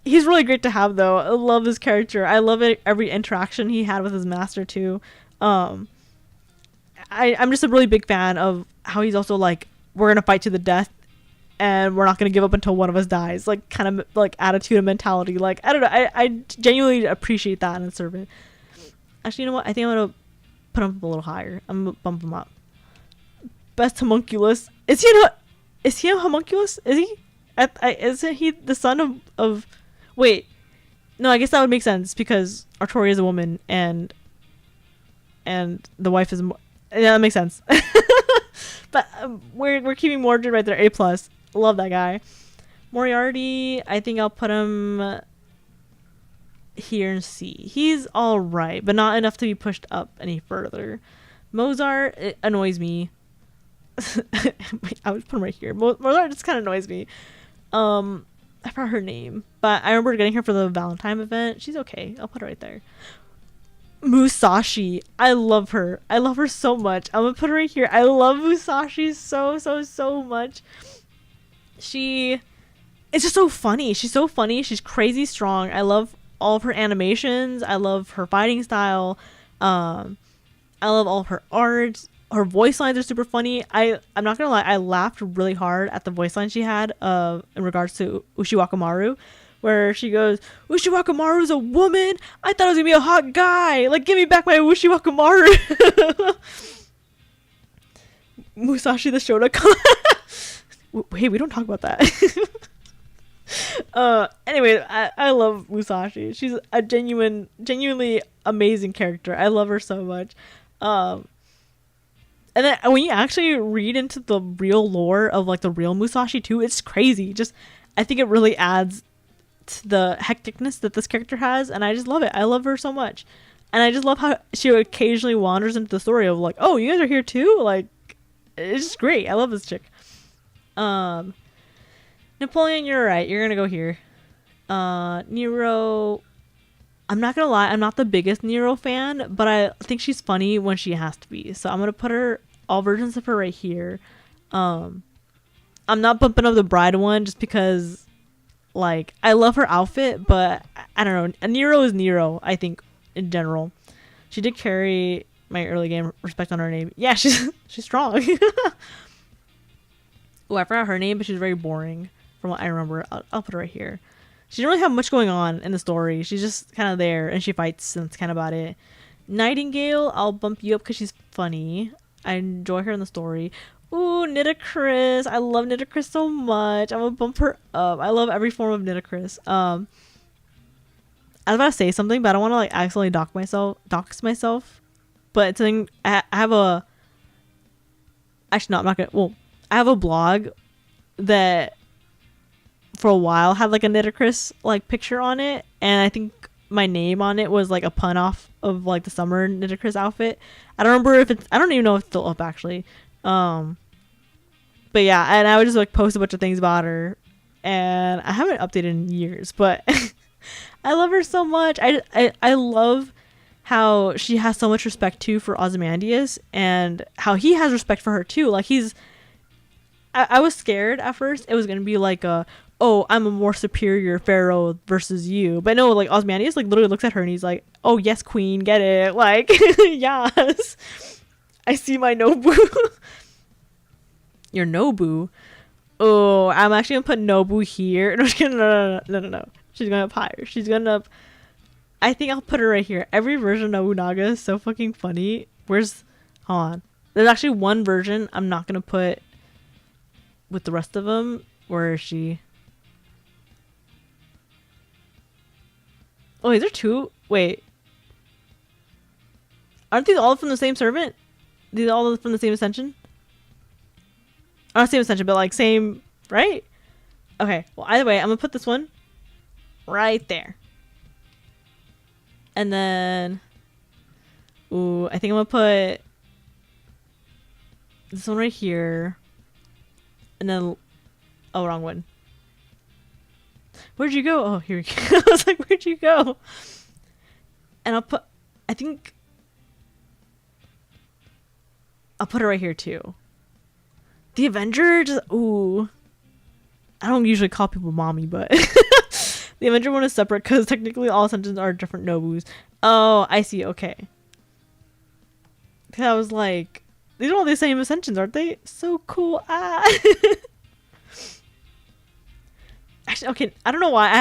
[SPEAKER 1] He's really great to have though. I love this character. I love every interaction he had with his master too. I'm just a really big fan of how he's also like, we're gonna fight to the death, and we're not going to give up until one of us dies. Like, kind of like attitude and mentality. Like, I don't know. I genuinely appreciate that in a servant. Actually, you know what? I think I'm going to put him up a little higher. I'm going to bump him up. Best homunculus. Is he a homunculus? Is he? Isn't he the son of... Wait. No, I guess that would make sense because Artoria is a woman and the wife is... Yeah, that makes sense. But we're keeping Mordred right there. A+. Love that guy. Moriarty, I think I'll put him here in C. He's alright, but not enough to be pushed up any further. Mozart, it annoys me. I would put him right here. Mozart just kind of annoys me. I forgot her name, but I remember getting her for the Valentine event. She's okay. I'll put her right there. Musashi, I love her. I love her so much. I'm gonna put her right here. I love Musashi so much. It's just so funny. She's so funny. She's crazy strong. I love all of her animations. I love her fighting style. I love all of her art. Her voice lines are super funny. I'm not gonna lie, I laughed really hard at the voice line she had in regards to Ushiwakamaru, where she goes, "Ushiwakamaru's a woman? I thought it was gonna be a hot guy. Like, give me back my Ushiwakamaru." Musashi the Shotokan. Hey, we don't talk about that. Anyway, I love Musashi. She's a genuinely amazing character. I love her so much. And then when you actually read into the real lore of like the real Musashi too, it's crazy. Just I think it really adds to the hecticness that this character has, and I just love it. I love her so much. And I just love how she occasionally wanders into the story of like, oh, you guys are here too? Like, it's just great. I love this chick. Napoleon, you're right. You're gonna go here. Nero, I'm not gonna lie, I'm not the biggest Nero fan, but I think she's funny when she has to be. So I'm gonna put her, all versions of her right here. I'm not bumping up the bride one just because, like, I love her outfit, but I don't know. Nero is Nero, I think, in general. She did carry my early game, respect on her name. Yeah, she's strong. Oh, I forgot her name, but she's very boring from what I remember. I'll put her right here. She didn't really have much going on in the story. She's just kind of there, and she fights, and that's kind of about it. Nightingale, I'll bump you up because she's funny. I enjoy her in the story. Ooh, Nitocris. I love Nitocris so much. I'm gonna bump her up. I love every form of Nitocris. I was about to say something, but I don't want to like accidentally dox myself. But it's something I have a. Actually, no, I'm not gonna. Well, I have a blog that for a while had like a Nitocris like picture on it, and I think my name on it was like a pun off of like the summer Nitocris outfit. I don't remember if it's. I don't even know if it's still up actually. But yeah, and I would just like post a bunch of things about her, and I haven't updated in years, but I love her so much. I love how she has so much respect too for Ozymandias, and how he has respect for her too. Like I was scared at first it was gonna be like oh, I'm a more superior pharaoh versus you, but no, like Ozymandias like literally looks at her and he's like, oh yes, queen, get it, like yes, I see my Nobu. Your Nobu? Oh, I'm actually gonna put Nobu here. No, no. She's going up higher. She's going up. I think I'll put her right here. Every version of Nobunaga is so fucking funny. Hold on. There's actually one version I'm not gonna put with the rest of them. Where is she? Oh, is there two? Wait. Aren't these all from the same servant? These are all from the same ascension? Not same ascension, but like same, right? Okay, well, either way, I'm gonna put this one right there. And then, ooh, I think I'm gonna put this one right here. And then, oh, wrong one. Where'd you go? Oh, here we go. I was like, where'd you go? And I'll put her right here too. The Avenger, ooh. I don't usually call people mommy, but the Avenger one is separate because technically all ascensions are different Nobus. Oh, I see. Okay. Because I was like, these are all the same ascensions, aren't they? So cool. Ah. Actually, okay. I don't know why.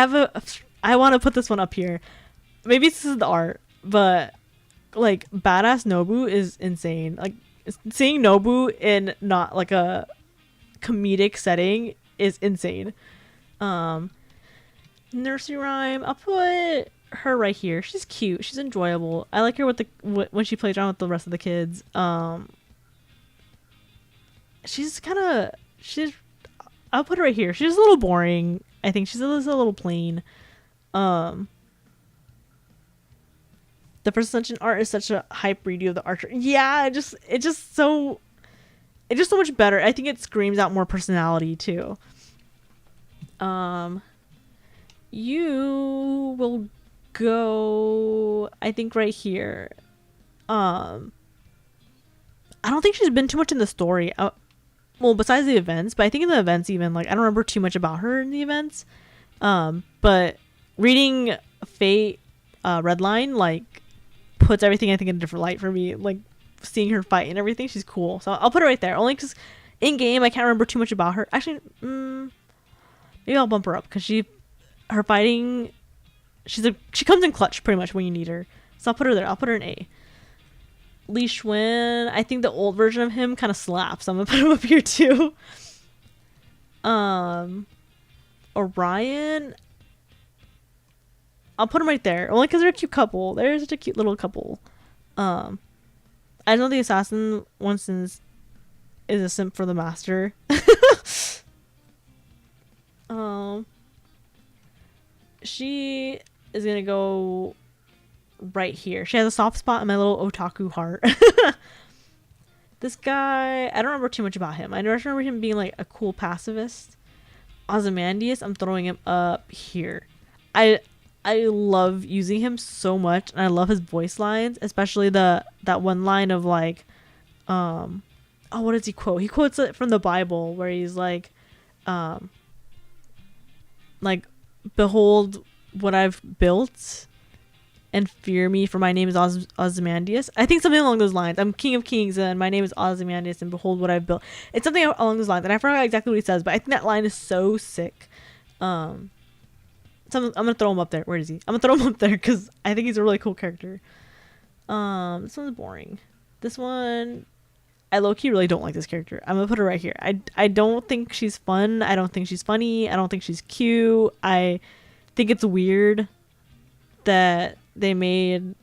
[SPEAKER 1] I want to put this one up here. Maybe this is the art, but like badass Nobu is insane. Like seeing Nobu in not like a comedic setting is insane. Nursery rhyme, I'll put her right here. She's cute. She's enjoyable. I like her with when she plays around with the rest of the kids. I'll put her right here. She's a little boring. I think she's a little plain. The first ascension art is such a hype redo of the archer. Yeah, it's just so much better. I think it screams out more personality too. You will go, I think, right here. I don't think she's been too much in the story. Well, besides the events, but I think in the events even, like, I don't remember too much about her in the events. But reading Fate Redline, like, puts everything, I think, in a different light for me. Like, seeing her fight and everything, she's cool. So I'll put her right there. Only because in game, I can't remember too much about her. Actually, maybe I'll bump her up because her fighting, she comes in clutch pretty much when you need her. So I'll put her there. I'll put her in A. Lee Schwinn, I think the old version of him kind of slaps. I'm gonna put him up here too. Orion, I'll put him right there. Only because they're a cute couple. They're such a cute little couple. I know the assassin once is a simp for the master. She is gonna go right here. She has a soft spot in my little otaku heart. This guy, I don't remember too much about him. I just remember him being like a cool pacifist. Ozymandias, I'm throwing him up here. I love using him so much, and I love his voice lines, especially that one line of like, what does he quote? He quotes it from the Bible where he's like, behold what I've built and fear me, for my name is Ozymandias. I think something along those lines. I'm king of kings and my name is Ozymandias and behold what I've built. It's something along those lines, and I forgot exactly what he says, but I think that line is so sick. I'm gonna throw him up there. Where is he? I'm gonna throw him up there because I think he's a really cool character. This one's boring. This one, I low-key really don't like this character. I'm gonna put her right here. I don't think she's fun. I don't think she's funny. I don't think she's cute. I think it's weird that they made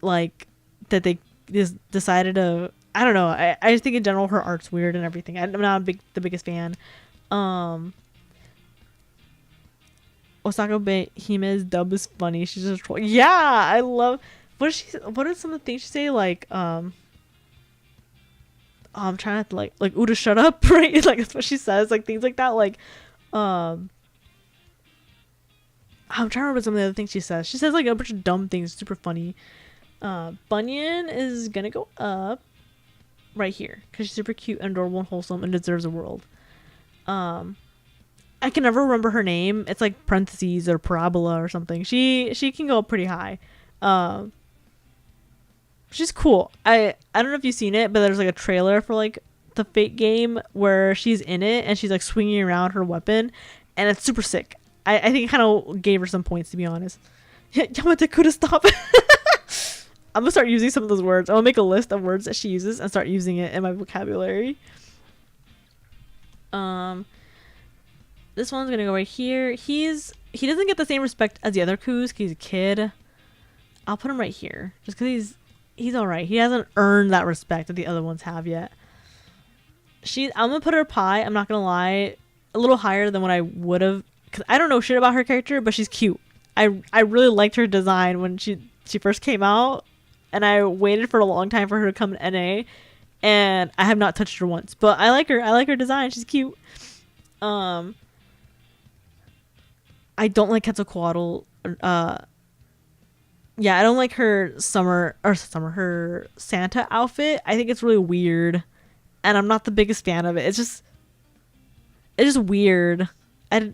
[SPEAKER 1] like that they just decided to. I don't know. I just think in general her art's weird and everything. I'm not the biggest fan. Osaka Behime's dub is funny. She's just troll. Yeah, I love. What are some of the things she say? Like, I'm trying to like Uda, shut up, right? Like that's what she says. Like things like that. Like, I'm trying to remember some of the other things she says. She says like a bunch of dumb things, super funny. Bunyan is gonna go up right here because she's super cute and adorable and wholesome and deserves a world. I can never remember her name. It's like parentheses or parabola or something. She can go up pretty high. She's cool. I don't know if you've seen it, but there's like a trailer for like the Fate game where she's in it and she's like swinging around her weapon, and it's super sick. I think it kind of gave her some points, to be honest. Yamate Kuda, stop. I'm gonna start using some of those words. I'm gonna make a list of words that she uses and start using it in my vocabulary. This one's gonna go right here. He doesn't get the same respect as the other Kus because he's a kid. I'll put him right here just because he's all right. He hasn't earned that respect that the other ones have yet. I'm gonna put her pie. I'm not gonna lie, a little higher than what I would have, because I don't know shit about her character, but she's cute. I really liked her design when she first came out, and I waited for a long time for her to come to NA, and I have not touched her once. But I like her. I like her design. She's cute. I don't like Quetzalcoatl. Yeah, I don't like her her Santa outfit. I think it's really weird, and I'm not the biggest fan of it. It's just weird. I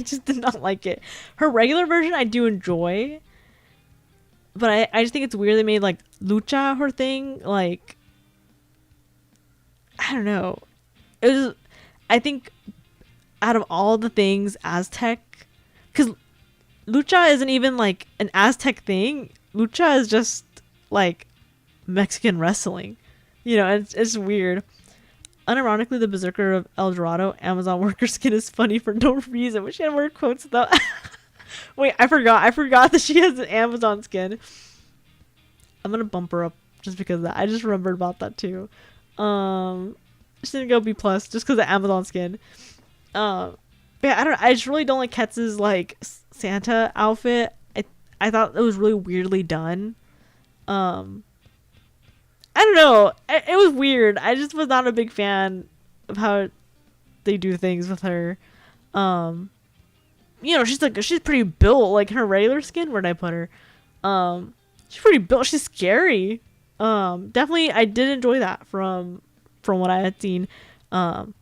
[SPEAKER 1] just did not like it. Her regular version I do enjoy, but I just think it's weird they made like Lucha her thing. Like, I don't know. I think out of all the things Aztec, because Lucha isn't even like an Aztec thing. Lucha is just like Mexican wrestling. You know, it's weird. Unironically, the Berserker of El Dorado Amazon worker skin is funny for no reason. Wish she had more quotes though. Wait, I forgot that she has an Amazon skin. I'm gonna bump her up just because of that. I just remembered about that too. She's gonna go B+ just because of the Amazon skin. Yeah, I just really don't like Ketz's like Santa outfit. I thought it was really weirdly done. I don't know. It was weird. I just was not a big fan of how they do things with her. You know, she's pretty built. Like her regular skin, where'd I put her? She's pretty built. She's scary. Definitely, I did enjoy that from what I had seen. And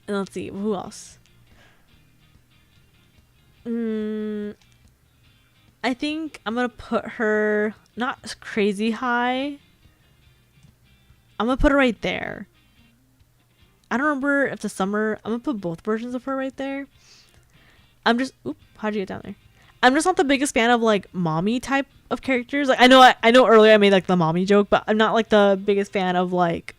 [SPEAKER 1] let's see, who else? I think I'm gonna put her not crazy high. I'm gonna put her right there. I don't remember if the summer. I'm gonna put both versions of her right there. How'd you get down there? I'm just not the biggest fan of like mommy type of characters. Like I know earlier I made like the mommy joke, but I'm not like the biggest fan of like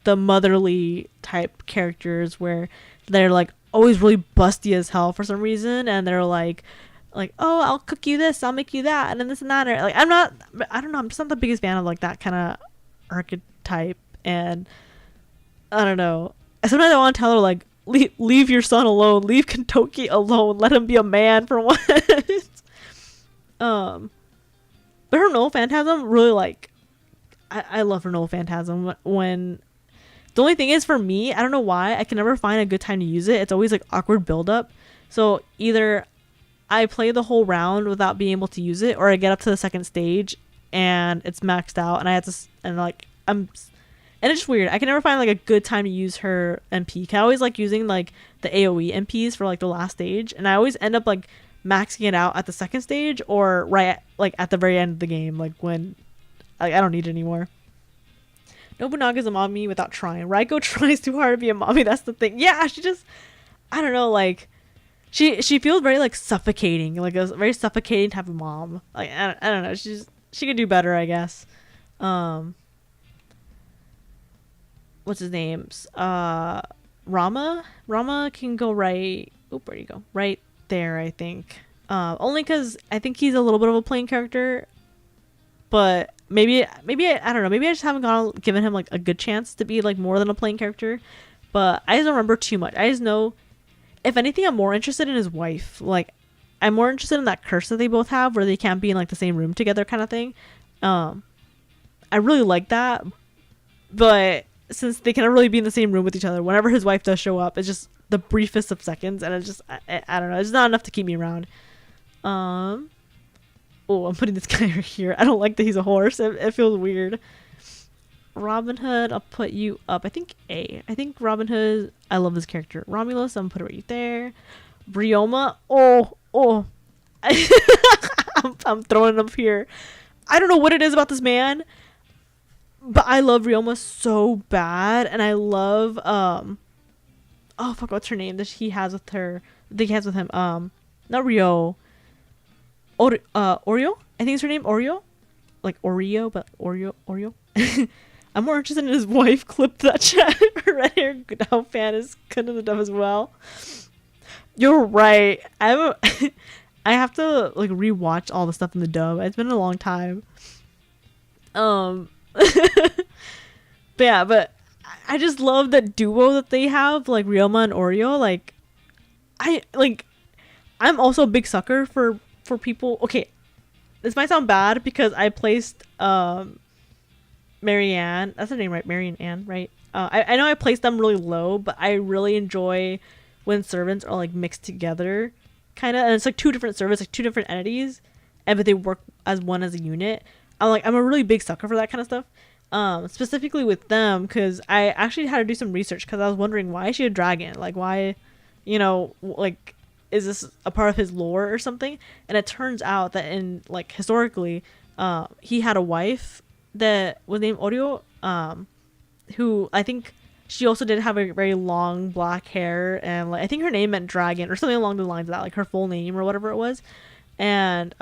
[SPEAKER 1] the motherly type characters where they're like always really busty as hell for some reason, and they're like, oh, I'll cook you this, I'll make you that, and then this and that. Or, like, I don't know, I'm just not the biggest fan of like that kind of archetype. And I don't know, sometimes I want to tell her like, leave your son alone, leave Kentucky alone, let him be a man for once. um but her null phantasm really like, I love her null phantasm. When the only thing is, for me, I don't know why, I can never find a good time to use it. It's always like awkward build up. So either I play the whole round without being able to use it, or I get up to the second stage and it's maxed out and I have to, and like and it's just weird. I can never find like a good time to use her MP. I always like using like the AoE MPs for like the last stage, and I always end up like maxing it out at the second stage or like at the very end of the game, like when I don't need it anymore. Nobunaga's a mommy without trying. Raiko tries too hard to be a mommy. That's the thing. Yeah, she just, I don't know, like she feels very like suffocating, like a very suffocating type of mom. Like I don't know. She could do better, I guess. What's his name? Rama can go right. Oh, where do you go? Right there, I think. Only because I think he's a little bit of a plain character, but maybe I don't know. Maybe I just haven't given him like a good chance to be like more than a plain character. But I just don't remember too much. I just know, if anything, I'm more interested in his wife. Like, I'm more interested in that curse that they both have, where they can't be in like the same room together, kind of thing. I really like that, but since they can't really be in the same room with each other, whenever his wife does show up, it's just the briefest of seconds, and it's just I don't know. It's not enough to keep me around. Oh, I'm putting this guy right here. I don't like that he's a horse. It feels weird. Robin Hood, I'll put you up. I think A. I think Robin Hood, I love this character. Romulus, I'm gonna put it right there. Ryoma, oh. I'm throwing it up here. I don't know what it is about this man, but I love Ryoma so bad, and I love oh fuck, what's her name that he has with her? I think he has with him. Not Rio. Oreo? I think it's her name, Oreo? Like Oreo, but Oreo. I'm more interested in his wife. Clip that chat. Red hair down fan is kind of the dub as well. You're right. I have to like rewatch all the stuff in the dub. It's been a long time. But yeah, but I just love that duo that they have, like Ryoma and Oreo. Like, I'm also a big sucker for people. Okay, this might sound bad because I placed Marianne. That's her name, right? Marianne, right? I know I placed them really low, but I really enjoy when servants are like mixed together, kind of, and it's like two different servants, like two different entities, and but they work as one as a unit. I'm a really big sucker for that kind of stuff. Specifically with them, because I actually had to do some research because I was wondering, why is she a dragon? Like, why, like, is this a part of his lore or something? And it turns out that in like historically, he had a wife that was named Oreo, who I think she also did have a very long black hair, and like I think her name meant dragon or something along the lines of that, like her full name or whatever it was. And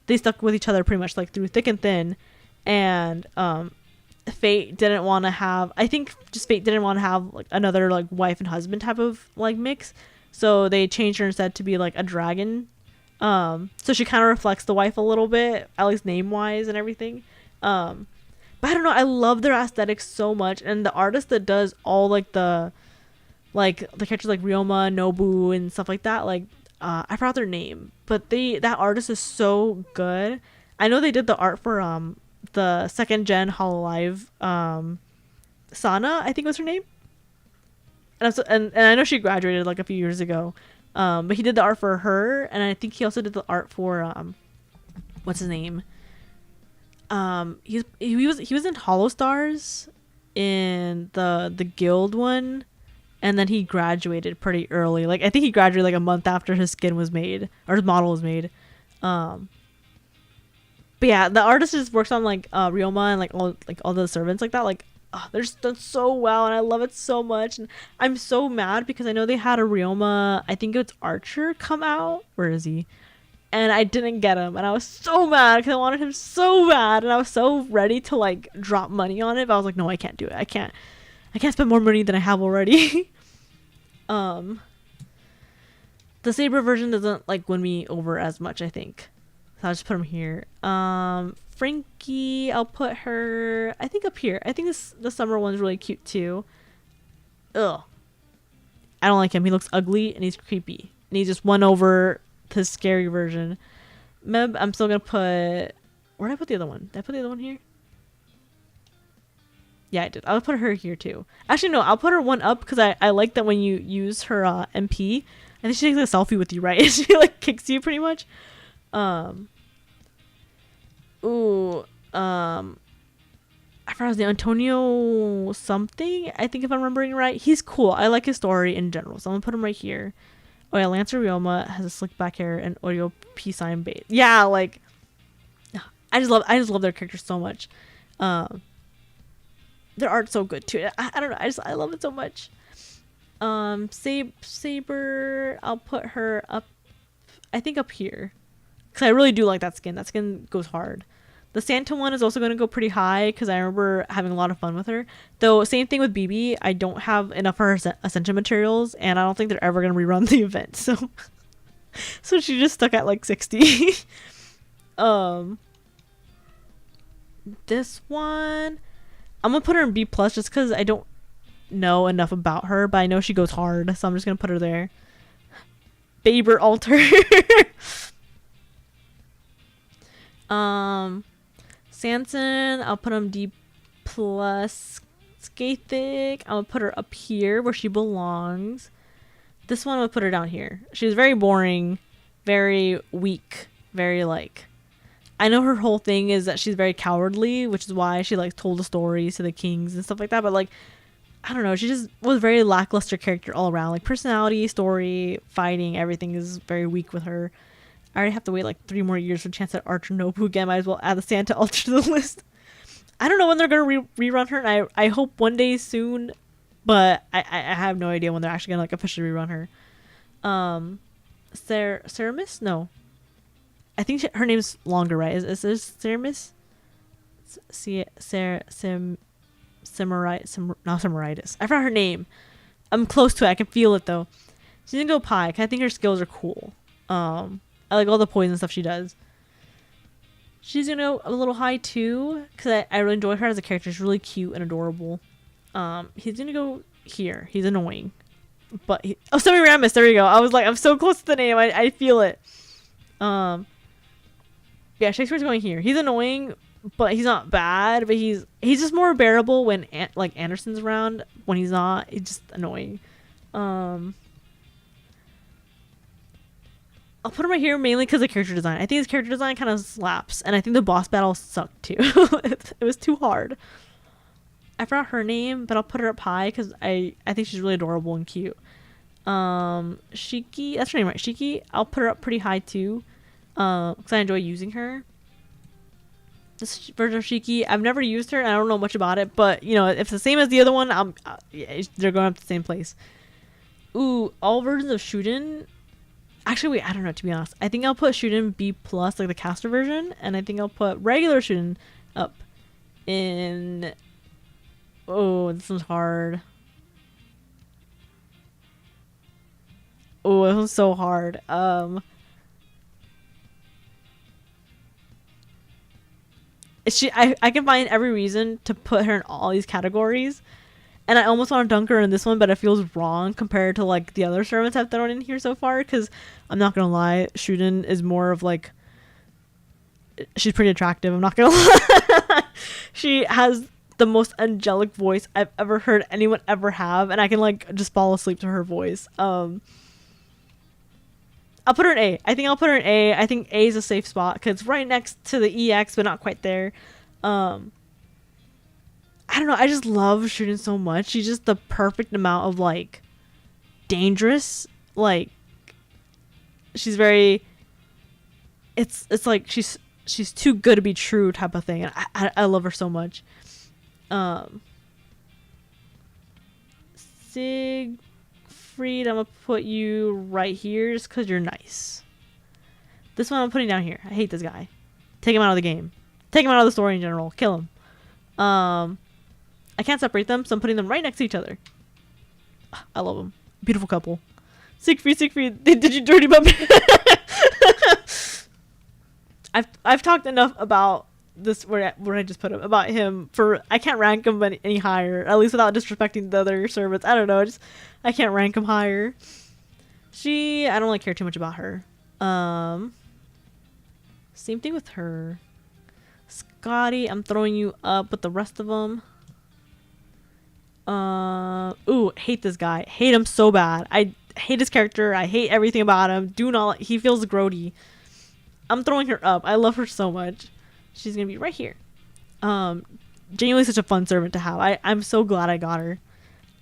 [SPEAKER 1] they stuck with each other pretty much like through thick and thin. And Fate didn't want to have, I think just Fate didn't want to have like another like wife and husband type of like mix, so they changed her instead to be like a dragon. So she kind of reflects the wife a little bit, at least name wise and everything. But I don't know, I love their aesthetics so much, and the artist that does all like the characters like Ryoma, Nobu, and stuff like that, like I forgot their name, but that artist is so good. I know they did the art for the second gen Hololive, Sana, I think was her name, and I know she graduated like a few years ago, but he did the art for her, and I think he also did the art for what's his name, he was in Hollow Stars in the guild one, and then he graduated pretty early. Like I think he graduated like a month after his skin was made, or his model was made. But yeah, the artist just works on like Ryoma and like all the servants like that. Like they're just done so well, and I love it so much. And I'm so mad because I know they had a Ryoma, I think it's Archer, come out. Where is he? and I didn't get him, and I was so mad because I wanted him so bad, and I was so ready to like drop money on it, but I was like, no, I can't do it. I can't spend more money than I have already. The saber version doesn't like win me over as much, I think. So I'll just put him here. Frankie, I'll put her, I think, up here. I think the summer one's really cute too. Ugh. I don't like him. He looks ugly and he's creepy. And he just won over the scary version. Meb, I'm still gonna put, where did I put the other one? Did I put the other one here? Yeah, I did. I'll put her here too. Actually, no, I'll put her one up because I like that when you use her MP, I think she takes a selfie with you, right? She like kicks you pretty much. I forgot his name. Antonio something, I think, if I'm remembering right. He's cool. I like his story in general, so I'm gonna put him right here. Oh yeah, Lancer Ryoma has a slick back hair and audio peace sign bait. Yeah, like I just love their characters so much. Their art's so good too. I don't know. I love it so much. Saber, I'll put her up, I think, up here, because I really do like that skin. That skin goes hard. The Santa one is also going to go pretty high because I remember having a lot of fun with her. Though, same thing with BB. I don't have enough of her Ascension materials, and I don't think they're ever going to rerun the event. So she just stuck at like 60. This one, I'm going to put her in B+ just because I don't know enough about her, but I know she goes hard, so I'm just going to put her there. Baber Alter. Sanson, I'll put him D+. Skathic, I'll put her up here where she belongs. This one, I'll put her down here. She's very boring, very weak, very like, I know her whole thing is that she's very cowardly, which is why she like told the stories to the kings and stuff like that, but like, I don't know, she just was a very lackluster character all around. Like personality, story, fighting, everything is very weak with her. I already have to wait like 3 more years for a chance at Archer Nobu again. Might as well add the Santa Ultra to the list. I don't know when they're going to rerun her, and I hope one day soon, but I have no idea when they're actually going to like officially rerun her. Ceramis? No. I think her name's longer, right? Is this Ceramis? Samaritis. I forgot her name. I'm close to it. I can feel it though. She's gonna go Pi, because I think her skills are cool. I like all the poison stuff she does. She's gonna go a little high too, because I really enjoy her as a character. She's really cute and adorable. He's gonna go here. He's annoying, but Semiramis. There we go. I was like, I'm so close to the name. I feel it. Yeah, Shakespeare's going here. He's annoying, but he's not bad. But he's just more bearable when like Anderson's around. When he's not, he's just annoying. I'll put him right here mainly because of character design. I think his character design kind of slaps, and I think the boss battle sucked too. It was too hard. I forgot her name, but I'll put her up high because I think she's really adorable and cute. Shiki, that's her name, right? Shiki, I'll put her up pretty high too, because I enjoy using her. This version of Shiki, I've never used her, and I don't know much about it, but you know, if it's the same as the other one, yeah, they're going up to the same place. Ooh, all versions of Shuden. Actually, wait, I don't know, to be honest. I think I'll put Shuden B+, like the caster version, and I think I'll put regular Shuden up in... Oh, this one's hard. Oh, this one's so hard. I can find every reason to put her in all these categories. And I almost want to dunk her in this one, but it feels wrong compared to like the other servants I've thrown in here so far. Because I'm not gonna lie, Shuden is more of like, she's pretty attractive. I'm not gonna lie. She has the most angelic voice I've ever heard anyone ever have, and I can like just fall asleep to her voice. I'll put her in A. I think I'll put her in A. I think A is a safe spot because it's right next to the EX, but not quite there. I don't know, I just love Shuden so much. She's just the perfect amount of like dangerous, like she's very, it's like she's too good to be true type of thing, and I love her so much. Siegfried, I'm gonna put you right here just because you're nice. This one I'm putting down here. I hate this guy. Take him out of the game. Take him out of the story in general. Kill him. I can't separate them, so I'm putting them right next to each other. I love them. Beautiful couple. Siegfried, did you dirty bum? I've talked enough about this where I just put him about him for I can't rank him any higher, at least without disrespecting the other servants. I don't know, I can't rank him higher. I don't really care too much about her. Same thing with her. Scotty, I'm throwing you up with the rest of them. Ooh, hate this guy. Hate him so bad. I hate his character. I hate everything about him. He feels grody. I'm throwing her up. I love her so much. She's gonna be right here. Genuinely such a fun servant to have. I'm so glad I got her.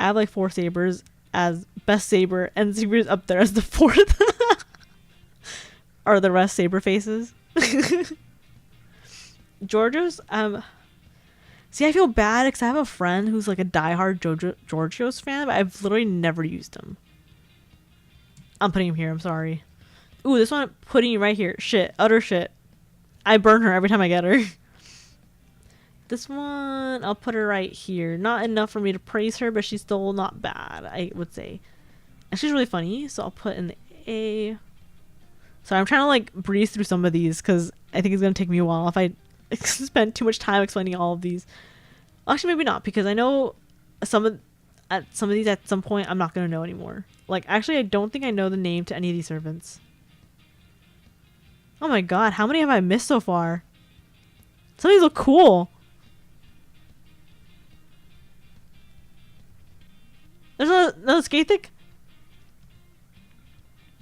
[SPEAKER 1] I have like 4 sabers as best saber, and Saber's up there as the 4th. Are the rest saber faces? Georgios, see, I feel bad because I have a friend who's like a diehard Georgios fan, but I've literally never used him. I'm putting him here. I'm sorry. Ooh, this one I'm putting you right here. Shit, utter shit. I burn her every time I get her. This one, I'll put her right here. Not enough for me to praise her, but she's still not bad, I would say. And she's really funny, so I'll put in the A. Sorry, I'm trying to like breeze through some of these because I think it's going to take me a while if I spend too much time explaining all of these. Actually, maybe not, because I know some of these at some point I'm not going to know anymore. Like, actually, I don't think I know the name to any of these servants. Oh my god, how many have I missed so far? Some of these look cool. There's another Skathic?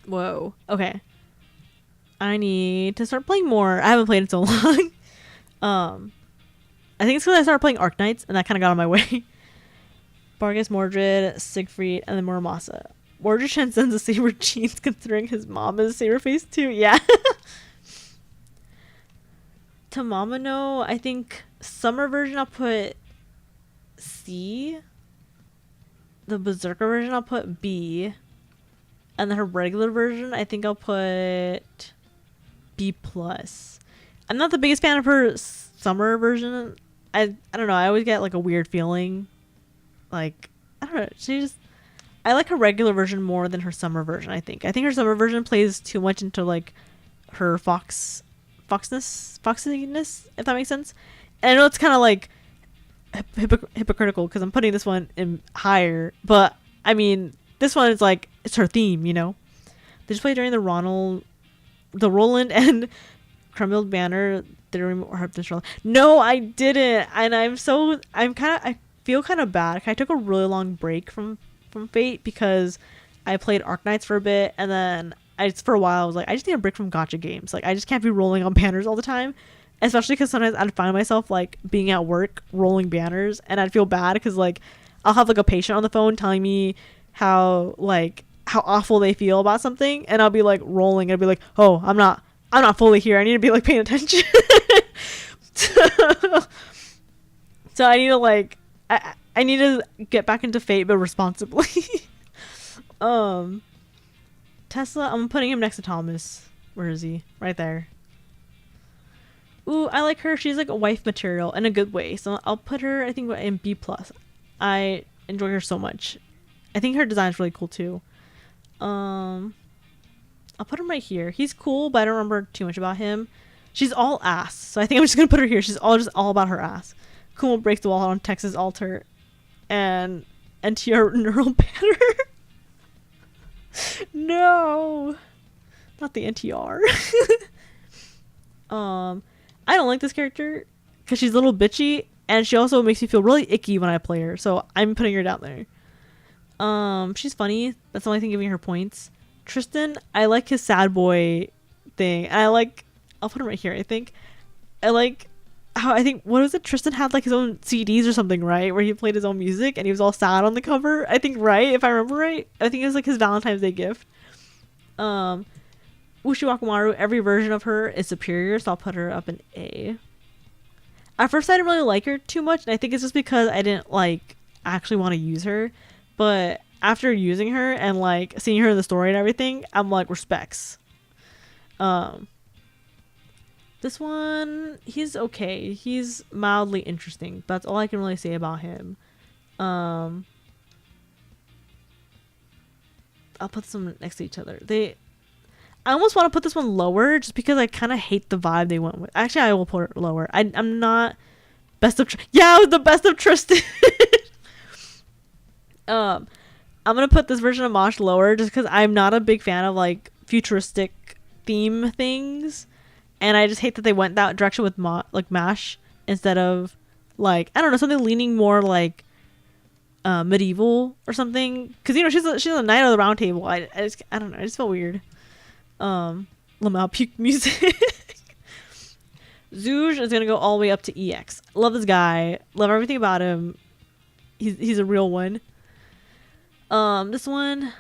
[SPEAKER 1] Whoa. Okay. I need to start playing more. I haven't played in so long. I think it's because I started playing Arknights and that kind of got on my way. Bargus, Mordred, Siegfried, and then Muramasa. Mordred transcends the saber genes considering his mom is saber face too. Yeah. Tamamano, I think summer version I'll put C. The Berserker version I'll put B. And then her regular version I think I'll put B+. I'm not the biggest fan of her summer version. I don't know, I always get like a weird feeling. Like, I don't know, I like her regular version more than her summer version, I think. I think her summer version plays too much into like her foxiness, if that makes sense. And I know it's kind of like hypocritical because I'm putting this one in higher, but I mean, this one is like, it's her theme, you know? They just played during the Roland and Crumbled Banner. No, I didn't. And I feel kind of bad. I took a really long break from Fate because I played Arknights for a bit, and then for a while I was like, I just need a break from gacha games. Like, I just can't be rolling on banners all the time, especially because sometimes I'd find myself like being at work rolling banners, and I'd feel bad because like I'll have like a patient on the phone telling me how awful they feel about something, and I'll be like rolling and I'll be like, oh, I'm not fully here. I need to be like paying attention. So I need to like I need to get back into Fate, but responsibly. Tesla, I'm putting him next to Thomas. Where is he? Right there. Ooh, I like her. She's like a wife material in a good way. So I'll put her, I think, in B+. I enjoy her so much. I think her design is really cool too. I'll put him right here. He's cool, but I don't remember too much about him. She's all ass, so I think I'm just gonna put her here. She's all about her ass. Kumo breaks the wall on Texas altar, and NTR neural banner. No, not the NTR. I don't like this character because she's a little bitchy, and she also makes me feel really icky when I play her. So I'm putting her down there. She's funny. That's the only thing giving her points. Tristan, I like his sad boy thing. And I'll put him right here, I think. I like how, what was it? Tristan had like his own CDs or something, right? Where he played his own music and he was all sad on the cover. I think, right? If I remember right. I think it was like his Valentine's Day gift. Ushi Wakamaru, every version of her is superior, so I'll put her up in A. At first, I didn't really like her too much, and I think it's just because I didn't like actually want to use her. But after using her and like seeing her in the story and everything, I'm like, respects. This one, he's okay. He's mildly interesting. That's all I can really say about him. I'll put some next to each other. I almost want to put this one lower just because I kind of hate the vibe they went with. Actually, I will put it lower. I'm not best of... Yeah, I was the best of Tristan. I'm going to put this version of Mosh lower just because I'm not a big fan of, like, futuristic theme things. And I just hate that they went that direction with, like, MASH instead of, like, I don't know, something leaning more, like, medieval or something. Because, you know, she's a knight of the round table. I don't know. I just felt weird. Lamau puke music. Zouge is gonna go all the way up to EX. Love this guy. Love everything about him. He's a real one. This one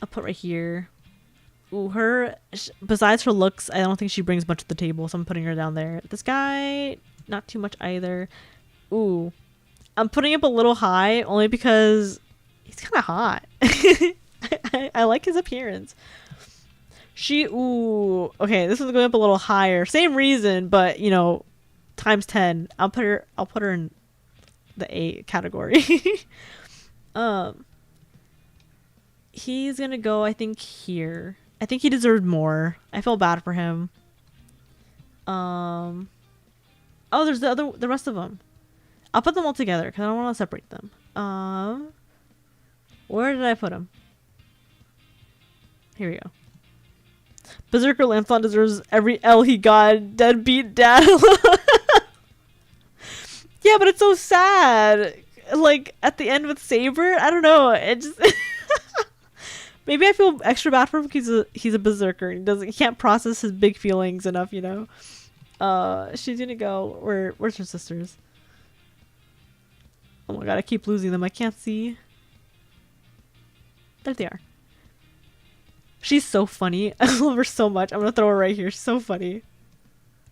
[SPEAKER 1] I'll put right here. Ooh, besides her looks, I don't think she brings much to the table, so I'm putting her down there. This guy, not too much either. Ooh, I'm putting him up a little high only because he's kind of hot. I like his appearance. Ooh, okay, this one's going up a little higher. Same reason, but, you know, times 10. I'll put her in the A category. He's gonna go, I think, here. I think he deserved more. I feel bad for him. Oh, there's the rest of them. I'll put them all together because I don't want to separate them. Where did I put them? Here we go. Berserker Lancelot deserves every L he got. Deadbeat dad. Yeah, but it's so sad. Like, at the end with Saber, I don't know. It just... Maybe I feel extra bad for him because he's a berserker. He can't process his big feelings enough, you know? She's gonna go... Where's her sisters? Oh my god, I keep losing them. I can't see. There they are. She's so funny. I love her so much. I'm gonna throw her right here. She's so funny.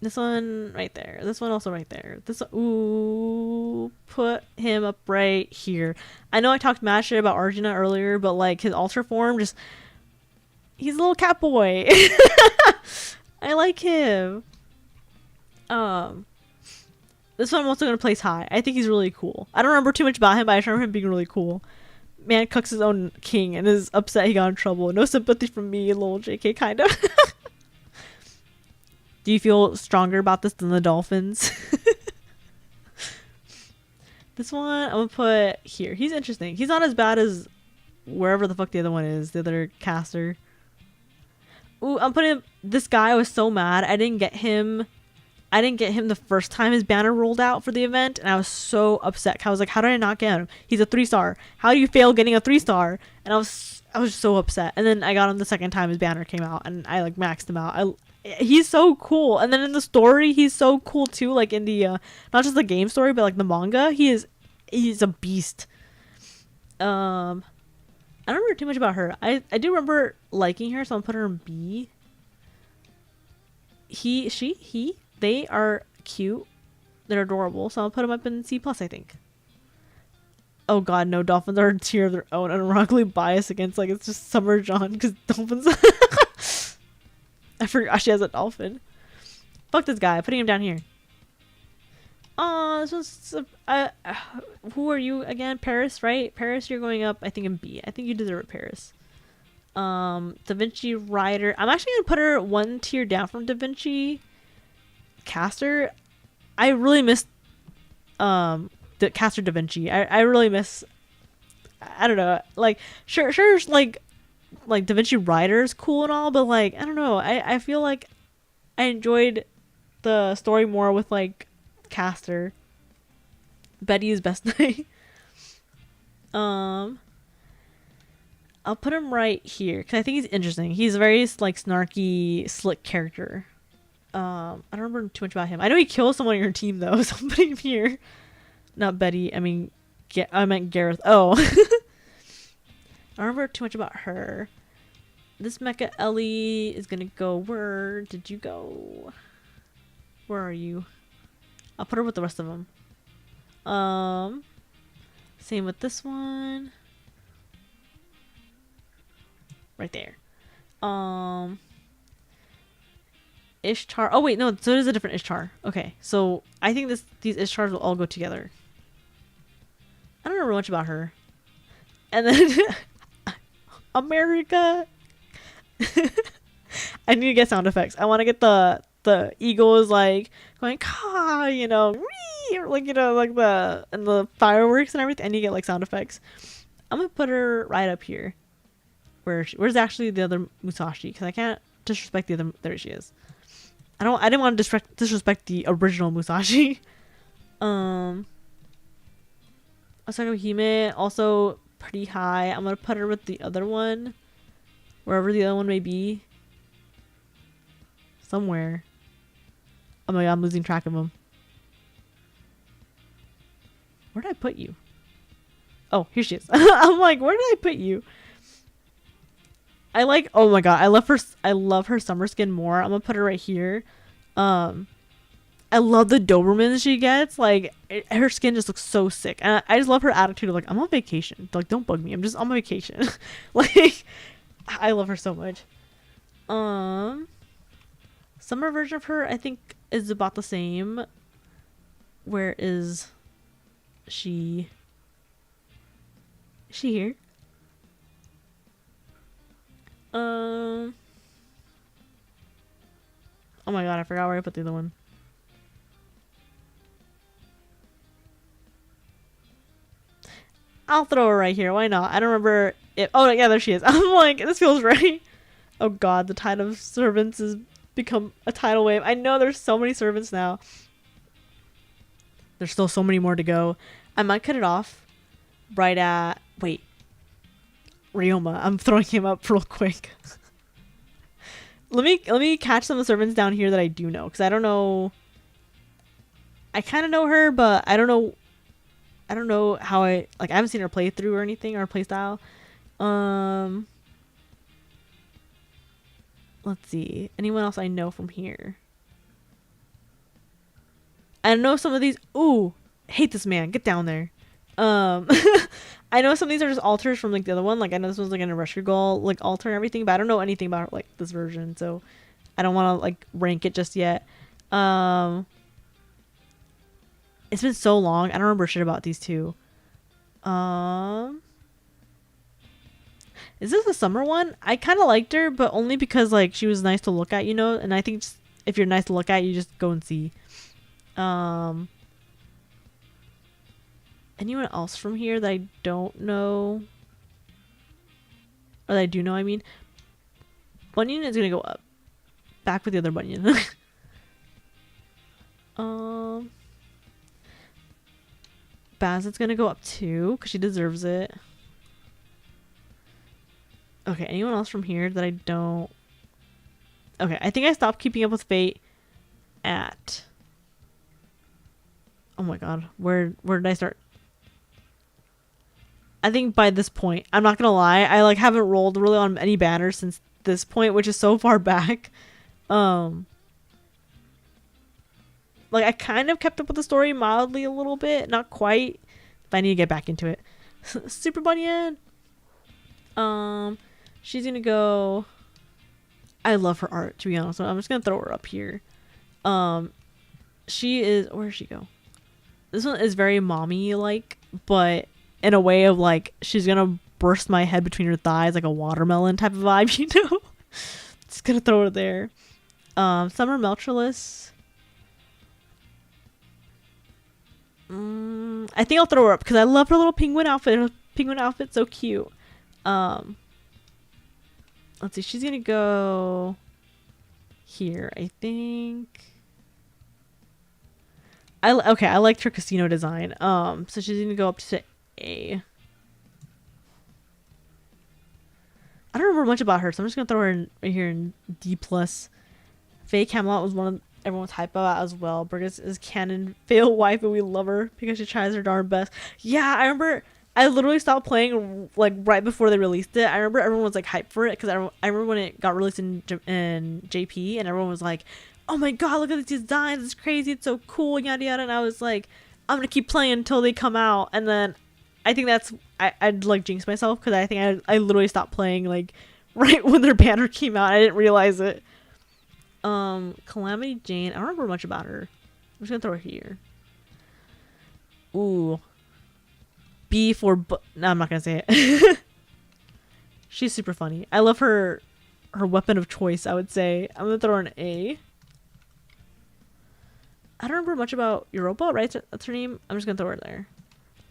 [SPEAKER 1] This one right there. This one also right there. This one, ooh, put him up right here. I know I talked mad shit about Arjuna earlier, but like his ultra form, just he's a little cat boy. I like him. This one I'm also gonna place high. I think he's really cool. I don't remember too much about him, but I just remember him being really cool. Man cooks his own king and is upset he got in trouble. No sympathy from me, little JK, kind of. Do you feel stronger about this than the Dolphins? This one I'm gonna put here. He's interesting. He's not as bad as wherever the fuck the other one is, the other caster. Ooh, I'm putting this guy. I was so mad. I didn't get him the first time his banner rolled out for the event, and I was so upset. I was like, how did I not get him? He's a 3-star. How do you fail getting a 3-star? And I was so upset. And then I got him the second time his banner came out, and I like maxed him out. He's so cool. And then in the story, he's so cool too. Like in the not just the game story, but like the manga, he's a beast. I don't remember too much about her. I do remember liking her, so I'm putting her in B. They are cute. They're adorable, so I'll put them up in C+, I think. Oh god, no, dolphins are a tier of their own. Unironically biased against, like, it's just Summer John, because dolphins... I forgot she has a dolphin. Fuck this guy, putting him down here. Oh, this one's... who are you again? Paris, right? Paris, you're going up, I think, in B. I think you deserve it, Paris. Da Vinci Rider. I'm actually going to put her one tier down from Da Vinci Caster. I really miss the Caster Da Vinci. I really miss, I don't know, like sure like Da Vinci Rider is cool and all, but like I don't know, I feel like I enjoyed the story more with like Caster. Betty is best night. I'll put him right here because I think he's interesting. He's a very like snarky, slick character. I don't remember too much about him. I know he kills someone on your team though, so I'm putting him here. Not Betty. I mean, I meant Gareth. Oh, I don't remember too much about her. This Mecha Ellie is gonna go. Where did you go? Where are you? I'll put her with the rest of them. Same with this one. Right there. Ishtar. Oh wait, no. So it is a different Ishtar. Okay, so I think these Ishtars will all go together. I don't remember much about her. And then America. I need to get sound effects. I want to get the eagles like going caw, you know, wee, or like, you know, like the fireworks and everything. I need to get like sound effects. I'm gonna put her right up here. Where's actually the other Musashi? Because I can't disrespect the other. There she is. I didn't want to disrespect the original Musashi. Asako Hime also pretty high. I'm gonna put her with the other one, wherever the other one may be. Somewhere. Oh my god, I'm losing track of them. Where did I put you? Oh, here she is. I'm like, where did I put you? I like, oh my god, I love her summer skin more. I'm gonna put her right here. I love the Dobermans she gets. Like, her skin just looks so sick. And I just love her attitude of like, I'm on vacation. Like, don't bug me. I'm just on my vacation. Like, I love her so much. Summer version of her, I think, is about the same. Where is she? Is she here? Oh my god, I forgot where I put the other one. I'll throw her right here. Why not? I don't remember it. Oh yeah, there she is. I'm like, this feels right. Oh god, the tide of servants has become a tidal wave. I know there's so many servants now. There's still so many more to go. I might cut it off right at... Wait. Ryoma. I'm throwing him up real quick. Let me catch some of the servants down here that I do know. Because I don't know... I kind of know her, but I don't know how I... Like, I haven't seen her playthrough or anything, or playstyle. Let's see. Anyone else I know from here? I know some of these... Ooh! Hate this man. Get down there. I know some of these are just alters from like the other one. Like, I know this one's like an Ereshkigal like alter and everything, but I don't know anything about like this version, so I don't want to like rank it just yet. It's been so long. I don't remember shit about these two. Is this a summer one? I kind of liked her, but only because like she was nice to look at, you know. And I think just, if you're nice to look at, you just go and see. Anyone else from here that I don't know? Or that I do know, I mean. Bunyan is gonna go up. Back with the other Bunyan. Bassett's gonna go up too, because she deserves it. Okay, anyone else from here that I don't... Okay, I think I stopped keeping up with Fate at... Oh my god, where did I start? I think by this point, I'm not gonna lie, I like haven't rolled really on any banners since this point, which is so far back. Like, I kind of kept up with the story mildly a little bit, not quite, but I need to get back into it. Super Bunyan! She's gonna go... I love her art, to be honest, so I'm just gonna throw her up here. She is... Where does she go? This one is very mommy-like, but in a way of like, she's gonna burst my head between her thighs like a watermelon type of vibe, you know? Just gonna throw her there. Summer Meltrellis. I think I'll throw her up because I love her little penguin outfit. Her penguin outfit's so cute. Let's see. She's gonna go here, I think. Okay, I liked her casino design. So she's gonna go up to A. I don't remember much about her, so I'm just gonna throw her in right here in D+. Faye Camelot was one of everyone's hype about as well. Burgess is canon fail wife, and we love her because she tries her darn best. Yeah, I remember. I literally stopped playing like right before they released it. I remember everyone was like hyped for it because I remember when it got released in JP, and everyone was like, "Oh my god, look at these designs! It's crazy! It's so cool!" Yada yada. And I was like, "I'm gonna keep playing until they come out." And then I think that's I'd like jinx myself because I think I literally stopped playing like right when their banner came out. I didn't realize it. Calamity Jane. I don't remember much about her. I'm just gonna throw her here. Ooh. B for no, I'm not gonna say it. She's super funny. I love her weapon of choice, I would say. I'm gonna throw her an A. I don't remember much about Europa, right? That's her name. I'm just gonna throw her there.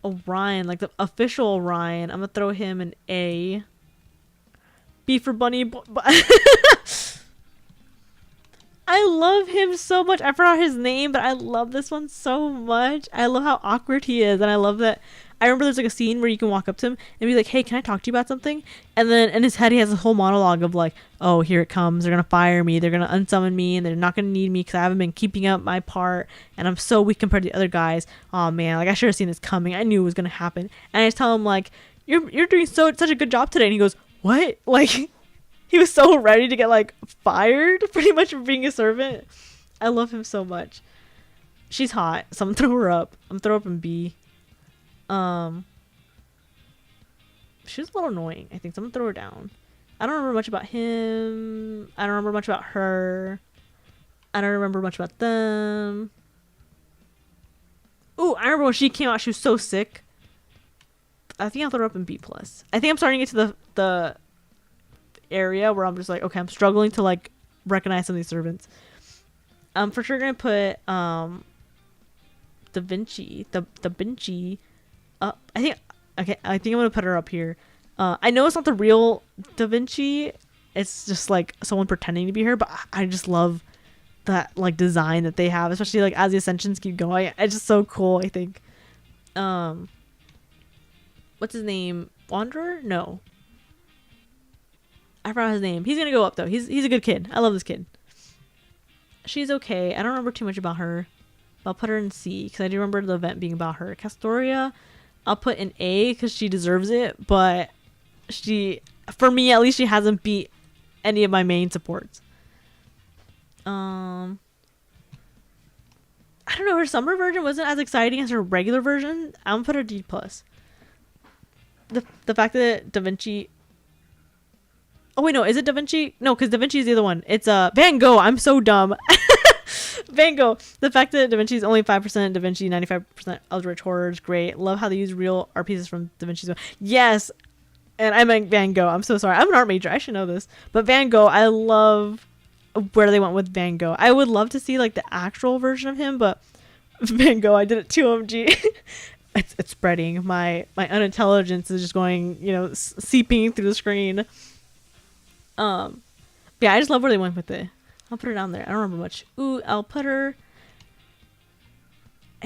[SPEAKER 1] Orion, like the official Orion. I'm gonna throw him an A. B for Bunny. I love him so much. I forgot his name, but I love this one so much. I love how awkward he is, and I love that. I remember there's like a scene where you can walk up to him and be like, "Hey, can I talk to you about something?" And then in his head he has a whole monologue of like, "Oh, here it comes. They're gonna fire me. They're gonna unsummon me, and they're not gonna need me because I haven't been keeping up my part, and I'm so weak compared to the other guys. Oh man, like I should have seen this coming. I knew it was gonna happen." And I just tell him like, "You're doing such a good job today," and he goes, "What?" Like. He was so ready to get like fired pretty much for being a servant. I love him so much. She's hot, so I'm gonna throw her up. I'm gonna throw her up in B. She was a little annoying, I think, so I'm gonna throw her down. I don't remember much about him. I don't remember much about her. I don't remember much about them. Ooh, I remember when she came out, she was so sick. I think I'll throw her up in B+. I think I'm starting to get to the area where I'm just like, okay, I'm struggling to like recognize some of these servants. I'm for sure gonna put Da Vinci up. I think I'm gonna put her up here. I know it's not the real Da Vinci, it's just like someone pretending to be her, but I just love that like design that they have, especially like as the ascensions keep going. It's just so cool. I think what's his name, Wanderer? No, I forgot his name. He's gonna go up though. He's a good kid. I love this kid. She's okay. I don't remember too much about her. I'll put her in C because I do remember the event being about her. Castoria, I'll put in A because she deserves it. But for me at least, she hasn't beat any of my main supports. I don't know. Her summer version wasn't as exciting as her regular version. I'm gonna put her D+. The fact that Da Vinci. Oh wait, no, is it Da Vinci? No, because Da Vinci is the other one. It's Van Gogh. I'm so dumb. Van Gogh. The fact that Da Vinci is only 5%, Da Vinci 95% Eldritch Horror is great. Love how they use real art pieces from Da Vinci's. Yes, and I meant Van Gogh. I'm so sorry. I'm an art major. I should know this. But Van Gogh, I love where they went with Van Gogh. I would love to see like the actual version of him, but Van Gogh, I did it too. OMG. It's spreading. My unintelligence is just going, seeping through the screen. Yeah, I just love where they went with it. I'll put her down there. I don't remember much. Ooh, I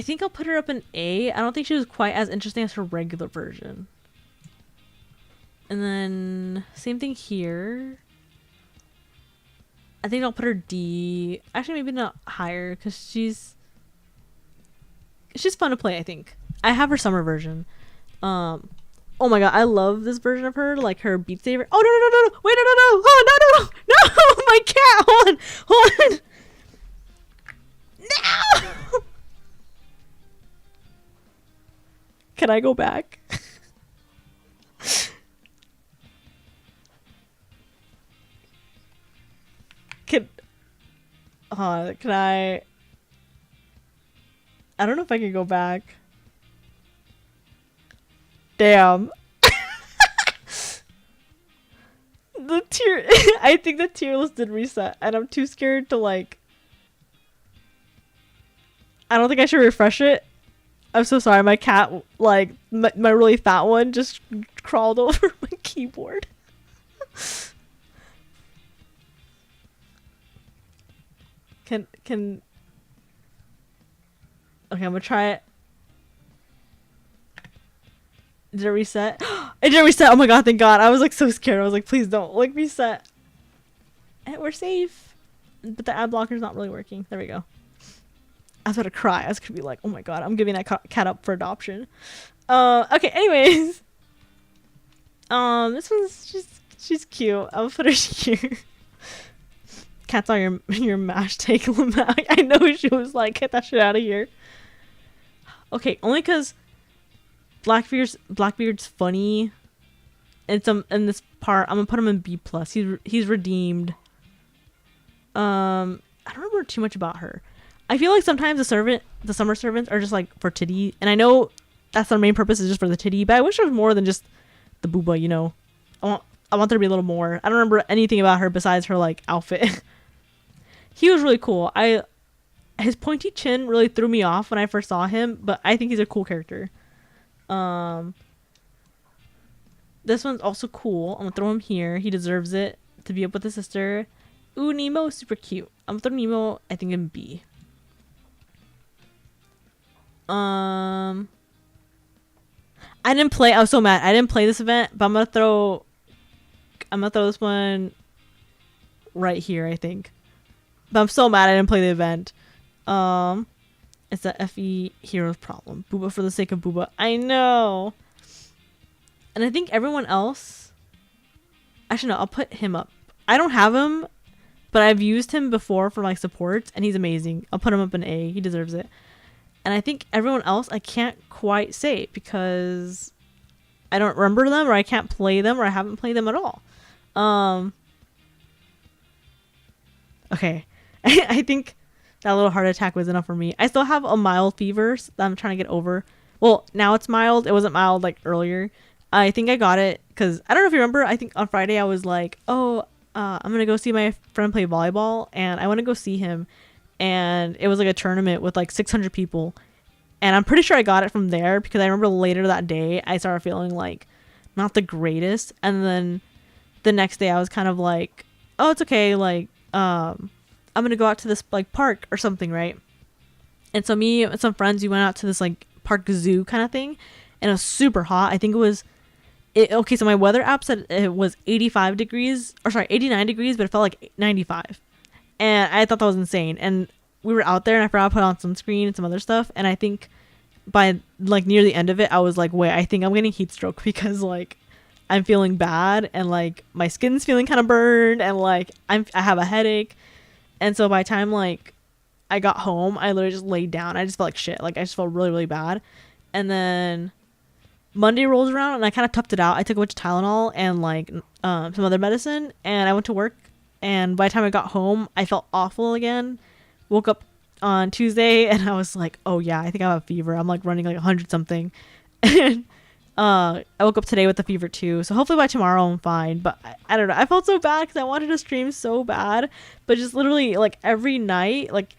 [SPEAKER 1] think I'll put her up in A. I don't think she was quite as interesting as her regular version. And then same thing here. I think I'll put her D. Actually, maybe not higher because she's fun to play, I think. I have her summer version. Oh my god, I love this version of her, like her Beat Saber. Oh no! Wait, no! Oh no! My cat! Hold on! No! Can I go back? Can I? I don't know if I can go back. Damn. I think the tier list did reset, and I'm too scared to like. I don't think I should refresh it. I'm so sorry. My cat, like my really fat one, just crawled over my keyboard. Can okay, I'm gonna try it. Did it reset? It didn't reset. Oh my god, thank god. I was like so scared. I was like, please don't like reset. And we're safe. But the ad blocker's not really working. There we go. I was about to cry. I was gonna be like, oh my god, I'm giving that cat up for adoption. Okay, anyways. This one's she's cute. I'll put her here. Cat's on your mash take, Lamac. I know she was like, get that shit out of here. Okay, only because Blackbeard's funny. And in this part, I'm gonna put him in B+. He's redeemed. I don't remember too much about her. I feel like sometimes the summer servants are just like for titty, and I know that's their main purpose is just for the titty, but I wish there was more than just the booba, you know. I want there to be a little more. I don't remember anything about her besides her like outfit. He was really cool. His pointy chin really threw me off when I first saw him, but I think he's a cool character. This one's also cool. I'm gonna throw him here. He deserves it to be up with his sister. Ooh, Nemo, super cute. I'm gonna throw Nemo, I think, in B. I didn't play. I was so mad. I didn't play this event, but I'm gonna throw this one right here, I think. But I'm so mad I didn't play the event. It's the FE Heroes problem. Booba for the sake of Booba. I know. And I think everyone else... Actually, no, I'll put him up. I don't have him, but I've used him before for like supports, and he's amazing. I'll put him up in A. He deserves it. And I think everyone else I can't quite say because I don't remember them, or I can't play them, or I haven't played them at all. Okay. I think that little heart attack was enough for me. I still have a mild fever that I'm trying to get over. Well, now it's mild. It wasn't mild like earlier. I think I got it because I don't know if you remember. I think on Friday I was like, oh, I'm going to go see my friend play volleyball, and I want to go see him. And it was like a tournament with like 600 people. And I'm pretty sure I got it from there because I remember later that day I started feeling like not the greatest. And then the next day I was kind of like, oh, it's okay. Like, I'm going to go out to this like park or something, right? And so me and some friends, we went out to this like park zoo kind of thing. And it was super hot. I think it was... okay, so my weather app said it was 89 degrees, but it felt like 95. And I thought that was insane. And we were out there, and I forgot to put on sunscreen and some other stuff. And I think by like near the end of it, I was like, wait, I think I'm getting heat stroke because like I'm feeling bad, and like my skin's feeling kind of burned, and like I have a headache. And so by the time like I got home, I literally just laid down. I just felt like shit. Like I just felt really, really bad. And then Monday rolls around, and I kind of toughed it out. I took a bunch of Tylenol and like some other medicine, and I went to work. And by the time I got home, I felt awful again. Woke up on Tuesday, and I was like, oh yeah, I think I have a fever. I'm like running like 100 something. And I woke up today with a fever too. So hopefully by tomorrow I'm fine. But I don't know. I felt so bad because I wanted to stream so bad. But just literally like every night, like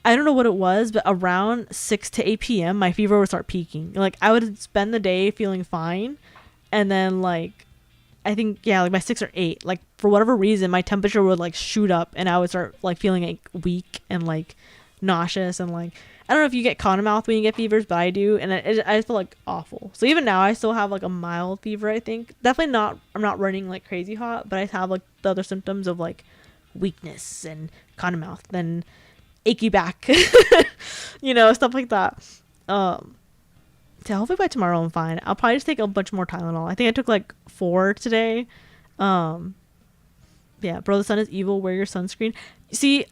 [SPEAKER 1] I don't know what it was, but around 6 to 8 p.m. my fever would start peaking. Like I would spend the day feeling fine, and then like I think like by 6 or 8, like for whatever reason my temperature would like shoot up, and I would start like feeling like weak and like nauseous, and like I don't know if you get cotton mouth when you get fevers, but I do, and I just feel like awful. So even now I still have like a mild fever. I think definitely not. I'm not running like crazy hot, but I have like the other symptoms of like weakness and cotton mouth, then achy back, you know, stuff like that. So hopefully by tomorrow I'm fine. I'll probably just take a bunch more Tylenol. I think I took like 4 today. Yeah, bro, the sun is evil. Wear your sunscreen. See,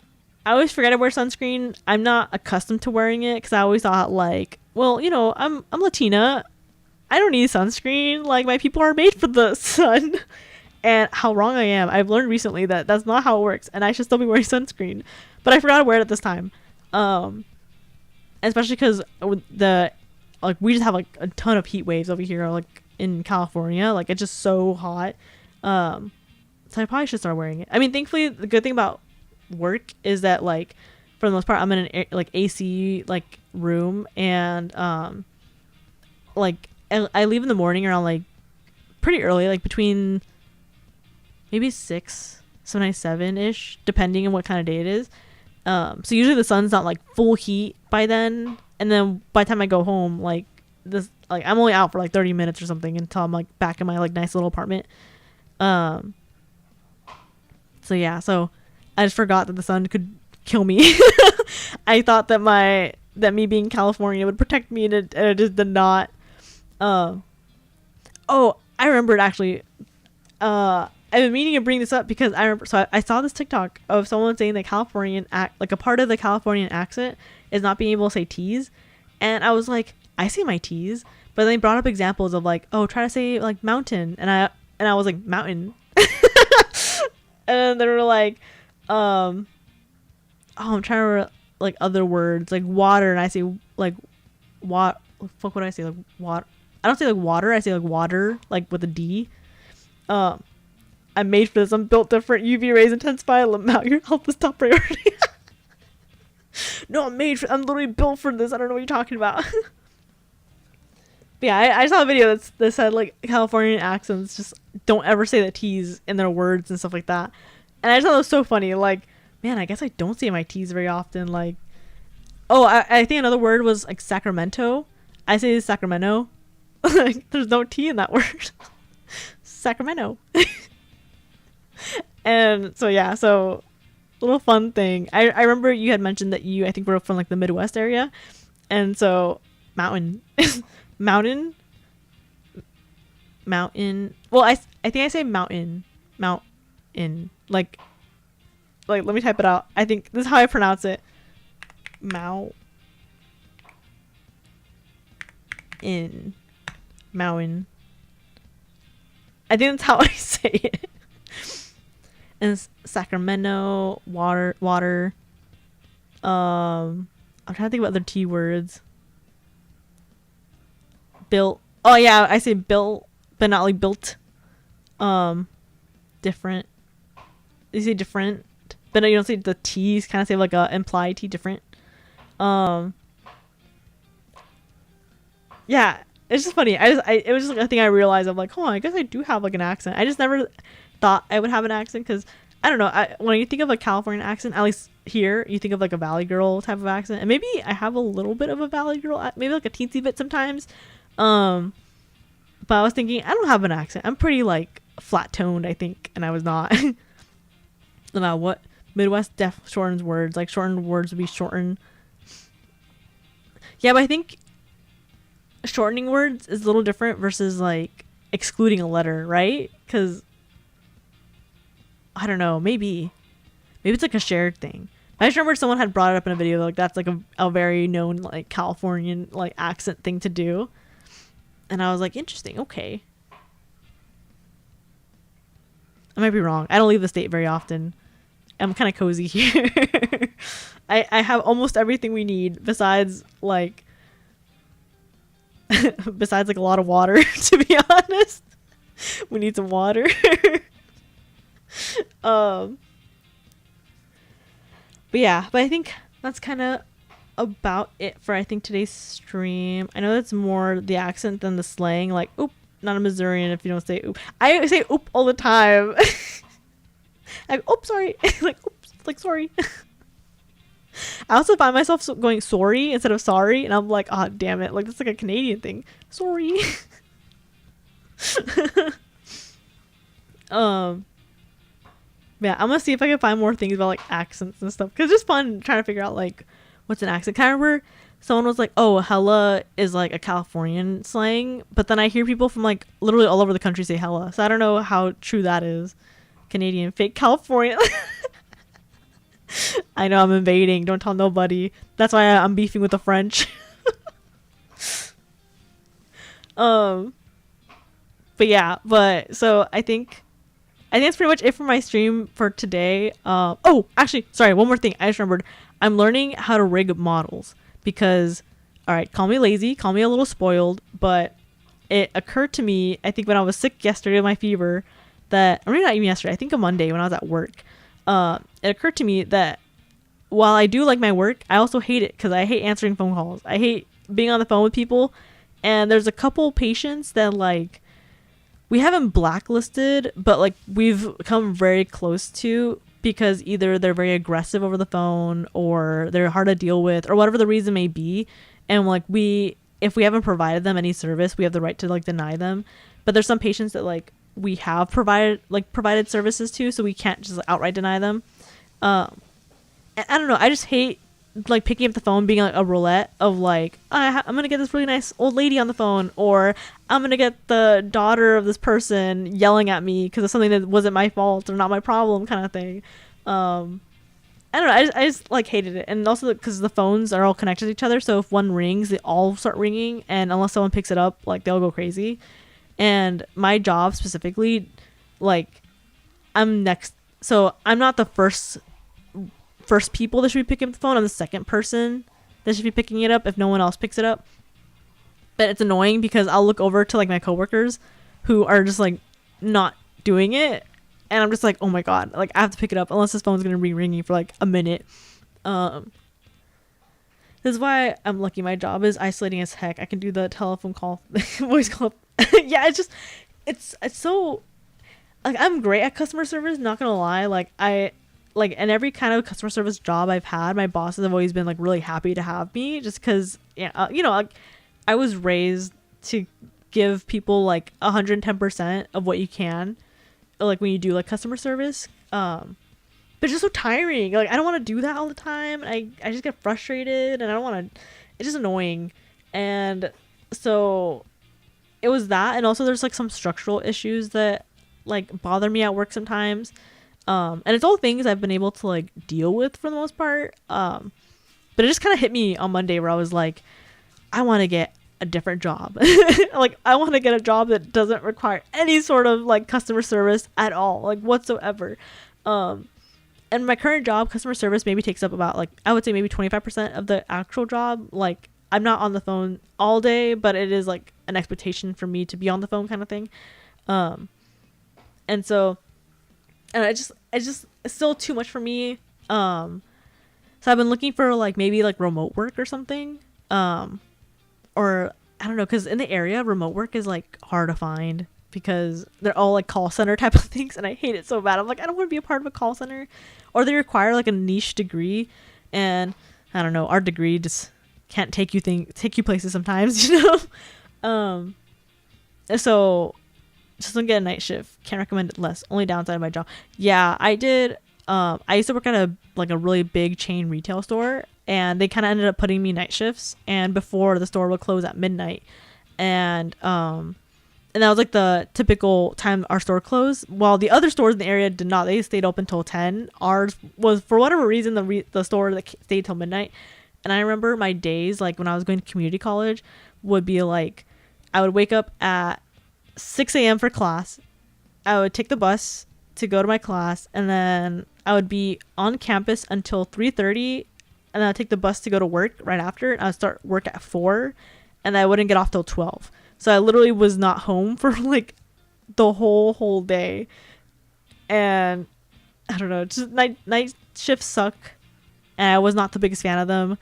[SPEAKER 1] I always forget to wear sunscreen. I'm not accustomed to wearing it because I always thought like, well, you know, I'm Latina. I don't need sunscreen. Like my people are made for the sun. And how wrong I am. I've learned recently that that's not how it works, and I should still be wearing sunscreen. But I forgot to wear it at this time. Especially because we just have like a ton of heat waves over here, like in California. Like it's just so hot. So I probably should start wearing it. I mean, thankfully, the good thing about work is that like for the most part, I'm in an like AC like room, and like I leave in the morning around like pretty early, like between maybe 6, sometimes 7-ish, depending on what kind of day it is. So usually the sun's not like full heat by then, and then by the time I go home, like this, like I'm only out for like 30 minutes or something until I'm like back in my like nice little apartment. So yeah, so I just forgot that the sun could kill me. I thought that me being California would protect me, and it just did not. Oh, I remembered actually. I've been meaning to bring this up because I remember. So I saw this TikTok of someone saying that Californian like a part of the Californian accent is not being able to say T's, and I was like, I say my T's, but they brought up examples of like, oh, try to say like mountain, and I was like mountain, and they were like, I'm trying to like other words like water, and I say like what fuck would I say like water. I don't say like water. I say like water, like with a D. I'm made for this. I'm built different. UV rays intensify. Lamau, your health is top priority. No, I'm literally built for this. I don't know what you're talking about. But yeah, I saw a video that said like Californian accents just don't ever say the T's in their words and stuff like that. And I just thought it was so funny. Like, man, I guess I don't say my T's very often. Like, oh, I think another word was like Sacramento. I say Sacramento. Like, there's no T in that word. Sacramento. And so yeah, so little fun thing. I remember you had mentioned that you I think were from like the Midwest area, and so mountain. Mountain. Well, I think I say mountain. Like let me type it out. I think this is how I pronounce it. Mountain. I think that's how I say it. And Sacramento, water. I'm trying to think of other T words. Built. Oh yeah, I say built, but not like built. Different. You say different, but no, you don't say the T's. Kind of say like a implied T, different. Yeah, it's just funny. It was just like a thing I realized. I'm like, oh, I guess I do have like an accent. I just never thought I would have an accent because I don't know. When you think of a Californian accent, at least here, you think of like a Valley Girl type of accent, and maybe I have a little bit of a Valley Girl, maybe like a teensy bit sometimes. But I was thinking I don't have an accent. I'm pretty like flat toned, I think, and I was not. Now what Midwest shortens words. Like shortened words would be shortened. Yeah, but I think shortening words is a little different versus like excluding a letter, right? Because I don't know, maybe it's like a shared thing. I just remember someone had brought it up in a video, like that's like a very known like Californian like accent thing to do, and I was like, interesting, okay. I might be wrong. I don't leave the state very often. I'm kind of cozy here. I have almost everything we need besides like a lot of water, to be honest. We need some water. But yeah, but I think that's kind of about it for I think today's stream. I know that's more the accent than the slang, like oop, not a Missourian if you don't say oop. I say oop all the time. Like oop, sorry. Like oops, like sorry. I also find myself going sorry instead of sorry, and I'm like, oh damn it, like that's like a Canadian thing. Sorry. Yeah, I'm gonna see if I can find more things about like accents and stuff, because it's just fun trying to figure out like what's an accent. Kind of remember someone was like, oh, hella is like a Californian slang, but then I hear people from like literally all over the country say hella, so I don't know how true that is. Canadian, fake California. I know I'm invading, don't tell nobody. That's why I'm beefing with the French. But yeah, so I think that's pretty much it for my stream for today. Oh, actually, sorry, one more thing. I just remembered. I'm learning how to rig models because, all right, call me lazy, call me a little spoiled, but it occurred to me, I think when I was sick yesterday with my fever, that, or maybe not even yesterday, I think a Monday when I was at work, it occurred to me that while I do like my work, I also hate it because I hate answering phone calls. I hate being on the phone with people, and there's a couple patients that like, we haven't blacklisted, but like we've come very close to, because either they're very aggressive over the phone or they're hard to deal with or whatever the reason may be. And like if we haven't provided them any service, we have the right to like deny them. But there's some patients that like we have provided services to, so we can't just outright deny them. And I don't know, I just hate like picking up the phone being like a roulette of like, I'm gonna get this really nice old lady on the phone, or I'm gonna get the daughter of this person yelling at me because of something that wasn't my fault or not my problem, kind of thing. I don't know, I just like hated it. And also because the phones are all connected to each other, so if one rings they all start ringing, and unless someone picks it up, like they'll go crazy. And my job specifically, like I'm not the first first people that should be picking up the phone. I'm the second person that should be picking it up if no one else picks it up. But it's annoying because I'll look over to like my coworkers who are just like not doing it, and I'm just like, oh my god, like I have to pick it up unless this phone's gonna be ringing for like a minute. This is why I'm lucky my job is isolating as heck. I can do the telephone call voice call. Yeah, it's so like I'm great at customer service, not gonna lie. Like in every kind of customer service job I've had, my bosses have always been like really happy to have me, just because like, I was raised to give people like 110% of what you can, like when you do like customer service. But it's just so tiring. Like I don't want to do that all the time. I just get frustrated, and I don't want to. It's just annoying, and so it was that, and also there's like some structural issues that like bother me at work sometimes. And it's all things I've been able to like deal with for the most part. But it just kind of hit me on Monday where I was like, I want to get a different job. Like I want to get a job that doesn't require any sort of like customer service at all, like whatsoever. And my current job, customer service, maybe takes up about like, I would say maybe 25% of the actual job. Like I'm not on the phone all day, but it is like an expectation for me to be on the phone kind of thing. And so, and it's still too much for me. So I've been looking for like maybe like remote work or something. Or I don't know, because in the area, remote work is like hard to find because they're all like call center type of things, and I hate it so bad. I'm like, I don't want to be a part of a call center, or they require like a niche degree, and I don't know, our degree just can't take you places sometimes, So just don't get a night shift. Can't recommend it less. Only downside of my job. Yeah, I did. I used to work at a really big chain retail store, and they kind of ended up putting me night shifts, and before the store would close at midnight, and that was like the typical time our store closed, while the other stores in the area did not. They stayed open till 10. Ours was, for whatever reason, the store that stayed till midnight. And I remember my days, like when I was going to community college, would be like, I would wake up at 6 a.m. for class. I would take the bus to go to my class, and then I would be on campus until 3:30, and then I'd take the bus to go to work right after, and I'd start work at 4, and I wouldn't get off till 12. So I literally was not home for like the whole day. And I don't know, just night shifts suck, and I was not the biggest fan of them.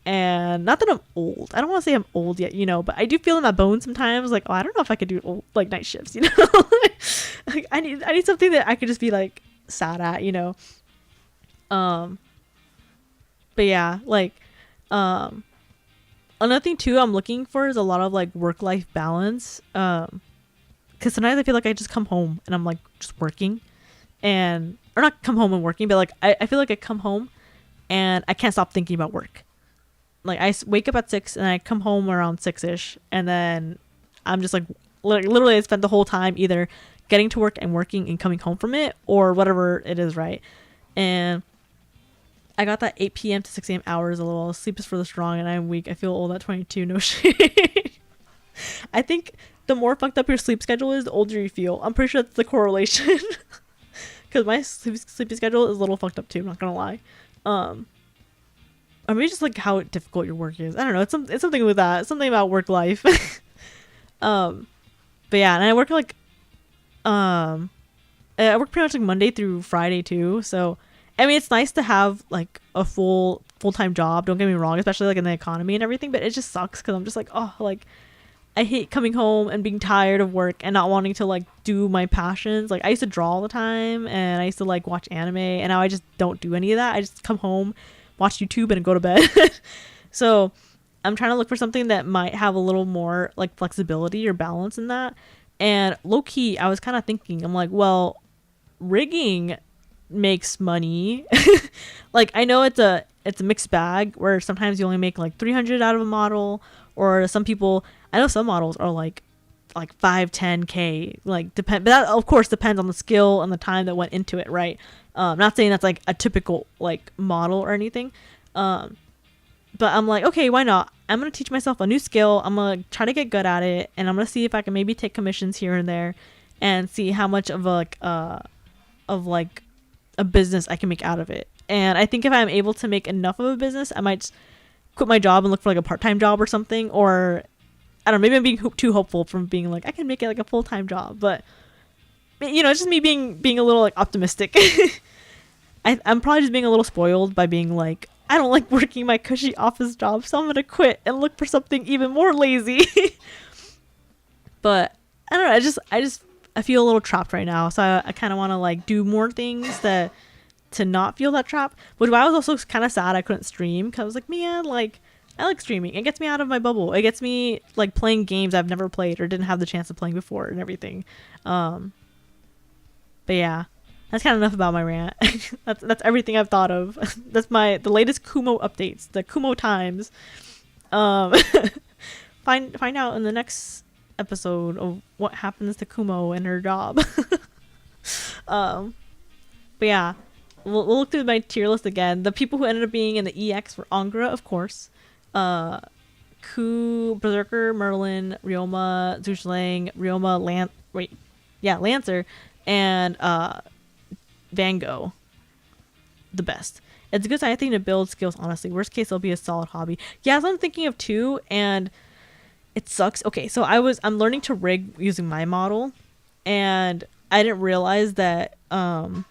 [SPEAKER 1] And not that I'm old. I don't want to say I'm old yet, but I do feel in my bones sometimes like, oh, I don't know if I could do old, like night shifts, Like I need something that I could just be like sad at, But yeah, like another thing too I'm looking for is a lot of like work-life balance. Because sometimes I feel like I just come home and I'm like just working, or not come home and working, but like I feel like I come home and I can't stop thinking about work. Like I wake up at 6 and I come home around 6ish, and then I'm just like literally I spent the whole time either getting to work and working and coming home from it, or whatever it is, right? And I got that 8 p.m. to 6 a.m. hours a little. Sleep is for the strong, and I'm weak. I feel old at 22. No shit. I think the more fucked up your sleep schedule is, the older you feel. I'm pretty sure that's the correlation. Because my sleeping schedule is a little fucked up too. I'm not gonna lie. Or maybe just like how difficult your work is. I don't know. It's something with that. Something about work life. But yeah, and I work like I work pretty much like Monday through Friday too. So I mean, it's nice to have like a full-time job. Don't get me wrong, especially like in the economy and everything. But it just sucks because I'm just like, oh, like I hate coming home and being tired of work and not wanting to like do my passions. Like I used to draw all the time, and I used to like watch anime, and now I just don't do any of that. I just come home, watch YouTube, and go to bed. So I'm trying to look for something that might have a little more like flexibility or balance in that. And low key, I was kind of thinking, I'm like, well, rigging makes money. Like I know it's a mixed bag where sometimes you only make like 300 out of a model, or some people, I know some models are like 5-10K, like but that of course depends on the skill and the time that went into it, right? Not saying that's like a typical like model or anything, but I'm like, okay, why not? I'm gonna teach myself a new skill. I'm gonna try to get good at it, and I'm gonna see if I can maybe take commissions here and there, and see how much of a business I can make out of it. And I think if I'm able to make enough of a business, I might just quit my job and look for like a part-time job or something. Or I don't know, maybe I'm being too hopeful from being like, I can make it like a full-time job. But, you know, it's just me being a little like optimistic. I'm probably just being a little spoiled by being like, I don't like working my cushy office job, so I'm going to quit and look for something even more lazy. But I don't know. I feel a little trapped right now. So I kind of want to like do more things to not feel that trap, which is why I was also kind of sad I couldn't stream, because I was like, man, like I like streaming. It gets me out of my bubble. It gets me like playing games I've never played or didn't have the chance of playing before and everything. But yeah, that's kind of enough about my rant. that's everything I've thought of. That's the latest Kumo updates, the Kumo times. Find out in the next episode of what happens to Kumo and her job. But yeah, we'll look through my tier list again. The people who ended up being in the EX were Angra, of course, Ku, Berserker, Merlin, Ryoma, Zushlang, Ryoma, Lancer, and Van Gogh. The best. It's a good side thing to build skills, honestly. Worst case, it'll be a solid hobby. Yeah, that's what I'm thinking of too, and it sucks. Okay, so I'm learning to rig using my model, and I didn't realize that when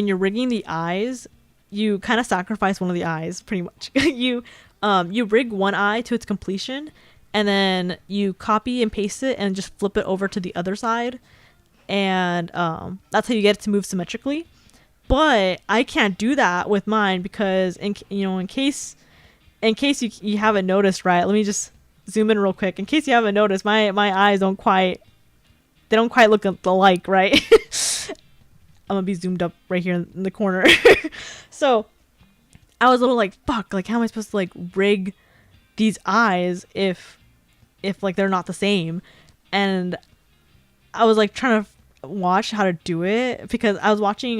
[SPEAKER 1] you're rigging the eyes, you kind of sacrifice one of the eyes, pretty much. You rig one eye to its completion, and then you copy and paste it and just flip it over to the other side, and that's how you get it to move symmetrically. But I can't do that with mine because in case you haven't noticed, right? Let me just zoom in real quick. In case you haven't noticed, my eyes don't quite look alike, right? I'm gonna be zoomed up right here in the corner. So I was a little like, fuck, like how am I supposed to like rig these eyes if like they're not the same? And I was like trying to watch how to do it because I was watching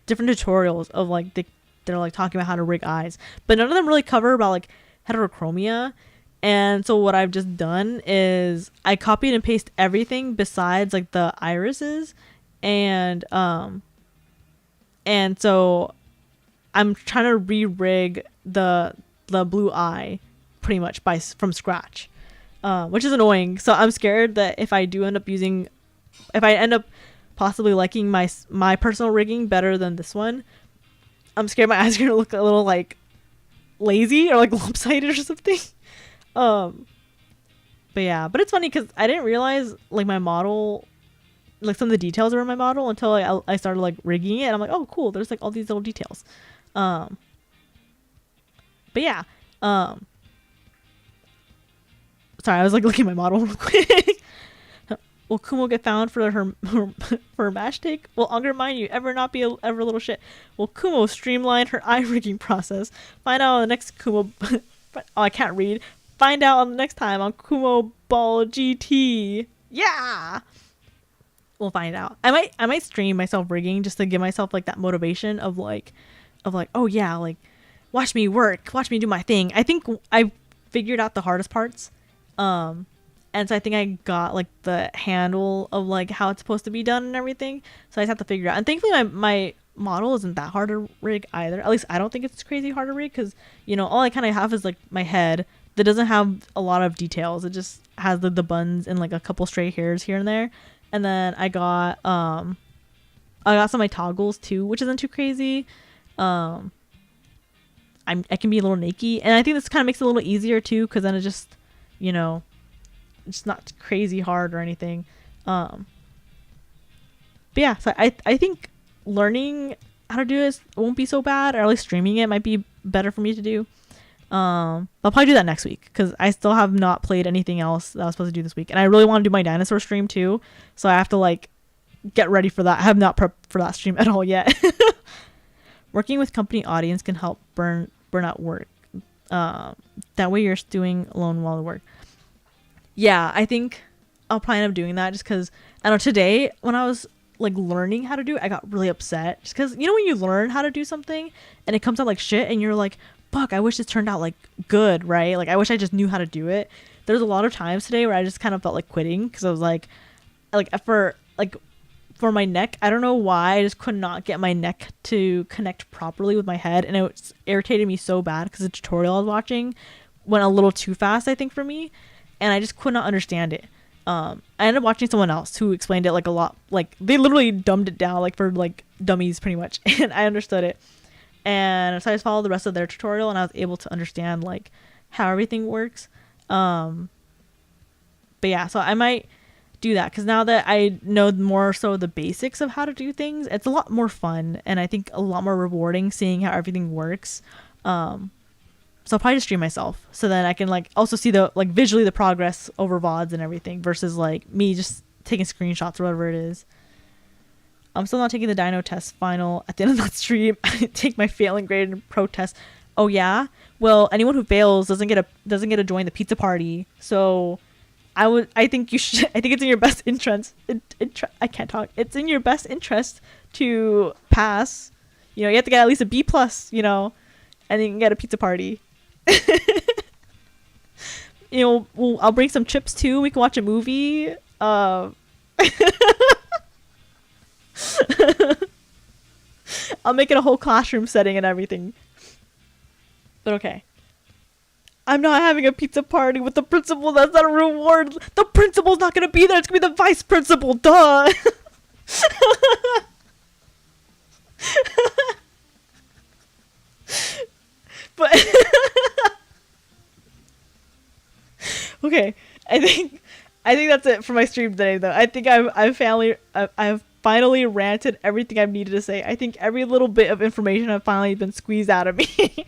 [SPEAKER 1] different tutorials of like they're like talking about how to rig eyes, but none of them really cover about like heterochromia. And so what I've just done is I copied and pasted everything besides like the irises, and so I'm trying to re-rig the blue eye pretty much from scratch, which is annoying. So I'm scared that if I end up possibly liking my personal rigging better than this one, I'm scared my eyes are gonna look a little like lazy or like lopsided or something. But it's funny because I didn't realize like my model, like some of the details were in my model until I started like rigging it, and I'm like, oh cool, there's like all these little details. But yeah, sorry, I was like looking at my model real quick. Will Kumo get found for her mash take? Will undermine you ever not be ever little shit? Will Kumo streamline her eye rigging process? Find out on the next Kumo. Oh, I can't read. Find out on the next time on Kumo Ball GT. Yeah, we'll find out. I might stream myself rigging just to give myself like that motivation of like, oh yeah, like watch me work, watch me do my thing. I think I figured out the hardest parts. And so I think I got like the handle of like how it's supposed to be done and everything. So I just have to figure it out. And thankfully my model isn't that hard to rig either. At least I don't think it's crazy hard to rig because, you know, all I kind of have is like my head that doesn't have a lot of details. It just has the buns and like a couple stray hairs here and there. And then I got some of my toggles too, which isn't too crazy. I can be a little naked, and I think this kind of makes it a little easier too, because then it just, you know, it's not crazy hard or anything. But yeah, so I think learning how to do this won't be so bad, or at least streaming it might be better for me to do. I'll probably do that next week because I still have not played anything else that I was supposed to do this week, and I really want to do my dinosaur stream too, so I have to like get ready for that. I have not prepped for that stream at all yet. Working with company audience can help burn out work. That way you're doing alone while you work. Yeah, I think I'll probably end up doing that just because I don't know, today when I was like learning how to do it, I got really upset just because, you know, when you learn how to do something and it comes out like shit and you're like, fuck, I wish this turned out like good, right? Like I wish I just knew how to do it. There's a lot of times today where I just kind of felt like quitting because I was like for for my neck. I don't know why. I just could not get my neck to connect properly with my head, and it irritated me so bad because the tutorial I was watching went a little too fast, I think, for me, and I just could not understand it. I ended up watching someone else who explained it like a lot, like they literally dumbed it down like for like dummies pretty much, and I understood it. And so I just followed the rest of their tutorial, and I was able to understand like how everything works. But yeah, so I might do that because now that I know more so the basics of how to do things, it's a lot more fun, and I think a lot more rewarding seeing how everything works. So I'll probably just stream myself, so then I can like also see the like visually the progress over VODs and everything versus like me just taking screenshots or whatever it is. I'm still not taking the dyno test final at the end of that stream. I take my failing grade and protest. Oh yeah, well anyone who fails doesn't get to join the pizza party. So I think you should. I think it's in your best interest. I can't talk. It's in your best interest to pass. You know, you have to get at least a B plus. You know, and you can get a pizza party. You know, I'll bring some chips too. We can watch a movie. I'll make it a whole classroom setting and everything. But okay. I'm not having a pizza party with the principal. That's not a reward. The principal's not going to be there. It's going to be the vice principal. Duh. But okay, I think that's it for my stream today, though. I think I've finally ranted everything I've needed to say. I think every little bit of information have finally been squeezed out of me.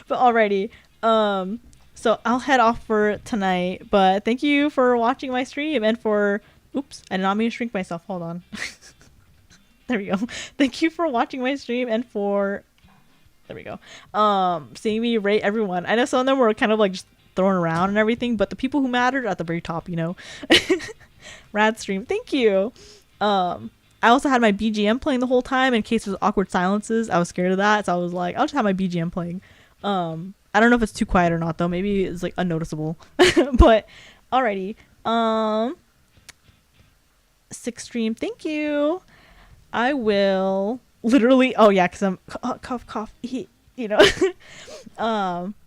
[SPEAKER 1] But alrighty, so I'll head off for tonight. But thank you for watching my stream and for oops, I did not mean to shrink myself. Hold on. There we go. Thank you for watching my stream and for there we go. Seeing me rate everyone. I know some of them were kind of like just thrown around and everything, but the people who mattered are at the very top, you know. Rad stream. Thank you. I also had my BGM playing the whole time in case there's awkward silences. I was scared of that, so I was like, I'll just have my BGM playing. I don't know if it's too quiet or not though. Maybe it's like unnoticeable. But alrighty. 6 stream. Thank you. I will literally because I'm cough you know.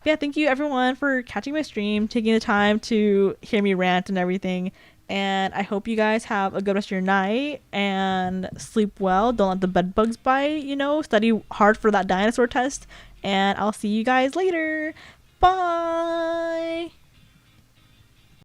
[SPEAKER 1] Yeah, thank you everyone for catching my stream, taking the time to hear me rant and everything, and I hope you guys have a good rest of your night and sleep well. Don't let the bed bugs bite, you know. Study hard for that dinosaur test, and I'll see you guys later. Bye.